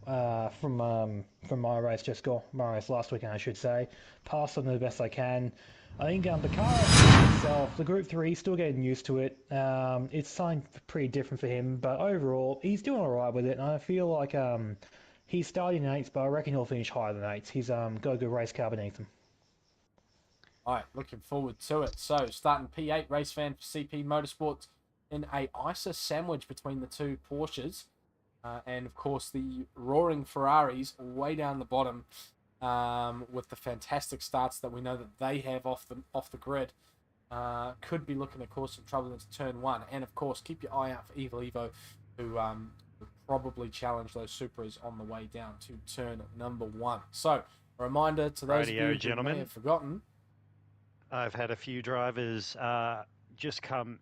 from my race my race last weekend, I should say. Passed on the best I can. I think the car itself, the Group 3, still getting used to it. It's something pretty different for him, but overall, he's doing all right with it, and I feel like he's starting in 8th, but I reckon he'll finish higher than 8th. He's got a good race car beneath him. All right, looking forward to it. So, starting P8, Race Fan for CP Motorsports in a ISA sandwich between the two Porsches. And, of course, the roaring Ferraris way down the bottom with the fantastic starts that we know that they have off the grid. Could be looking to cause some trouble into Turn 1. And, of course, keep your eye out for Evil Evo, who will probably challenge those Supras on the way down to Turn number 1. So, a reminder to those of you who may have forgotten. I've had a few drivers just come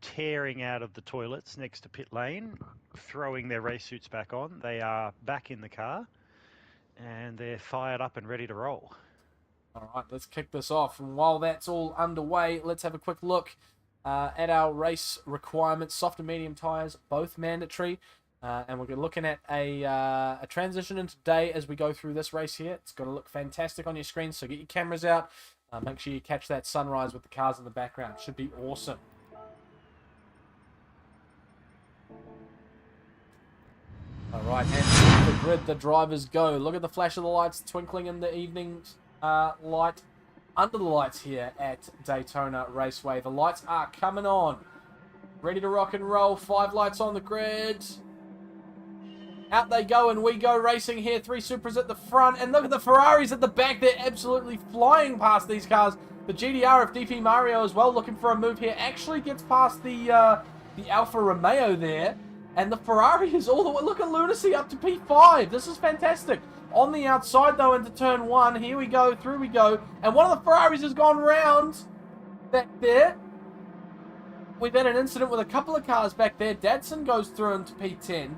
tearing out of the toilets next to pit lane, throwing their race suits back on. They are back in the car, and they're fired up and ready to roll. All right, let's kick this off. And while that's all underway, let's have a quick look at our race requirements. Soft and medium tyres, both mandatory. And we're looking at a transition into day as we go through this race here. It's going to look fantastic on your screen, so get your cameras out. Make sure you catch that sunrise with the cars in the background. Should be awesome. All right, and the grid, the drivers go. Look at the flash of the lights twinkling in the evening light under the lights here at Daytona Raceway. The lights are coming on. Ready to rock and roll. 5 lights on the grid. Out they go, and we go racing here. 3 Supras at the front, and look at the Ferraris at the back. They're absolutely flying past these cars. The GDR of DP Mario as well, looking for a move here, actually gets past the Alfa Romeo there, and the Ferrari is all the way. Look at Lunacy up to P5. This is fantastic. On the outside, though, into Turn 1. Here we go, through we go, and one of the Ferraris has gone round back there. We've had an incident with a couple of cars back there. Dadson goes through into P10.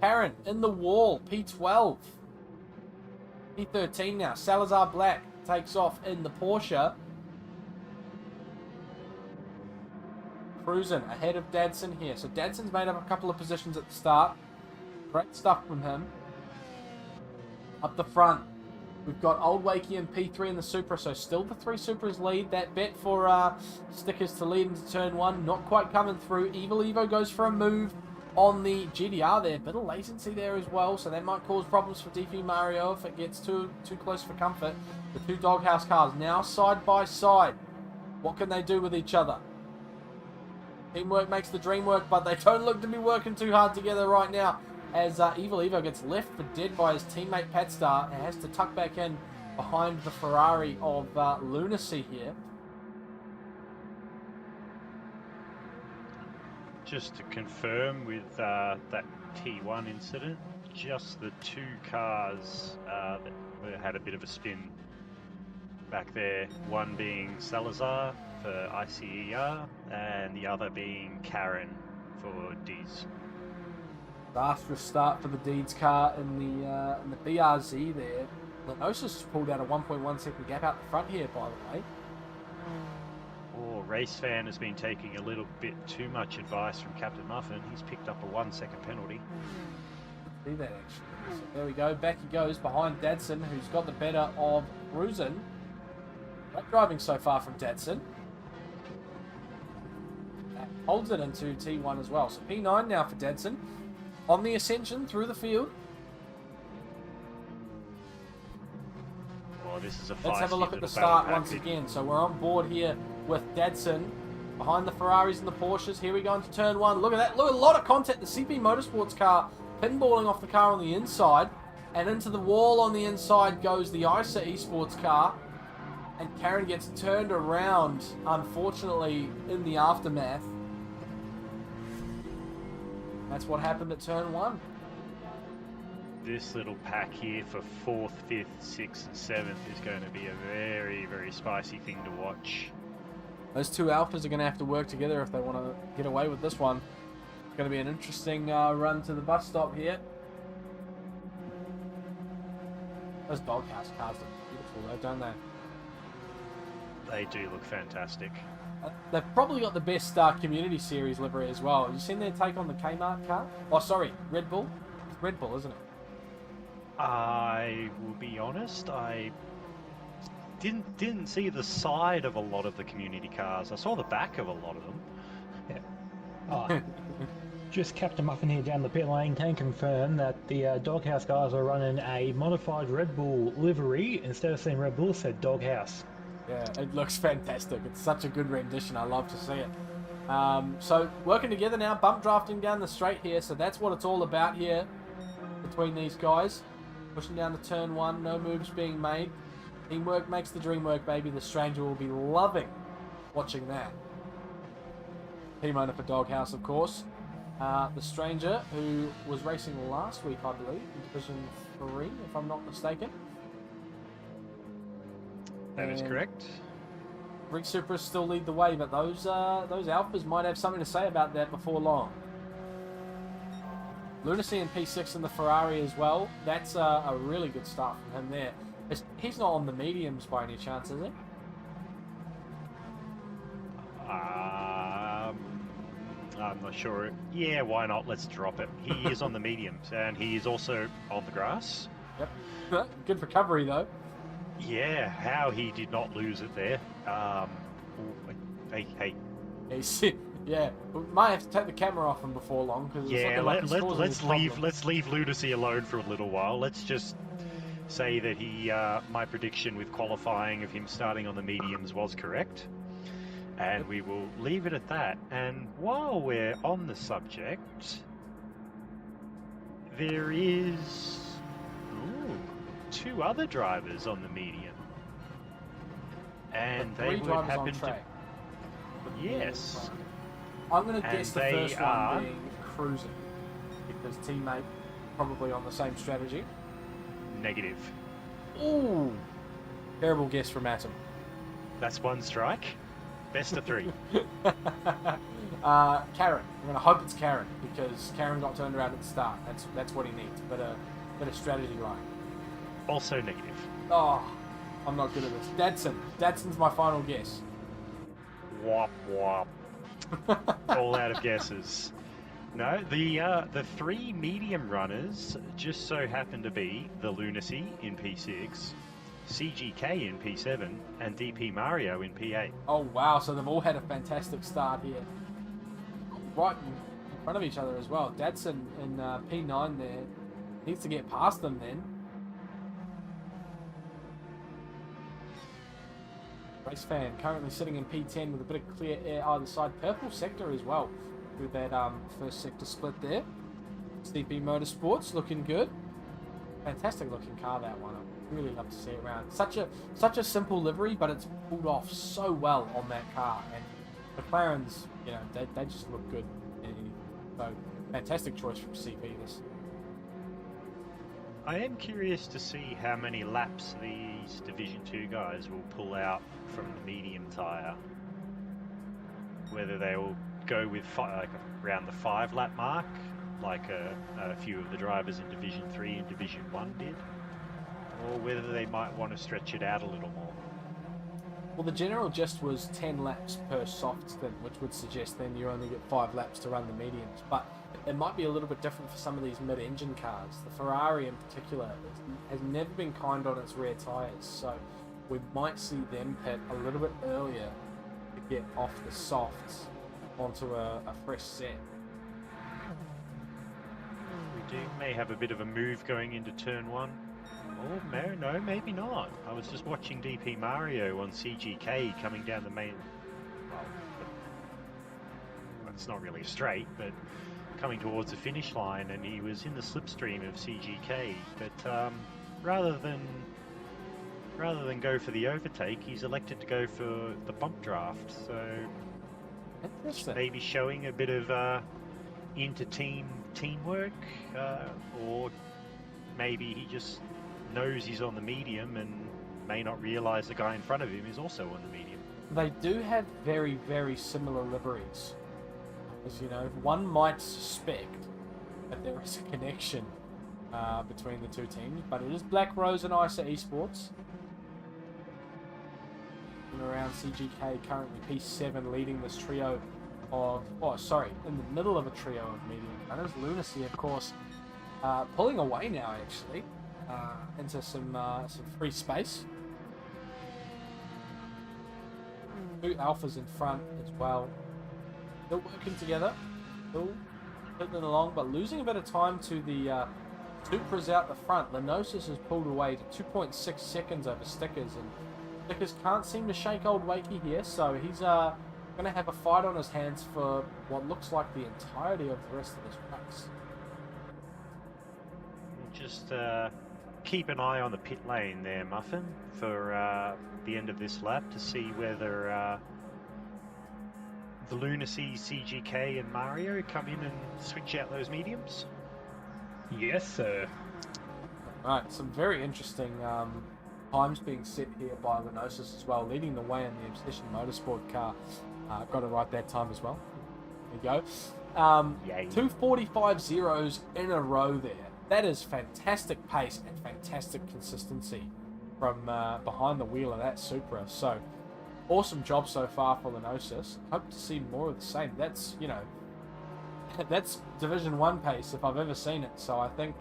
Karen in the wall, P12. P13 now. Salazar Black takes off in the Porsche. Cruising ahead of Dadson here. So Dadson's made up a couple of positions at the start. Great stuff from him. Up the front, we've got Old Wakey and P3 in the Supra. So still the 3 Supras lead. That bet for Stickers to lead into Turn 1. Not quite coming through. Evil Evo goes for a move on the GDR there. Bit of latency there as well, so that might cause problems for DP Mario if it gets too close for comfort. The 2 doghouse cars now side by side. What can they do with each other? Teamwork makes the dream work, but they don't look to be working too hard together right now, as Evil Evo gets left for dead by his teammate Patstar and has to tuck back in behind the Ferrari of Lunacy here. Just to confirm with that T1 incident, just the 2 cars that had a bit of a spin back there, one being Salazar for ICER and the other being Karen for Deeds. Disastrous start for the Deeds car in the BRZ there. Lenosis pulled out a 1.1 second gap out the front here, by the way. Race Fan has been taking a little bit too much advice from CaptainMuffin. He's picked up a 1-second penalty. See that actually. So there we go. Back he goes behind Dadson, who's got the better of Cruisin. Great driving so far from Dadson. That holds it into T1 as well. So P9 now for Dadson. On the ascension through the field. Oh, this is a Let's have a look at the start once again. So we're on board here with Dadson behind the Ferraris and the Porsches. Here we go into Turn 1. Look at that. Look, a lot of contact. The CP Motorsports car pinballing off the car on the inside. And into the wall on the inside goes the ISA Esports car. And Karen gets turned around, unfortunately, in the aftermath. That's what happened at Turn 1. This little pack here for 4th, 5th, 6th and 7th is going to be a very, very spicy thing to watch. Those 2 Alphas are going to have to work together if they want to get away with this one. going to be an interesting run to the bus stop here. Those doghouse cars look beautiful though, don't they? They do look fantastic. They've probably got the best Community Series livery as well. Have you seen their take on the Kmart car? Oh, sorry, Red Bull. It's Red Bull, isn't it? I will be honest, I didn't see the side of a lot of the community cars. I saw the back of a lot of them. Oh, just CaptainMuffin here down the pit lane can confirm that the Doghouse guys are running a modified Red Bull livery. Instead of saying Red Bull, it said Doghouse. Yeah, it looks fantastic. It's such a good rendition. I love to see it. So working together now, bump drafting down the straight here. So that's what it's all about here between these guys. Pushing down to turn one, no moves being made. Teamwork makes the dream work, baby. The Stranger will be loving watching that. Team owner for Doghouse, of course. The Stranger, who was racing last week, I believe, in Division 3, if I'm not mistaken. That is correct. Rig Supras still lead the way, but those Alphas might have something to say about that before long. Lunacy in P6 and the Ferrari as well. That's a really good start from him there. He's not on the mediums by any chance, is he? I'm not sure. Yeah, why not? Let's drop it. He is on the mediums, and he is also on the grass. Yep. Good recovery, though. Yeah, how he did not lose it there. Hey. Yeah, we might have to take the camera off him before long because Yeah, let's leave Lunacy alone for a little while. Let's just say that my prediction with qualifying of him starting on the mediums was correct, and we will leave it at that. And while we're on the subject, there is two other drivers on the medium, and they would happen to. Yes. I'm going to guess the first are... one being Cruising, because teammate probably on the same strategy. Negative. Ooh, terrible guess from Atom. That's one strike. Best of three. Karen. I'm going to hope it's Karen, because Karen got turned around at the start. That's what he needs. But a strategy line. Also negative. Oh, I'm not good at this. Dadson's my final guess. Wop wop. All out of guesses. No, the three medium runners just so happen to be the Lunacy in P6, CGK in P7, and DP Mario in P8. Oh wow, so they've all had a fantastic start here. Right in front of each other as well. Dadson in P9 there. Needs to get past them then. Race fan currently sitting in P10 with a bit of clear air either side. Purple sector as well with that first sector split there. CP Motorsports looking good. Fantastic looking car, that one. I really love to see it around. Such a simple livery, but it's pulled off so well on that car. And McLaren's, you know, they just look good. So fantastic choice from CP this. I am curious to see how many laps these Division 2 guys will pull out from the medium tyre. Whether they will go with around the 5-lap mark, like a few of the drivers in Division 3 and Division 1 did, or whether they might want to stretch it out a little more. Well, the general gist was 10 laps per soft stint, which would suggest then you only get 5 laps to run the mediums. But it might be a little bit different for some of these mid-engine cars. The Ferrari in particular has never been kind on its rear tyres, so we might see them pit a little bit earlier to get off the softs onto a fresh set. We may have a bit of a move going into turn 1. Oh, no, maybe not. I was just watching DP Mario on CGK coming down the main... Well, it's not really straight, but coming towards the finish line, and he was in the slipstream of CGK. But rather than go for the overtake, he's elected to go for the bump draft. So maybe showing a bit of inter-team teamwork, or maybe he just knows he's on the medium and may not realise the guy in front of him is also on the medium. They do have very, very similar liveries. As you know, one might suspect that there is a connection between the two teams, but it is Black Rose and ISA Esports. And around CGK, currently P7 leading this trio of, in the middle of a trio of medium runners. Lunacy, of course, pulling away now, actually, into some free space. Two alphas in front as well. Still working together, still putting along, but losing a bit of time to the Supras out the front. Lenosis has pulled away to 2.6 seconds over Stickers, and Stickers can't seem to shake old Wakey here, so he's going to have a fight on his hands for what looks like the entirety of the rest of this race. Just keep an eye on the pit lane there, Muffin, for the end of this lap to see whether the Lunacy, CGK and Mario come in and switch out those mediums. Yes, sir. Right, some very interesting times being set here by Lenosis as well, leading the way in the Obsession Motorsport car. Got it right that time as well. There you go. Yay. 2:45 zeros in a row there. That is fantastic pace and fantastic consistency from behind the wheel of that Supra. So, awesome job so far for Lenosis. Hope to see more of the same. That's, you know, that's Division 1 pace if I've ever seen it. So I think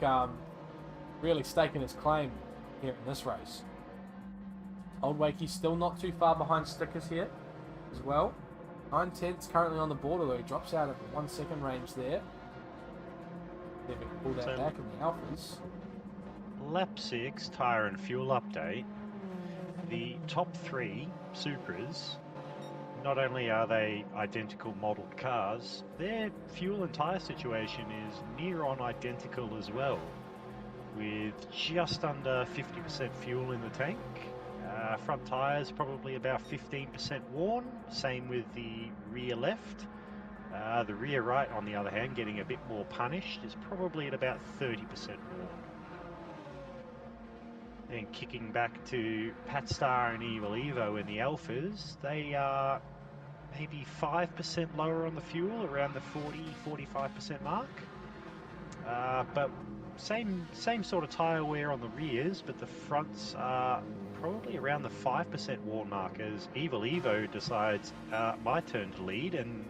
really staking his claim here in this race. Old Wakey still not too far behind Stickers here as well. 9/10 currently on the border, though he drops out at the 1 second range there. If he can pull that back in the Alphas. Lap 6 tyre and fuel update. The top 3 Supras, not only are they identical modelled cars, their fuel and tyre situation is near on identical as well, with just under 50% fuel in the tank. Front tyres probably about 15% worn, same with the rear left. The rear right, on the other hand, getting a bit more punished, is probably at about 30% worn. Then kicking back to Patstar and Evil Evo in the Alphas, they are maybe 5% lower on the fuel, around the 40-45% mark. But same sort of tyre wear on the rears, but the fronts are probably around the 5% worn mark as Evil Evo decides my turn to lead and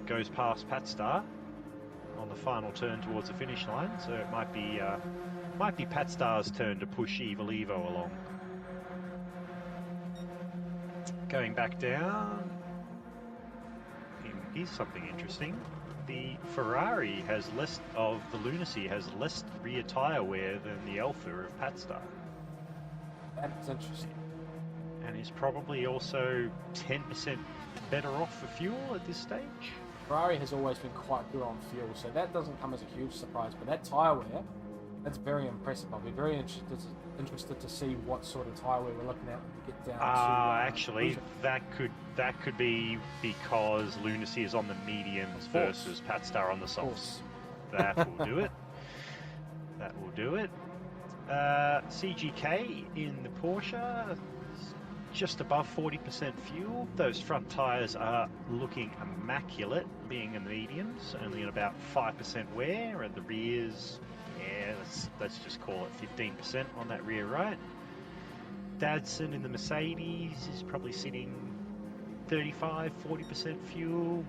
goes past Patstar on the final turn towards the finish line. So it might be Patstar's turn to push Evil Evo along. Going back down, here's something interesting. The Ferrari has less of the Lunacy has less rear tyre wear than the Alpha of Patstar. That's interesting. And is probably also 10% better off for fuel at this stage. Ferrari has always been quite good on fuel, so that doesn't come as a huge surprise. But that tyre wear, that's very impressive. I'll be very interested to see what sort of tyre wear we're looking at when we get down to... actually, that could be because Lunacy is on the mediums versus Patstar on the softs. That will do it. That will do it. CGK in the Porsche, just above 40% fuel. Those front tyres are looking immaculate, being in the mediums, only at about 5% wear, and the rears, yeah, let's just call it 15% on that rear right. Dadson in the Mercedes is probably sitting 35-40% fuel,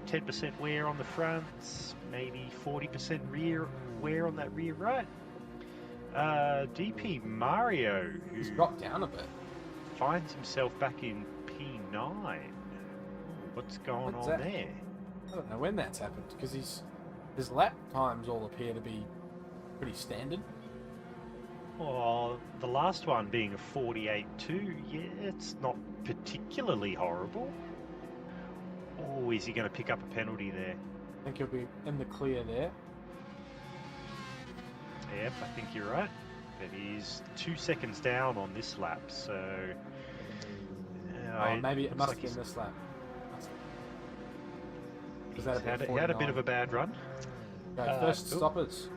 10% wear on the fronts, maybe 40% rear wear on that rear right. DP Mario, He's dropped down a bit. finds himself back in P9. What's going on there? I don't know when that's happened, because his lap times all appear to be pretty standard. Well, the last one being a 48.2, yeah, it's not particularly horrible. Oh, is he going to pick up a penalty there? I think he'll be in the clear there. Yep, I think you're right. But he's 2 seconds down on this lap, so... Maybe it looks must like have been he's- this lap. He's had a bit of a bad run. Okay, first stoppers.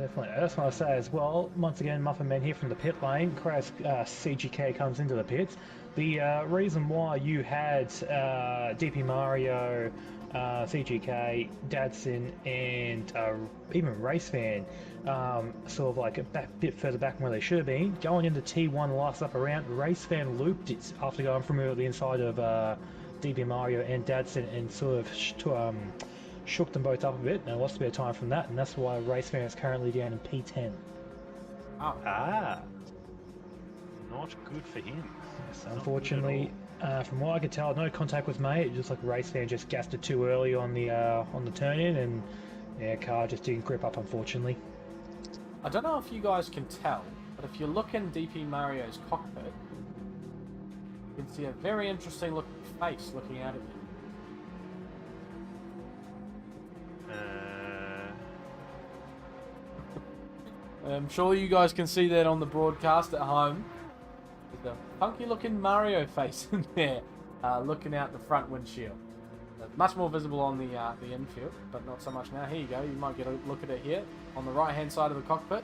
definitely. That's what I say as well. Once again, Muffin Man here from the pit lane. Crash CGK comes into the pits. The reason why you had DP Mario, CGK, Dadson, and even Race Fan sort of like a bit further back from where they should have been, going into T1 last up around, Race Fan looped it after going from the inside of DP Mario and Dadson and sort of shook them both up a bit and lost a bit of time from that, and that's why Race Fan is currently down in P10. Oh. Ah, not good for him. So unfortunately, from what I could tell, no contact was made. It just like Race Fan just gassed it too early on the turn in, and yeah, car just didn't grip up, unfortunately. I don't know if you guys can tell, but if you look in DP Mario's cockpit, you can see a very interesting looking face looking out at you. I'm sure you guys can see that on the broadcast at home. There's a funky looking Mario face in there, looking out the front windshield. Much more visible on the infield, but not so much now. Here you go, you might get a look at it here, on the right hand side of the cockpit.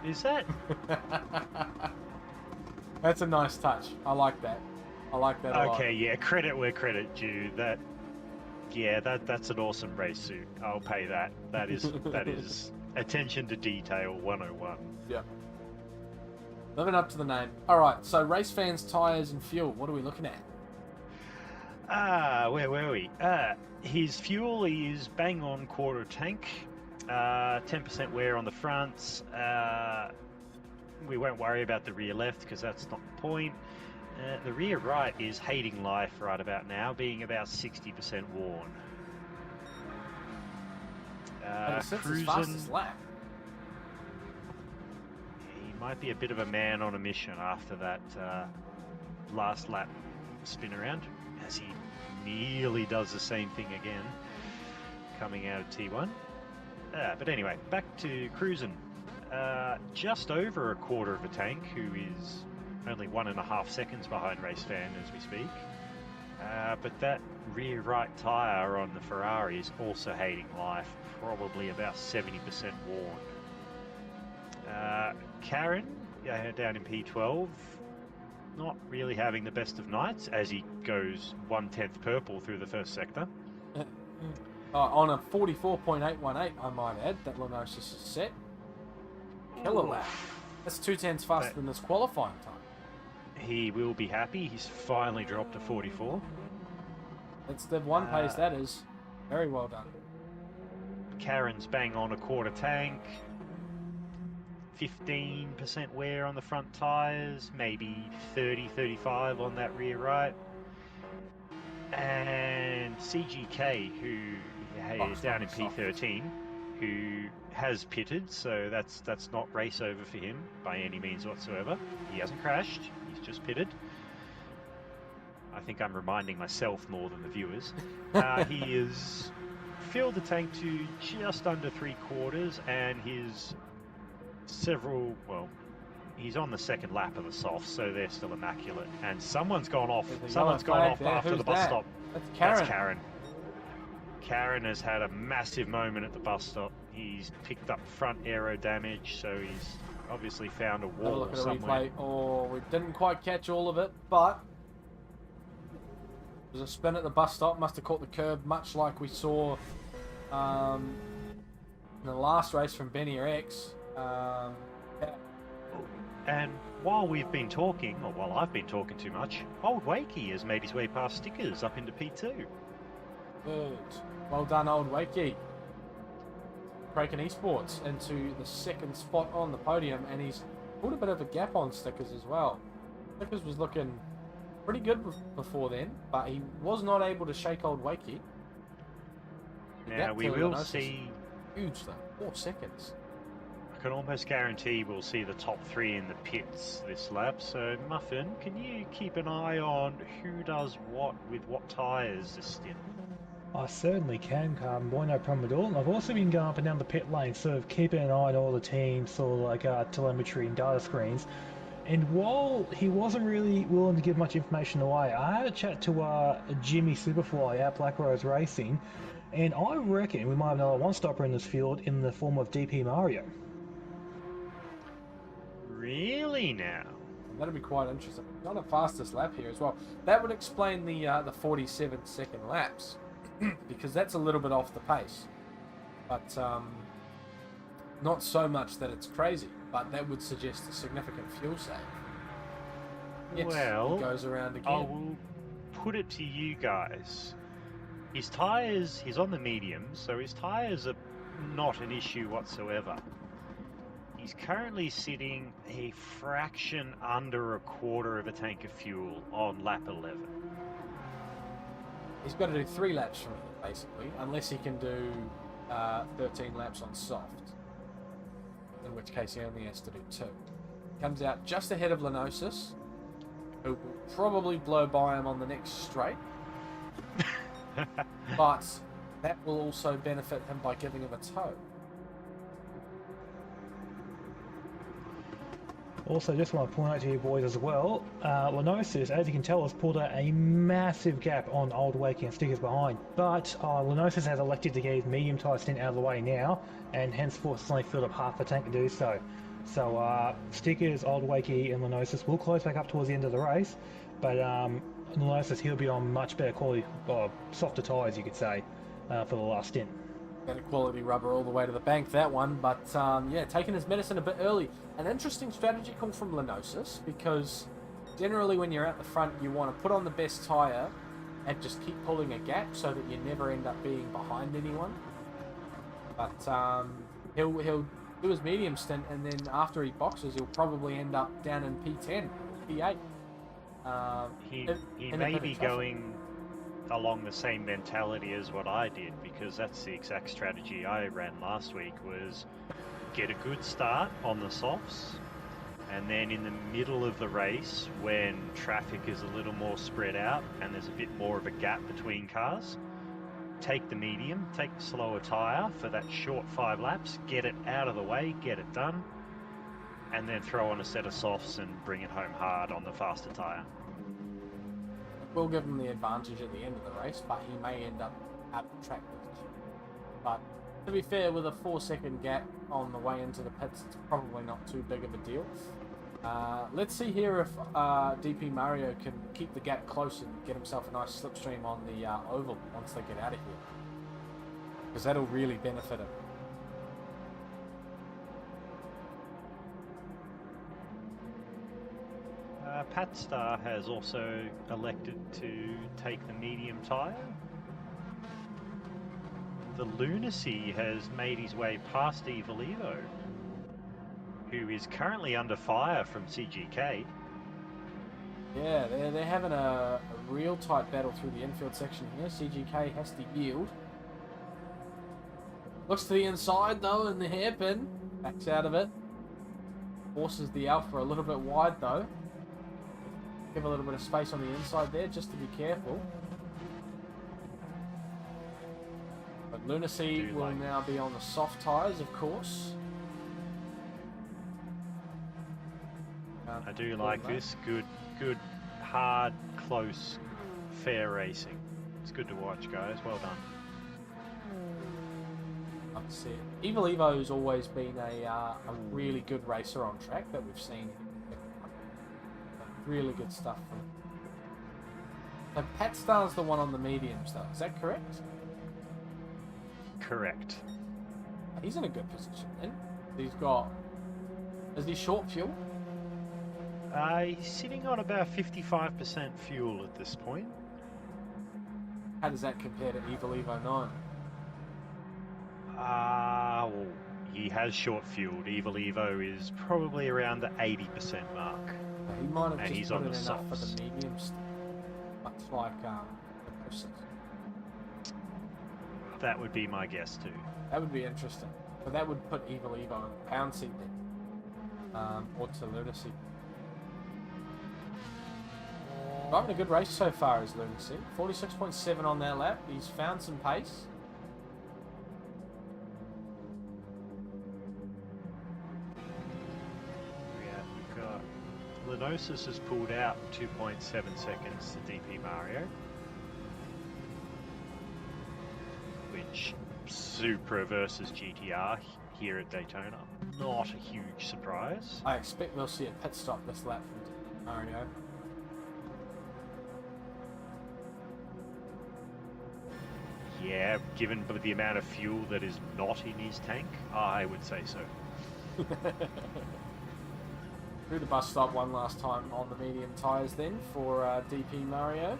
Is that? That's a nice touch. I like that. I like that a lot. Okay, yeah, credit where credit due. That's an awesome race suit. I'll pay that. That is attention to detail 101. Yeah. Living up to the name. Alright, so Race Fan's tyres and fuel, what are we looking at? Where were we? His fuel is bang on quarter tank. 10% wear on the fronts. We won't worry about the rear left because that's not the point. The rear right is hating life right about now, being about 60% worn. It's his fastest lap. He might be a bit of a man on a mission after that last lap spin around, as he nearly does the same thing again, coming out of T1. But anyway, back to cruising. Just over a quarter of a tank, who is only 1.5 seconds behind Race Fan as we speak. But that rear right tyre on the Ferrari is also hating life, probably about 70% worn. Karen, down in P12, not really having the best of nights as he goes 1/10 purple through the first sector. On a 44.818, I might add, that Lenosis is set. Killer lap. That's 2/10 faster than his qualifying time. He will be happy. He's finally dropped to 44. That's the one pace, that is. Very well done. Karen's bang on a quarter tank. 15% wear on the front tyres, maybe 30-35 on that rear right. And CGK, who is down in P13, who has pitted, so that's not race over for him by any means whatsoever. He hasn't crashed, he's just pitted. I think I'm reminding myself more than the viewers. He is filled the tank to just under 3/4, and his he's on the second lap of the soft, so they're still immaculate. And someone's gone off. Someone's gone off after the bus stop. That's Karen. That's Karen. Karen has had a massive moment at the bus stop. He's picked up front aero damage, so he's obviously found a Have a wall look at a somewhere. replay. Oh, we didn't quite catch all of it, but there's a spin at the bus stop. Must have caught the curb, much like we saw in the last race from Benny X. Yeah. And while we've been talking, or while I've been talking too much, Old Wakey has made his way past Stickers up into P2. Good. Well done, Old Wakey. Breaking Esports into the second spot on the podium, and he's put a bit of a gap on Stickers as well. Stickers was looking pretty good before then, but he was not able to shake Old Wakey. Now we will see... Huge though, 4 seconds. I can almost guarantee we'll see the top 3 in the pits this lap. So Muffin, can you keep an eye on who does what with what tyres this stint? I certainly can, Carbonboy, no problem at all. And I've also been going up and down the pit lane, sort of keeping an eye on all the teams, sort of like telemetry and data screens. And while he wasn't really willing to give much information away, I had a chat to Jimmy Superfly at Black Rose Racing, And I reckon we might have another one-stopper in this field in the form of DP Mario. Really now? That'd be quite interesting. Not a fastest lap here as well. That would explain the 47-second laps, because that's a little bit off the pace. But not so much that it's crazy, but that would suggest a significant fuel save. Yes, Well, he goes around again. I will put it to you guys. His tyres, he's on the mediums, so his tyres are not an issue whatsoever. He's currently sitting a fraction under a quarter of a tank of fuel on lap 11. He's got to do 3 laps from here, basically, unless he can do 13 laps on soft, in which case he only has to do 2. Comes out just ahead of Lenosis, who will probably blow by him on the next straight, but that will also benefit him by giving him a tow. Also, just want to point out to you boys as well, Lenosis, as you can tell, has pulled out a massive gap on Old Wakey and Stickers behind. But Lenosis has elected to get his medium tyre stint out of the way now, and henceforth has only filled up half the tank to do so. So Stickers, Old Wakey and Lenosis will close back up towards the end of the race, but Lenosis, he'll be on much better quality, softer tyres you could say, for the last stint. Better quality rubber all the way to the bank, that one. But yeah, taking his medicine a bit early. An interesting strategy call from Lenosis, because generally when you're out the front, you want to put on the best tyre and just keep pulling a gap so that you never end up being behind anyone. But he'll do his medium stint, and then after he boxes, he'll probably end up down in P10, P8. He may be going along the same mentality as what I did, because that's the exact strategy I ran last week, was get a good start on the softs, and then in the middle of the race, when traffic is a little more spread out and there's a bit more of a gap between cars, take the medium, take the slower tyre for that short 5 laps, get it out of the way, get it done, and then throw on a set of softs and bring it home hard on the faster tyre. Will give him the advantage at the end of the race, but he may end up out of track position. But to be fair, with a 4-second gap on the way into the pits, it's probably not too big of a deal. Let's see here if DP Mario can keep the gap close and get himself a nice slipstream on the oval once they get out of here, because that'll really benefit him. Patstar has also elected to take the medium tyre. The Lunacy has made his way past Evil Evo, who is currently under fire from CGK. Yeah, they're having a real tight battle through the infield section here. CGK has to yield. Looks to the inside though in the hairpin. Backs out of it. Forces the Alpha a little bit wide though. Give a little bit of space on the inside there just to be careful. But Lunacy will now be on the soft tyres, of course. I do like this. Good, hard, close, fair racing. It's good to watch, guys. Well done. Love to see it. Evil Evo's always been a really good racer on track that we've seen. Really good stuff from him. So Patstar's the one on the mediums though, is that correct? Correct. He's in a good position then. He's got... Is he short fuel? He's sitting on about 55% fuel at this point. How does that compare to Evil Evo 9? Well, he has short fueled. Evil Evo is probably around the 80% mark. He might have And just he's put on in the enough for softs. the mediums, much like the process. That would be my guess too. That would be interesting. But that would put Evil Evo in the pound seat then. Or to Lunacy. Driving a good race so far as Lunacy. 46.7 on that lap. He's found some pace. We've got Lenosis has pulled out 2.7 seconds to DP Mario, which Supra versus GTR here at Daytona. Not a huge surprise. I expect we'll see a pit stop this lap from Mario. Yeah, given the amount of fuel that is not in his tank, I would say so. Through the bus stop one last time on the medium tyres then for DP Mario.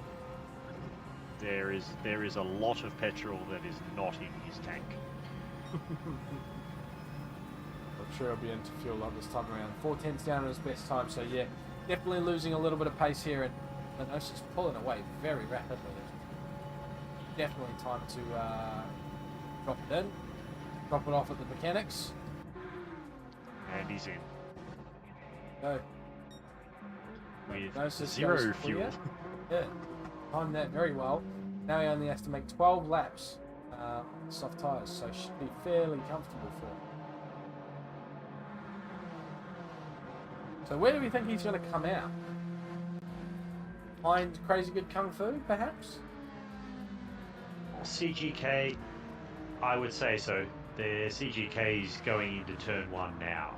There is a lot of petrol that is not in his tank. I'm sure he'll be into fuel up this time around. 4:10's down at his best time, so yeah, definitely losing a little bit of pace here, and Lenosis pulling away very rapidly. Definitely time to drop it in, drop it off at the mechanics. And he's in. Go. With Lenosis zero goes fuel. clear. Yeah, timed that very well. Now he only has to make 12 laps on soft tyres, so should be fairly comfortable for him. So where do we think he's going to come out? Behind Crazy Good Kung Fu, perhaps? CGK, I would say so. The CGK is going into turn 1 now.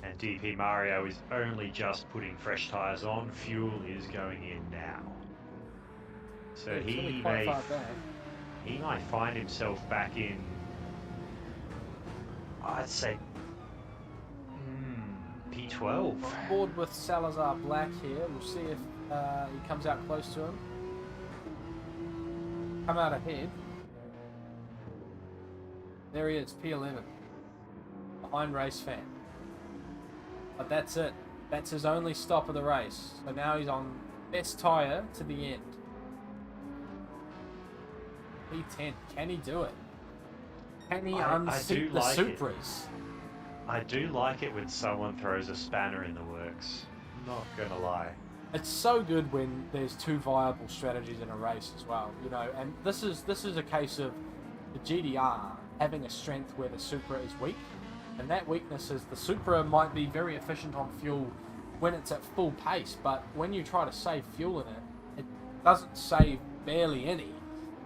And DP Mario is only just putting fresh tyres on. Fuel is going in now. So Yeah, he's he really quite may far back. he might find himself back in, I'd say, P12. Board with Salazar Black here. We'll see if he comes out close to him. Come out ahead. There he is, P11. Behind Race Fan. But that's it. That's his only stop of the race. So now he's on best tyre to the end. P10. Can he do it? Can he unseat the Supras? I do like it when someone throws a spanner in the works. Not gonna lie. It's so good when there's two viable strategies in a race as well, you know. And this is a case of the GDR having a strength where the Supra is weak, and that weakness is the Supra might be very efficient on fuel when it's at full pace, but when you try to save fuel in it, it doesn't save barely any,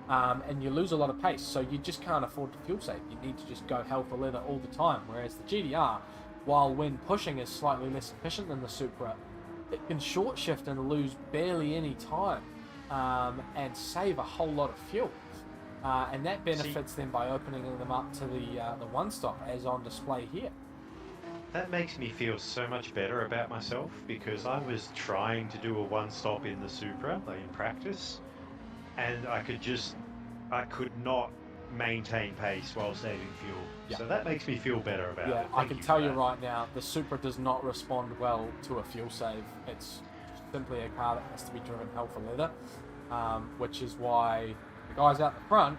and you lose a lot of pace. So you just can't afford to fuel save. You need to just go hell for leather all the time. Whereas the GDR, while when pushing is slightly less efficient than the Supra, it can short shift and lose barely any time, and save a whole lot of fuel. And that benefits them by opening them up to the one stop as on display here. That makes me feel so much better about myself, because I was trying to do a one stop in the Supra in practice, and I could not maintain pace while saving fuel. Yeah. So that makes me feel better about Yeah, it. I can tell you right now, the Supra does not respond well to a fuel save. It's simply a car that has to be driven hell for leather, which is why the guys out the front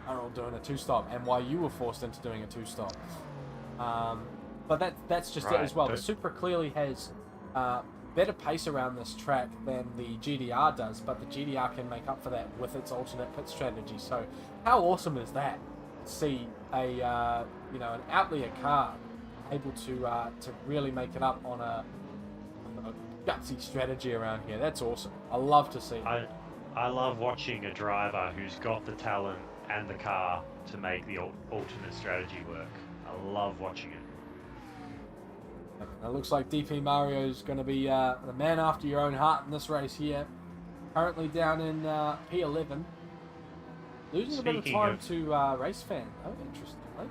are all doing a two-stop, and why you were forced into doing a two-stop. But that's just it as well. The Supra clearly has better pace around this track than the GDR does, but the GDR can make up for that with its alternate pit strategy. So how awesome is that? To see an outlier car able to really make it up on a gutsy strategy around here. That's awesome. I love to see it. I love watching a driver who's got the talent and the car to make the alternate strategy work. I love watching it. It looks like DP Mario's going to be the man after your own heart in this race here. Currently down in P11. Losing a bit of time to Race Fan, though, interestingly.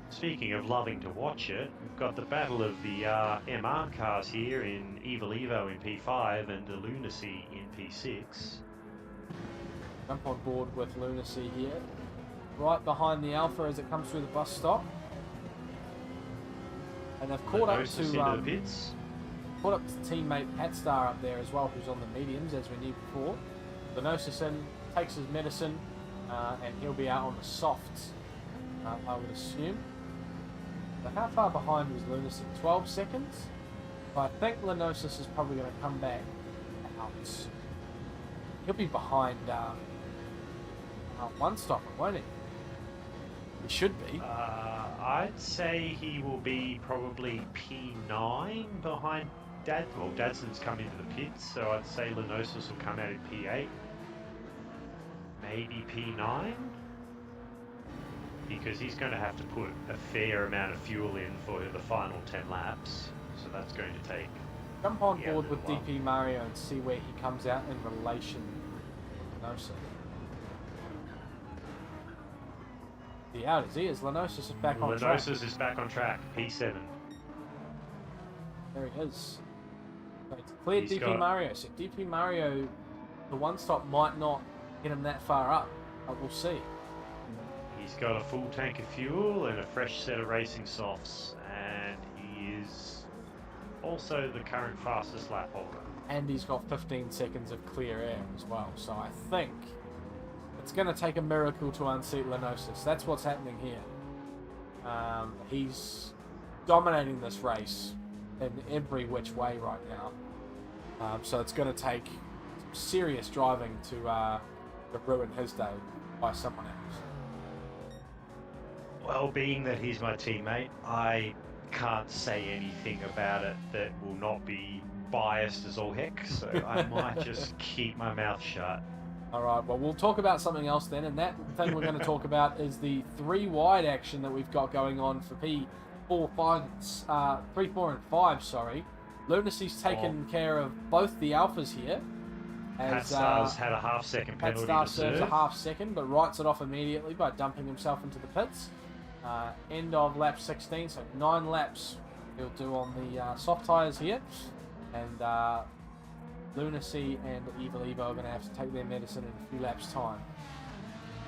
Speaking of loving to watch it, we've got the battle of the MR cars here in Evil Evo in P5 and the Lunacy in P6. Jump on board with Lunacy here. Right behind the Alpha as it comes through the bus stop. And they've caught up to the pits. Caught up to teammate Patstar up there as well, who's on the mediums as we knew before. Lenosis in, takes his medicine, and he'll be out on the softs, I would assume. So how far behind was Lunacy? 12 seconds? But I think Lenosis is probably going to come back out. He'll be behind one stopper, won't he? He should be. I'd say he will be probably P9 behind Dad. Well, Dadson's come into the pits, so I'd say Lenosis will come out in P8. maybe P9, because he's going to have to put a fair amount of fuel in for the final 10 laps, so that's going to take... Jump on Yeah, board with well. DP Mario and see where he comes out in relation to Lenosis. The out is he is Lenosis is back on track. Lenosis is back on track, P7. There he is. So it's cleared He's DP got- Mario. So DP Mario, the one stop might not get him that far up, but we'll see. He's got a full tank of fuel and a fresh set of racing softs, and he is also the current fastest lap holder. And he's got 15 seconds of clear air as well. So I think it's going to take a miracle to unseat Lenosis. That's what's happening here. He's dominating this race in every which way right now. So it's going to take some serious driving to ruin his day by someone else. Well, being that he's my teammate, I can't say anything about it that will not be biased as all heck, so I might just keep my mouth shut. Alright, well, we'll talk about something else then, and that thing we're going to talk about is the 3 wide action that we've got going on for P4, 3, 4, and 5, sorry. Lunacy's taken care of both the Alphas here. As Stars had a half-second penalty Star to serves a serve. half second, but writes it off immediately by dumping himself into the pits. End of lap 16, so 9 laps he'll do on the soft tyres here. And Lunacy and Evil Evo are going to have to take their medicine in a few laps' time.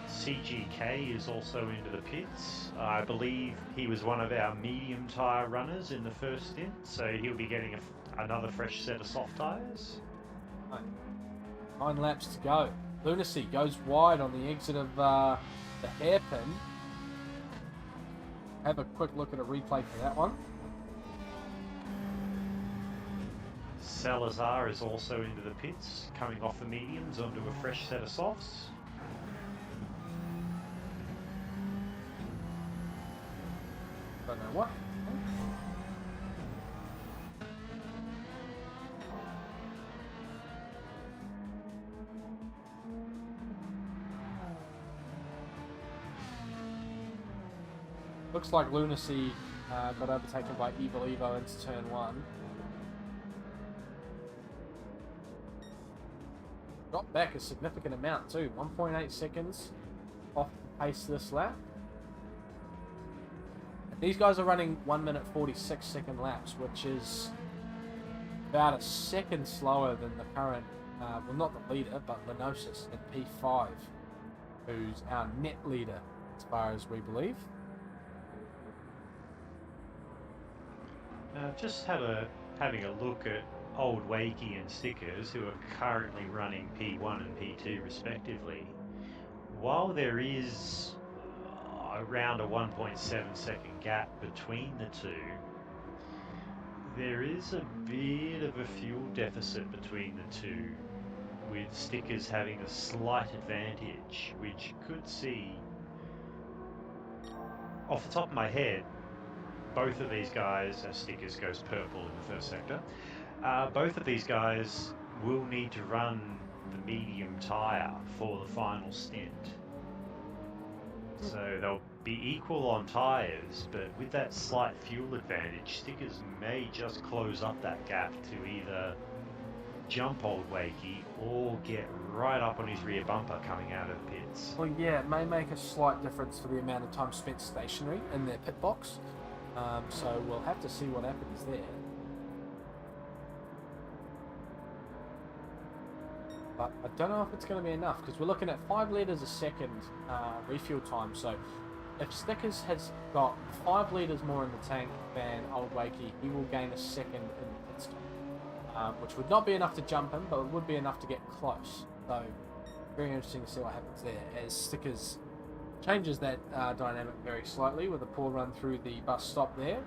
CGK is also into the pits. I believe he was one of our medium tyre runners in the first stint, so he'll be getting another fresh set of soft tyres. 9 laps to go. Lunacy goes wide on the exit of the hairpin. Have a quick look at a replay for that one. Salazar is also into the pits, coming off the mediums onto a fresh set of softs. Don't know what. Looks like Lunacy got overtaken by Evil Evo into turn 1. Dropped back a significant amount too, 1.8 seconds off the pace this lap. These guys are running 1 minute 46 second laps, which is about a second slower than the current, well, not the leader, but Lenosis in P5, who's our net leader as far as we believe. Just having a look at Old Wakey and Stickers, who are currently running P1 and P2 respectively. While there is around a 1.7 second gap between the two, there is a bit of a fuel deficit between the two, with Stickers having a slight advantage, which could see, off the top of my head, both of these guys, as Stickers goes purple in the first sector, both of these guys will need to run the medium tyre for the final stint. So they'll be equal on tyres, but with that slight fuel advantage, Stickers may just close up that gap to either jump Old Wakey or get right up on his rear bumper coming out of the pits. Well, yeah, it may make a slight difference for the amount of time spent stationary in their pit box. So we'll have to see what happens there. But I don't know if it's going to be enough, because we're looking at 5 litres a second refuel time. So if Stickers has got 5 litres more in the tank than Old Wakey, he will gain a second in the pit stop, which would not be enough to jump him, but it would be enough to get close. So very interesting to see what happens there, as Stickers changes that dynamic very slightly with a poor run through the bus stop there,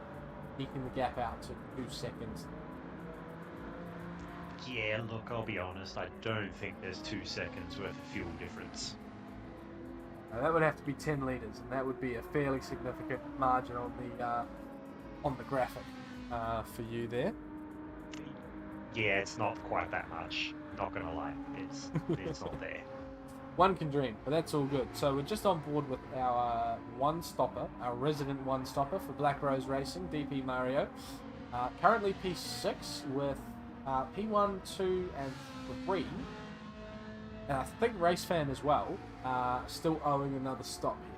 eking the gap out to 2 seconds. Yeah, look, I'll be honest, I don't think there's 2 seconds worth of fuel difference. That would have to be 10 litres, and that would be a fairly significant margin on the graphic for you there. Yeah, it's not quite that much, not gonna lie, it's not there. One can dream, but that's all good. So we're just on board with our one-stopper, our resident one-stopper for Black Rose Racing, DP Mario. Currently P6 with P1, 2, and 3. And I think Race Fan as well, still owing another stop here.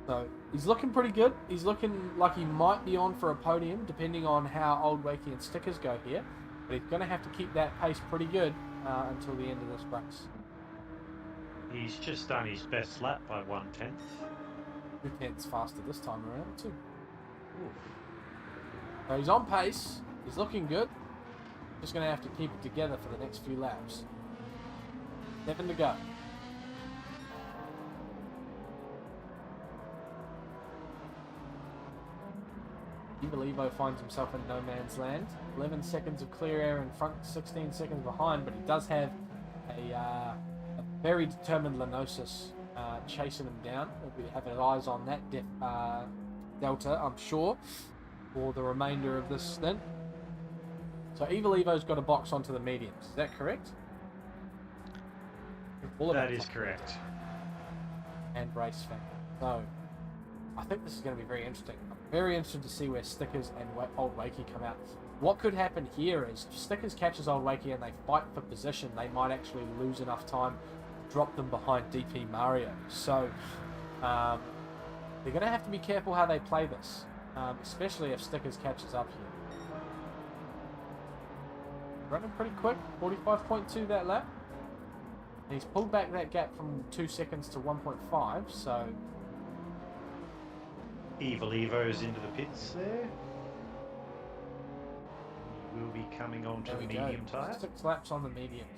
So he's looking pretty good. He's looking like he might be on for a podium, depending on how Old Wakey and Stickers go here. But he's going to have to keep that pace pretty good until the end of this race. He's just done his best lap by 1/10. 2/10 faster this time around too. So he's on pace. He's looking good. Just going to have to keep it together for the next few laps. 7 to go. Evo finds himself in no man's land. 11 seconds of clear air in front, 16 seconds behind, but he does have a very determined Lenosis chasing him down. He'll be having his eyes on that Delta, I'm sure, for the remainder of this stint. So Evo's got a box onto the mediums. Is that correct? That is correct. And Race Fan. So I think this is going to be very interesting. I'm very interested to see where Stickers and Old Wakey come out. What could happen here is if Stickers catches Old Wakey and they fight for position, they might actually lose enough time to drop them behind DP Mario. So they're going to have to be careful how they play this, especially if Stickers catches up here. Running pretty quick, 45.2 that lap. And he's pulled back that gap from 2 seconds to 1.5, so... Evo's into the pits there. He will be coming on to the medium tyre. 6 laps on the mediums.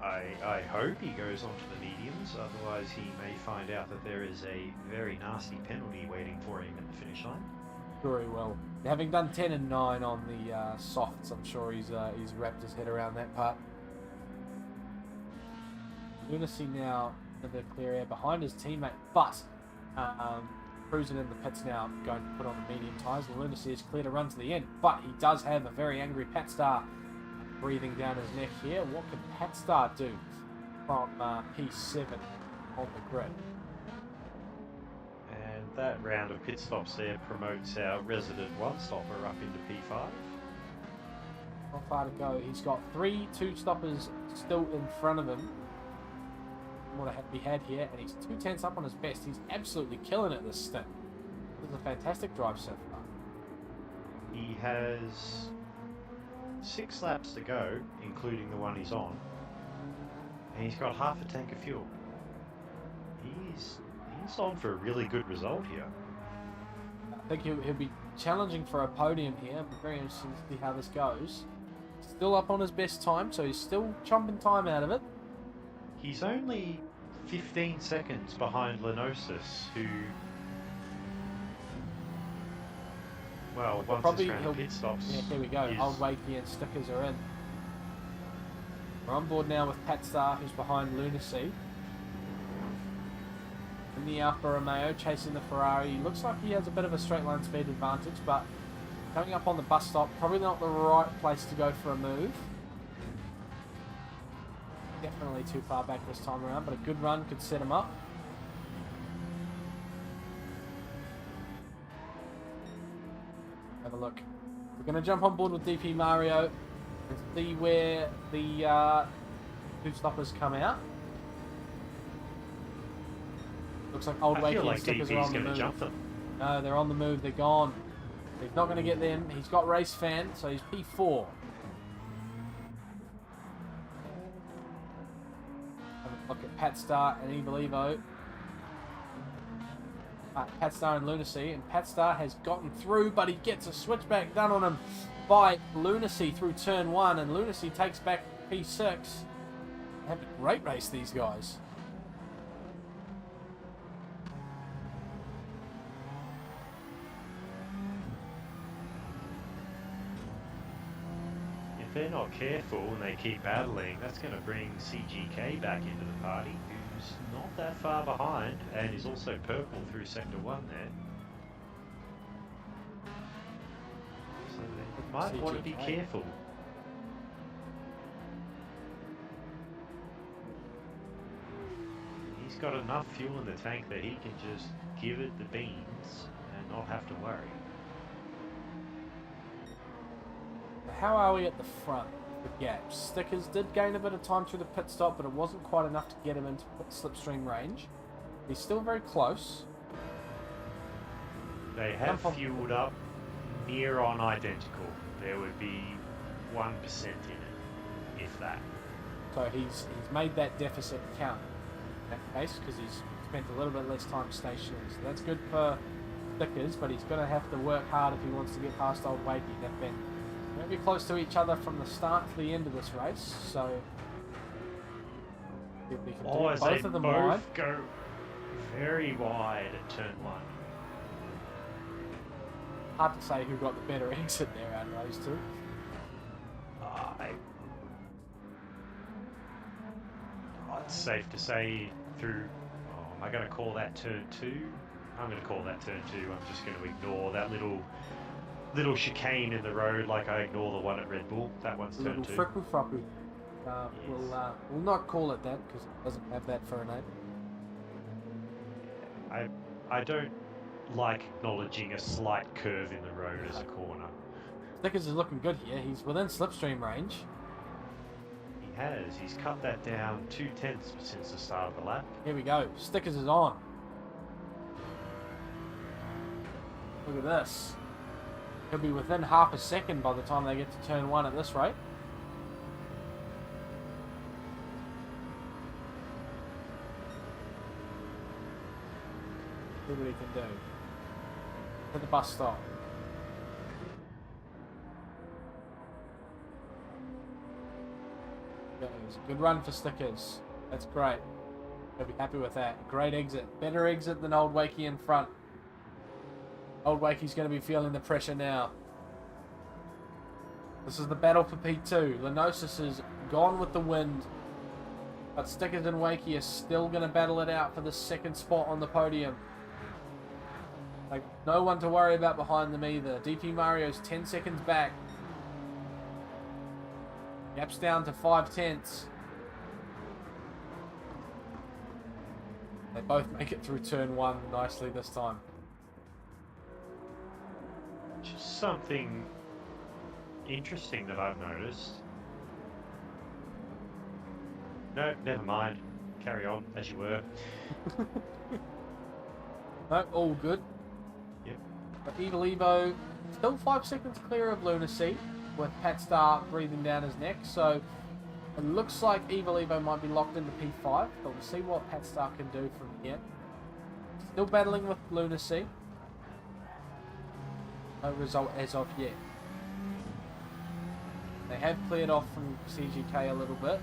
I hope he goes on to the mediums, otherwise he may find out that there is a very nasty penalty waiting for him at the finish line. Sure he will. Having done 10 and 9 on the softs, I'm sure he's wrapped his head around that part. Lunacy now in the clear air behind his teammate, but cruising in the pits now, going to put on the medium tyres. Lunacy is clear to run to the end, but he does have a very angry Patstar breathing down his neck here. What can Patstar do from P7 on the grid? And that round of pit stops there promotes our resident one-stopper up into P5. Not far to go. He's got 3 2-stoppers still in front of him. What to be had here, and he's 2/10 up on his best. He's absolutely killing it this stint. This is a fantastic drive so far. He has 6 laps to go, including the one he's on, and he's got half a tank of fuel. He's on for a really good result here. I think he'll be challenging for a podium here. I'm very interested to see how this goes. Still up on his best time, so he's still chomping time out of it. He's only 15 seconds behind Lenosis, who, well, once this round of pit stops... Yeah, here we go. Old Wakey and Stickers are in. We're on board now with Patstar, who's behind Lunacy. In the Alfa Romeo, chasing the Ferrari. Looks like he has a bit of a straight line speed advantage, but coming up on the bus stop, probably not the right place to go for a move. Definitely too far back this time around, but a good run could set him up. Have a look. We're going to jump on board with DP Mario and see where the 2 stoppers come out. Looks like Old Wakey and Stickers are on the move. Jump them. No, they're on the move. They're gone. He's not going to get them. He's got Race Fan, so he's P4. Look at Patstar and Evo. Patstar and Lunacy, and Patstar has gotten through, but he gets a switchback done on him by Lunacy through turn 1, and Lunacy takes back P6. Have a great race, these guys. If they're not careful and they keep battling, that's going to bring CGK back into the party, who's not that far behind and is also purple through Sector 1 there. So they might want to be careful. got enough fuel in the tank that he can just give it the beans and not have to worry. How are we at the front? The gaps. Stickers did gain a bit of time through the pit stop, but it wasn't quite enough to get him into slipstream range. He's still very close. They have fueled up near on identical. There would be 1% in it, if that. So he's made that deficit count in that case, because he's spent a little bit less time stationary. So that's good for Stickers, but he's going to have to work hard if he wants to get past old Wakey. They've been very close to each other from the start to the end of this race, so if we can do As both they of them both wide. go very wide at turn 1. Hard to say who got the better exit there out of those two. It's safe to say through... Oh, am I going to call that turn 2? I'm going to call that turn 2. I'm just going to ignore that little chicane in the road like I ignore the one at Red Bull. That one's A turn little 2. fricku frocku. Yes. We'll not call it that because it doesn't have that for a name. I don't like acknowledging a slight curve in the road as a corner. Stickers is looking good here. He's within slipstream range. He has. He's cut that down 0.2 since the start of the lap. Here we go. Stickers is on. Look at this. He'll be within half a second by the time they get to turn 1 at this rate. See what he can do. To the bus stop. Goes. Good run for Stickers. That's great. They'll be happy with that. Great exit. Better exit than Old Wakey in front. Old Wakey's going to be feeling the pressure now. This is the battle for P2. Lenosis is gone with the wind. But Stickers and Wakey are still going to battle it out for the second spot on the podium. Like, no one to worry about behind them either. DP Mario's 10 seconds back. Gap's down to 5/10. They both make it through turn 1 nicely this time. Just something interesting that I've noticed. No, never mind. Carry on as you were. No, all good. Yep. But Evil Evo still 5 seconds clear of Lunacy, with Pat Star breathing down his neck. So it looks like Evil Evo might be locked into P5, but we'll see what Pat Star can do from here. Still battling with Lunacy. No result as of yet. They have cleared off from CGK a little bit.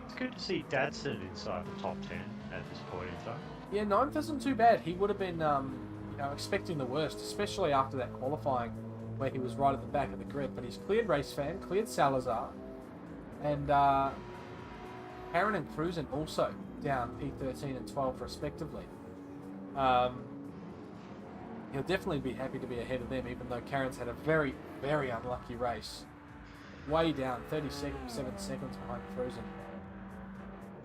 It's good to see Dadson inside the top 10 at this point in time. Yeah, 9th isn't too bad. He would have been expecting the worst, especially after that qualifying where he was right at the back of the grid. But he's cleared Race Fan, cleared Salazar, and Karen and Cruisin also down P13 and 12 respectively. He'll definitely be happy to be ahead of them, even though Karen's had a very, very unlucky race. Way down, 37 seconds behind Cruisin.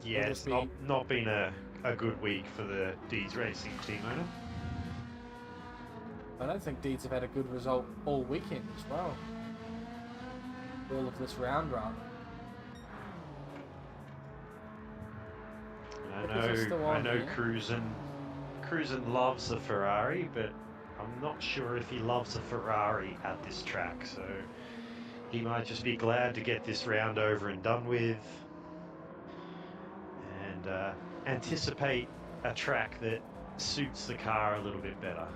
Yeah, it's not been a good week for the Deeds Racing team owner. I don't think Deeds have had a good result all weekend as well. All of this round, rather. I know Cruisin loves the Ferrari, but I'm not sure if he loves the Ferrari at this track, so he might just be glad to get this round over and done with and anticipate a track that suits the car a little bit better.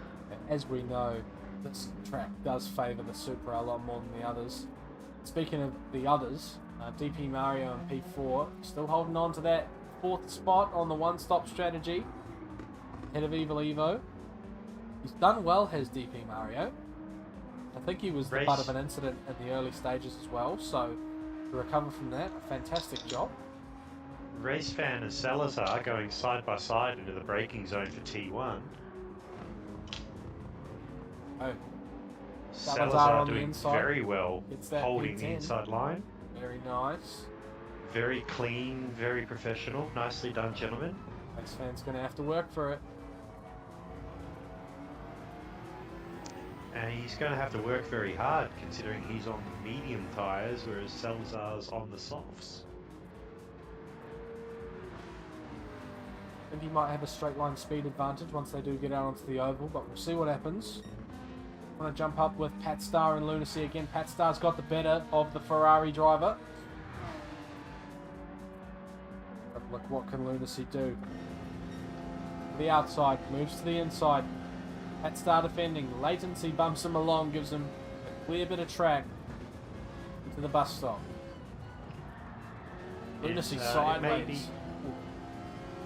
As we know, this track does favour the Supra a lot more than the others. Speaking of the others, DP Mario and P4 still holding on to that 4th spot on the one-stop strategy ahead of Evil Evo. He's done well, has DP Mario. I think he was the butt of an incident in the early stages as well, so to recover from that, a fantastic job. Race Fan and Salazar going side by side into the braking zone for T1. Oh. Salazar on the doing inside. very well, Gets that holding the P10. inside line. Very nice. Very clean, very professional. Nicely done, gentlemen. Race fan's going to have to work for it. And he's going to have to work very hard, considering he's on medium tyres, whereas Salazar's on the softs. I think he might have a straight line speed advantage once they do get out onto the oval, but we'll see what happens. I'm going to jump up with Pat Star and Lunacy again. Pat Star's got the better of the Ferrari driver. But look, what can Lunacy do? The outside, moves to the inside. Pat Star defending. Latency bumps him along, gives him a clear bit of track into the bus stop. Lunacy sideways.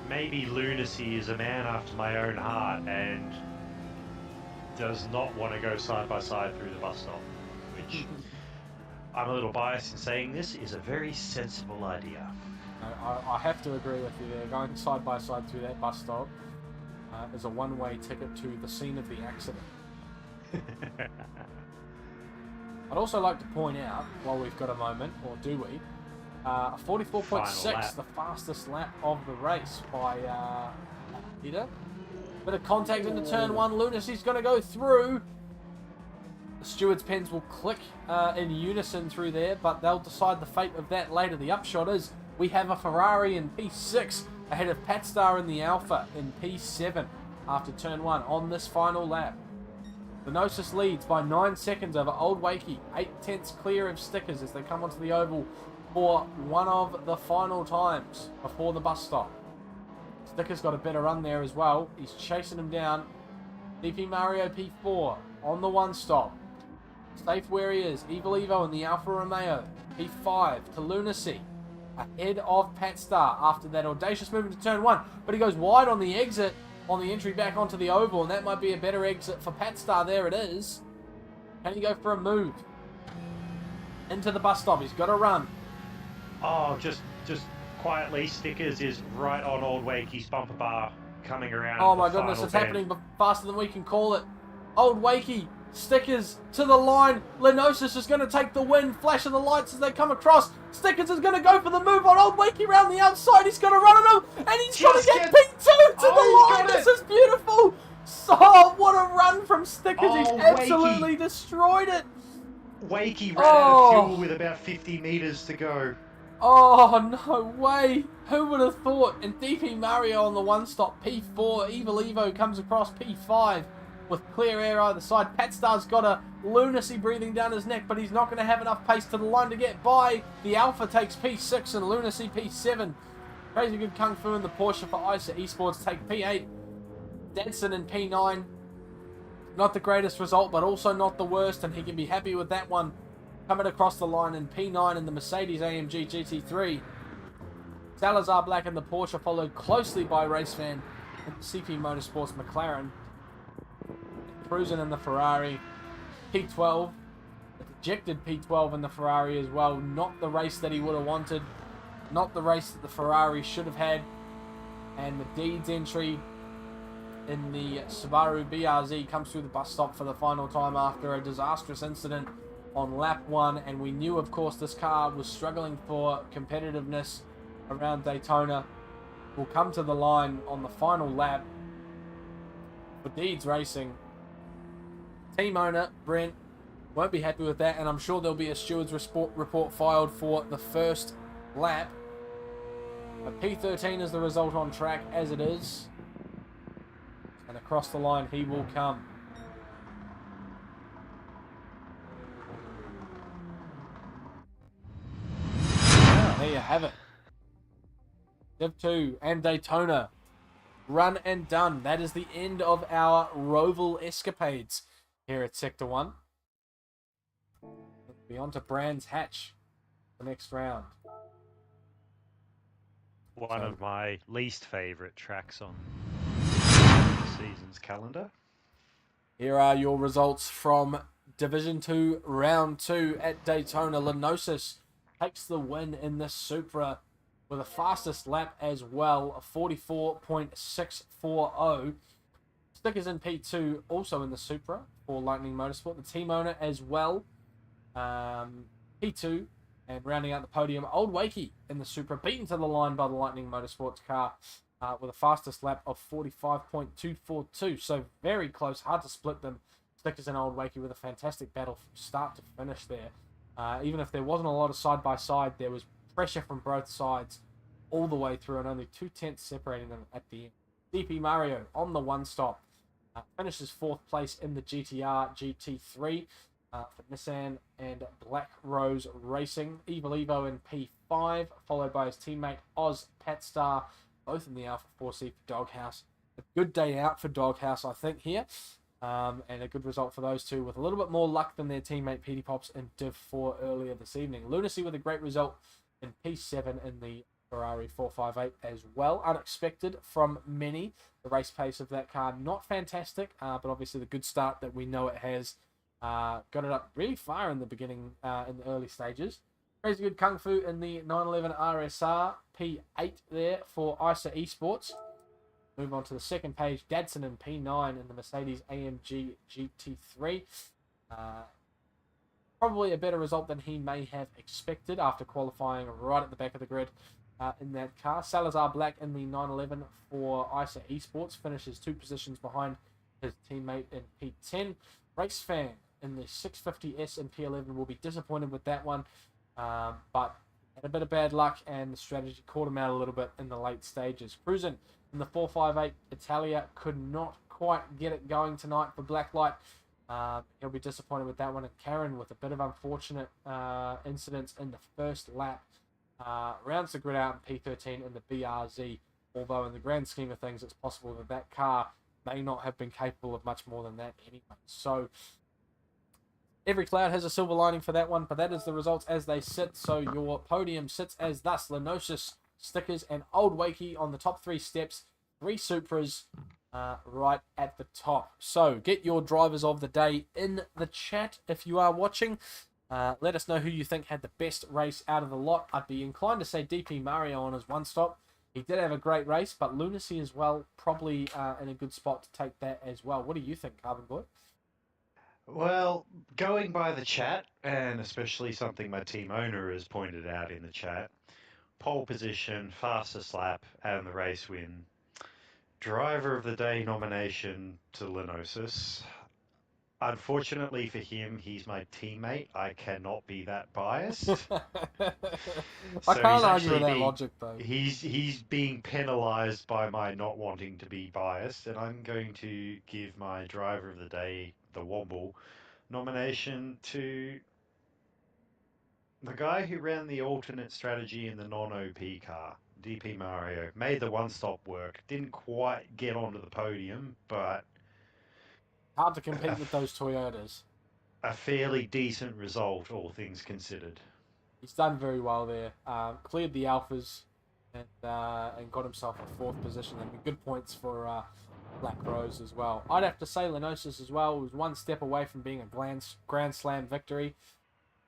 Maybe Lunacy is a man after my own heart and does not want to go side by side through the bus stop, which I'm a little biased in saying this is a very sensible idea. I have to agree with you there. Going side by side through that bus stop is a one-way ticket to the scene of the accident. I'd also like to point out, while we've got a moment, or do we, 44.6, the fastest lap of the race by Peter. Bit of contact into turn one. Lunacy's going to go through. The stewards' pens will click in unison through there, but they'll decide the fate of that later. The upshot is we have a Ferrari in P6 ahead of Pat Star in the Alpha in P7 after turn one on this final lap. Lenosis leads by 9 seconds over Old Wakey, 8/10 clear of stickers as they come onto the oval for one of the final times before the bus stop. Sticker's got a better run there as well. He's chasing him down. DP Mario P4 on the one stop. Safe where he is. Evil Evo in the Alfa Romeo. P5 to Lunacy. Ahead of Pat Star after that audacious move into turn one. But he goes wide on the exit on the entry back onto the oval, and that might be a better exit for Pat Star. There it is. Can he go for a move? Into the bus stop. He's got to run. Oh, just quietly, Stickers is right on Old Wakey's bumper bar coming around. Oh my goodness, it's happening faster than we can call it. Old Wakey, Stickers to the line. Lenosis is going to take the win. Flash of the lights as they come across. Stickers is going to go for the move on Old Wakey around the outside. He's going to run on him, and he's going to get P2 to the line. This is beautiful. So, what a run from Stickers. He's absolutely destroyed it. Wakey ran out of fuel with about 50 meters to go. Oh, no way. Who would have thought? And DP Mario on the one stop, P4. Evil Evo comes across P5 with clear air either side. Pat Star's got a Lunacy breathing down his neck, but he's not going to have enough pace to the line to get by. The Alpha takes P6 and Lunacy P7. Crazy good kung fu in the Porsche for ISA Esports take P8. Dadson in P9. Not the greatest result, but also not the worst, and he can be happy with that one. Coming across the line in P9 in the Mercedes AMG GT3. Salazar Black in the Porsche, followed closely by Racefan and CP Motorsports McLaren. Cruising in the Ferrari. P12. A dejected P12 in the Ferrari as well. Not the race that he would have wanted. Not the race that the Ferrari should have had. And the Deeds entry in the Subaru BRZ comes through the bus stop for the final time after a disastrous incident on lap 1, and we knew, of course, this car was struggling for competitiveness around Daytona. Will come to the line on the final lap for Deeds Racing. Team owner Brent won't be happy with that, and I'm sure there'll be a stewards report filed for the first lap. But P13 is the result on track as it is, and across the line he will come. There you have it. Div 2 and Daytona. Run and done. That is the end of our Roval escapades here at Sector 1. Be on to Brands Hatch the next round. One of my least favourite tracks on the season's calendar. Here are your results from Division 2, Round 2 at Daytona. Lenosis takes the win in this Supra with the fastest lap as well, a 44.640. Stickers in P2, also in the Supra for Lightning Motorsport. The team owner as well. P2, and rounding out the podium, Old Wakey in the Supra, beaten to the line by the Lightning Motorsports car with a fastest lap of 45.242. So very close, hard to split them. Stickers and Old Wakey with a fantastic battle from start to finish there. Even if there wasn't a lot of side-by-side, there was pressure from both sides all the way through, and only 2/10 separating them at the end. DP Mario on the one stop finishes 4th place in the GTR GT3 for Nissan and Black Rose Racing. Evil Evo in P5, followed by his teammate Oz Patstar, both in the Alpha 4C for Doghouse. A good day out for Doghouse, I think, here. And a good result for those two, with a little bit more luck than their teammate Petey Pops in Div 4 earlier this evening. Lunacy with a great result in P7 in the Ferrari 458 as well. Unexpected from many. The race pace of that car, not fantastic, but obviously the good start that we know it has got it up really far in the beginning, in the early stages. Crazy good Kung Fu in the 911 RSR, P8 there for ISA Esports. Move on to the second page, Dadson in P9 in the Mercedes AMG GT3. Probably a better result than he may have expected after qualifying right at the back of the grid in that car. Salazar Black in the 911 for ISA Esports finishes 2 positions behind his teammate in P10. Race Fan in the 650S in P11 will be disappointed with that one, but had a bit of bad luck and the strategy caught him out a little bit in the late stages. Cruising in the 458 Italia could not quite get it going tonight for Blacklight. He'll be disappointed with that one. And Karen with a bit of unfortunate incidents in the first lap. Rounds the grid out in P13 in the BRZ, although in the grand scheme of things it's possible that that car may not have been capable of much more than that anyway. So every cloud has a silver lining for that one, but that is the results as they sit. So your podium sits as thus: Lenosis, Stickers, and Old Wakey on the top 3 steps, 3 Supras right at the top. So get your drivers of the day in the chat if you are watching. Let us know who you think had the best race out of the lot. I'd be inclined to say DP Mario on his one stop. He did have a great race, but Lunacy as well, probably in a good spot to take that as well. What do you think, Carbonboy? Well, going by the chat, and especially something my team owner has pointed out in the chat, pole position, fastest lap, and the race win. Driver of the day nomination to Lenosis. Unfortunately for him, he's my teammate. I cannot be that biased. I can't argue with that logic, though. He's being penalised by my not wanting to be biased, and I'm going to give my driver of the day, the Womble, nomination to the guy who ran the alternate strategy in the non-OP car, DP Mario. Made the one-stop work. Didn't quite get onto the podium, but hard to compete with those Toyotas. A fairly decent result, all things considered. He's done very well there. Cleared the Alphas and got himself a 4th position. And good points for Black Rose as well. I'd have to say Lenosis as well was 1 step away from being a Grand Slam victory.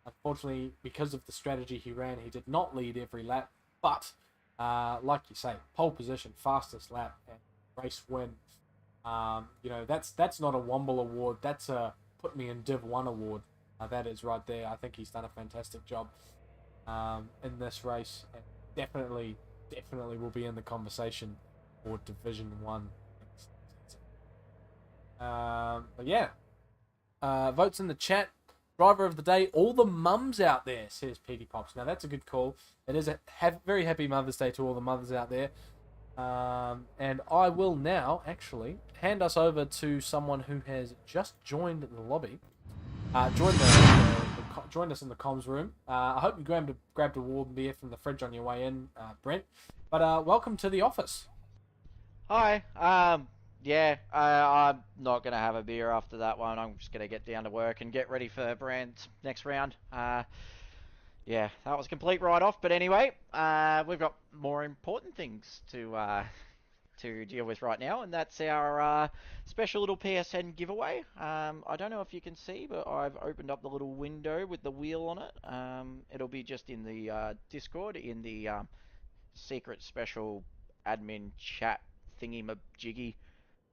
Unfortunately, because of the strategy he ran, he did not lead every lap. But, like you say, pole position, fastest lap, and race win. You know, that's not a Womble award. That's a put me in Div 1 award. That is right there. I think he's done a fantastic job in this race, and definitely will be in the conversation for Division 1. But yeah, votes in the chat. Driver of the day, all the mums out there, says Petey Pops. Now that's a good call. It is a very happy Mother's Day to all the mothers out there. And I will now actually hand us over to someone who has just joined the lobby. Joined us in the comms room. I hope you grabbed a warm beer from the fridge on your way in, Brent. But welcome to the office. Hi. Yeah, I'm not going to have a beer after that one. I'm just going to get down to work and get ready for Brand's next round. Yeah, that was a complete write-off. But anyway, we've got more important things to deal with right now, and that's our special little PSN giveaway. I don't know if you can see, but I've opened up the little window with the wheel on it. It'll be just in the Discord, in the secret special admin chat thingy-majiggy.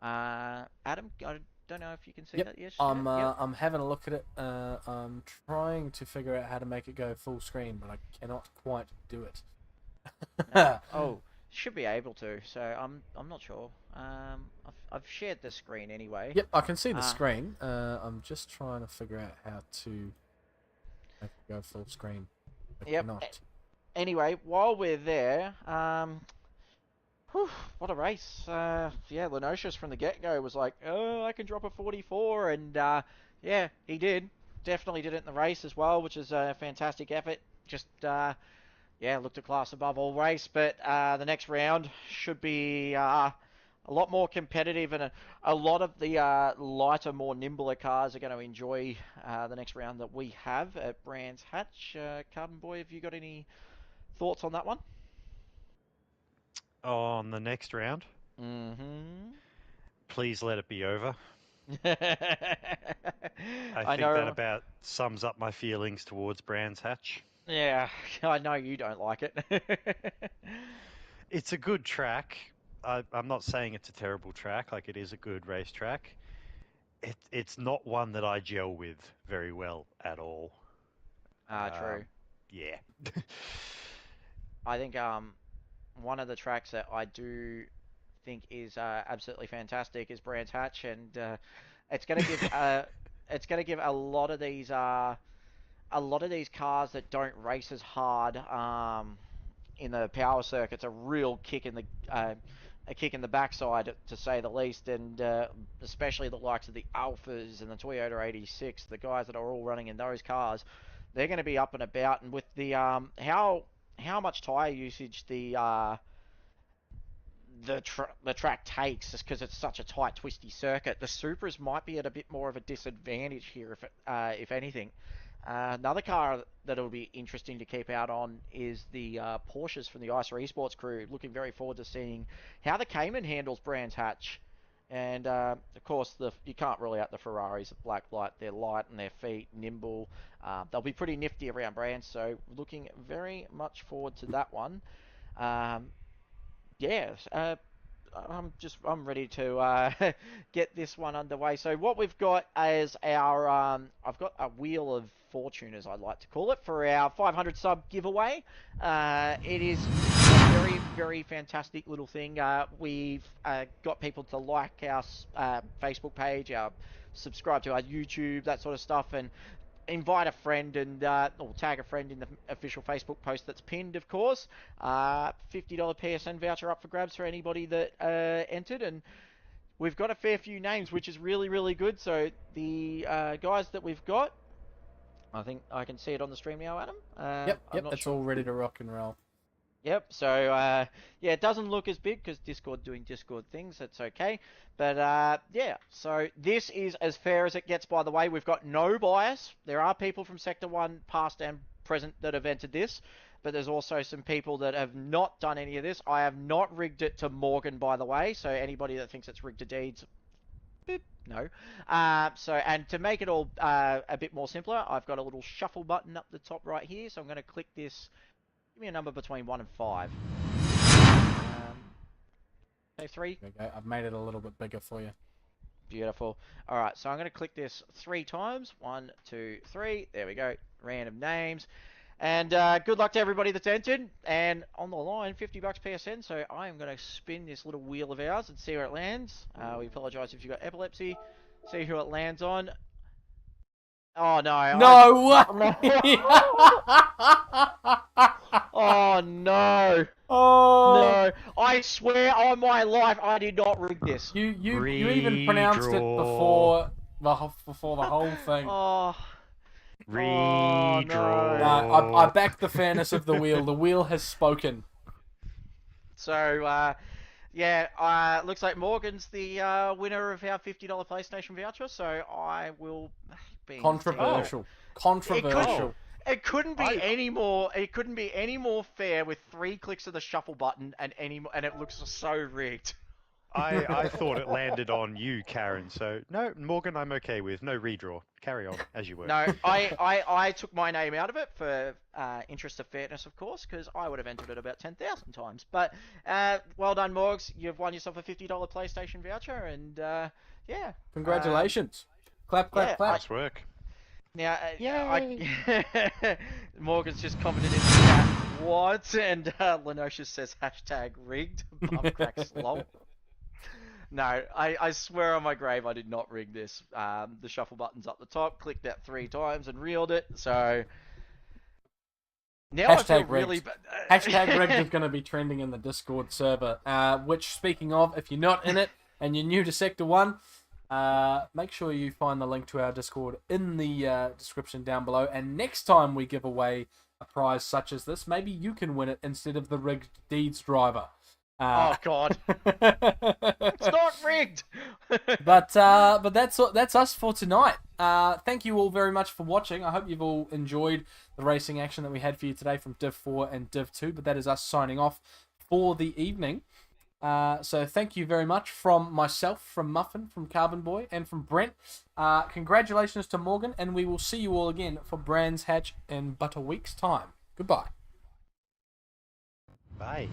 Adam, I don't know if you can see Yep, that. Yes. I'm having a look at it. I'm trying to figure out how to make it go full screen, but I cannot quite do it. Oh, should be able to. So I'm not sure. I've shared the screen anyway. Yep, I can see the screen. I'm just trying to figure out how to make it go full screen. I cannot. Anyway, while we're there, whew, what a race. Yeah, Lenosius from the get-go was like, oh, I can drop a 44, and yeah, he did. Definitely did it in the race as well, which is a fantastic effort. Just, yeah, looked a class above all race, but the next round should be a lot more competitive, and a lot of the lighter, more nimbler cars are going to enjoy the next round that we have at Brands Hatch. Carbonboy, have you got any thoughts on that one? On the next round, please let it be over. I think that about sums up my feelings towards Brands Hatch. Yeah, I know you don't like it. It's a good track. I'm not saying it's a terrible track. Like, it is a good racetrack. It's not one that I gel with very well at all. True. Yeah. I think one of the tracks that I do think is absolutely fantastic is Brands Hatch, and it's going to give a lot of these cars that don't race as hard in the power circuits a real kick in the backside, to say the least, and especially the likes of the Alphas and the Toyota 86, the guys that are all running in those cars, they're going to be up and about, and with the how much tire usage the track takes, just because it's such a tight, twisty circuit, the Supras might be at a bit more of a disadvantage here, if anything. Another car that will be interesting to keep out on is the Porsches from the ICER Esports crew. Looking very forward to seeing how the Cayman handles Brands Hatch. And, of course, you can't rule out the Ferraris of Blacklight. They're light on their feet, nimble. They'll be pretty nifty around Brands, so looking very much forward to that one. I'm ready to get this one underway. So what we've got is our I've got a wheel of fortune, as I'd like to call it, for our 500 sub giveaway. It is a very, very fantastic little thing. We've got people to like our Facebook page, subscribe to our YouTube, that sort of stuff, and invite a friend and or tag a friend in the official Facebook post that's pinned, of course. $50 PSN voucher up for grabs for anybody that entered, and we've got a fair few names, which is really, really good. So the guys that we've got, I think I can see it on the stream now, Adam. Yep, it's all ready to rock and roll. Yep, so, yeah, it doesn't look as big because Discord doing Discord things, that's okay. But, yeah, so this is as fair as it gets, by the way. We've got no bias. There are people from Sector 1, past and present, that have entered this, but there's also some people that have not done any of this. I have not rigged it to Morgan, by the way, so anybody that thinks it's rigged to Deeds, beep, no. And to make it all a bit more simpler, I've got a little shuffle button up the top right here, so I'm going to click this. Give me a number between 1 and 5. Say 3. There we go. I've made it a little bit bigger for you. Beautiful. Alright, so I'm going to click this 3 times. 1, 2, 3. There we go. Random names. And good luck to everybody that's entered. And on the line, $50 PSN. So I am going to spin this little wheel of ours and see where it lands. We apologise if you've got epilepsy. See who it lands on. Oh, no. No way! Oh, no. Oh no! I swear on my life, I did not rig this. You even pronounced it before the whole thing. Oh. Redraw. No, I back the fairness of the wheel. The wheel has spoken. So, yeah, looks like Morgan's the winner of our $50 PlayStation voucher. So I will be controversial. Controversial. It couldn't be any more. It couldn't be any more fair with 3 clicks of the shuffle button and it looks so rigged. I thought it landed on you, Karen. So no, Morgan, I'm okay with. No redraw. Carry on as you were. No, I took my name out of it for interest of fairness, of course, because I would have entered it about 10,000 times. But well done, Morgs. You've won yourself a $50 PlayStation voucher, and yeah. Congratulations. Clap, clap, yeah, clap. Nice work. Now, Morgan's just commented in the chat, what? And Lenocious says #rigged. Bum cracks lol. No, I swear on my grave I did not rig this. The shuffle button's up the top, clicked that 3 times and reeled it, so... Now I feel really rigged. #rigged is going to be trending in the Discord server, which, speaking of, if you're not in it and you're new to Sector 1, make sure you find the link to our Discord in the description down below, and next time we give away a prize such as this, maybe you can win it instead of the rigged Deeds driver. Oh God! It's not rigged. but that's us for tonight. Thank you all very much for watching. I hope you've all enjoyed the racing action that we had for you today from Div 4 and Div 2. But that is us signing off for the evening. So thank you very much from myself, from Muffin, from Carbonboy, and from Brent. Congratulations to Morgan, and we will see you all again for Brands Hatch in but a week's time. Goodbye. Bye.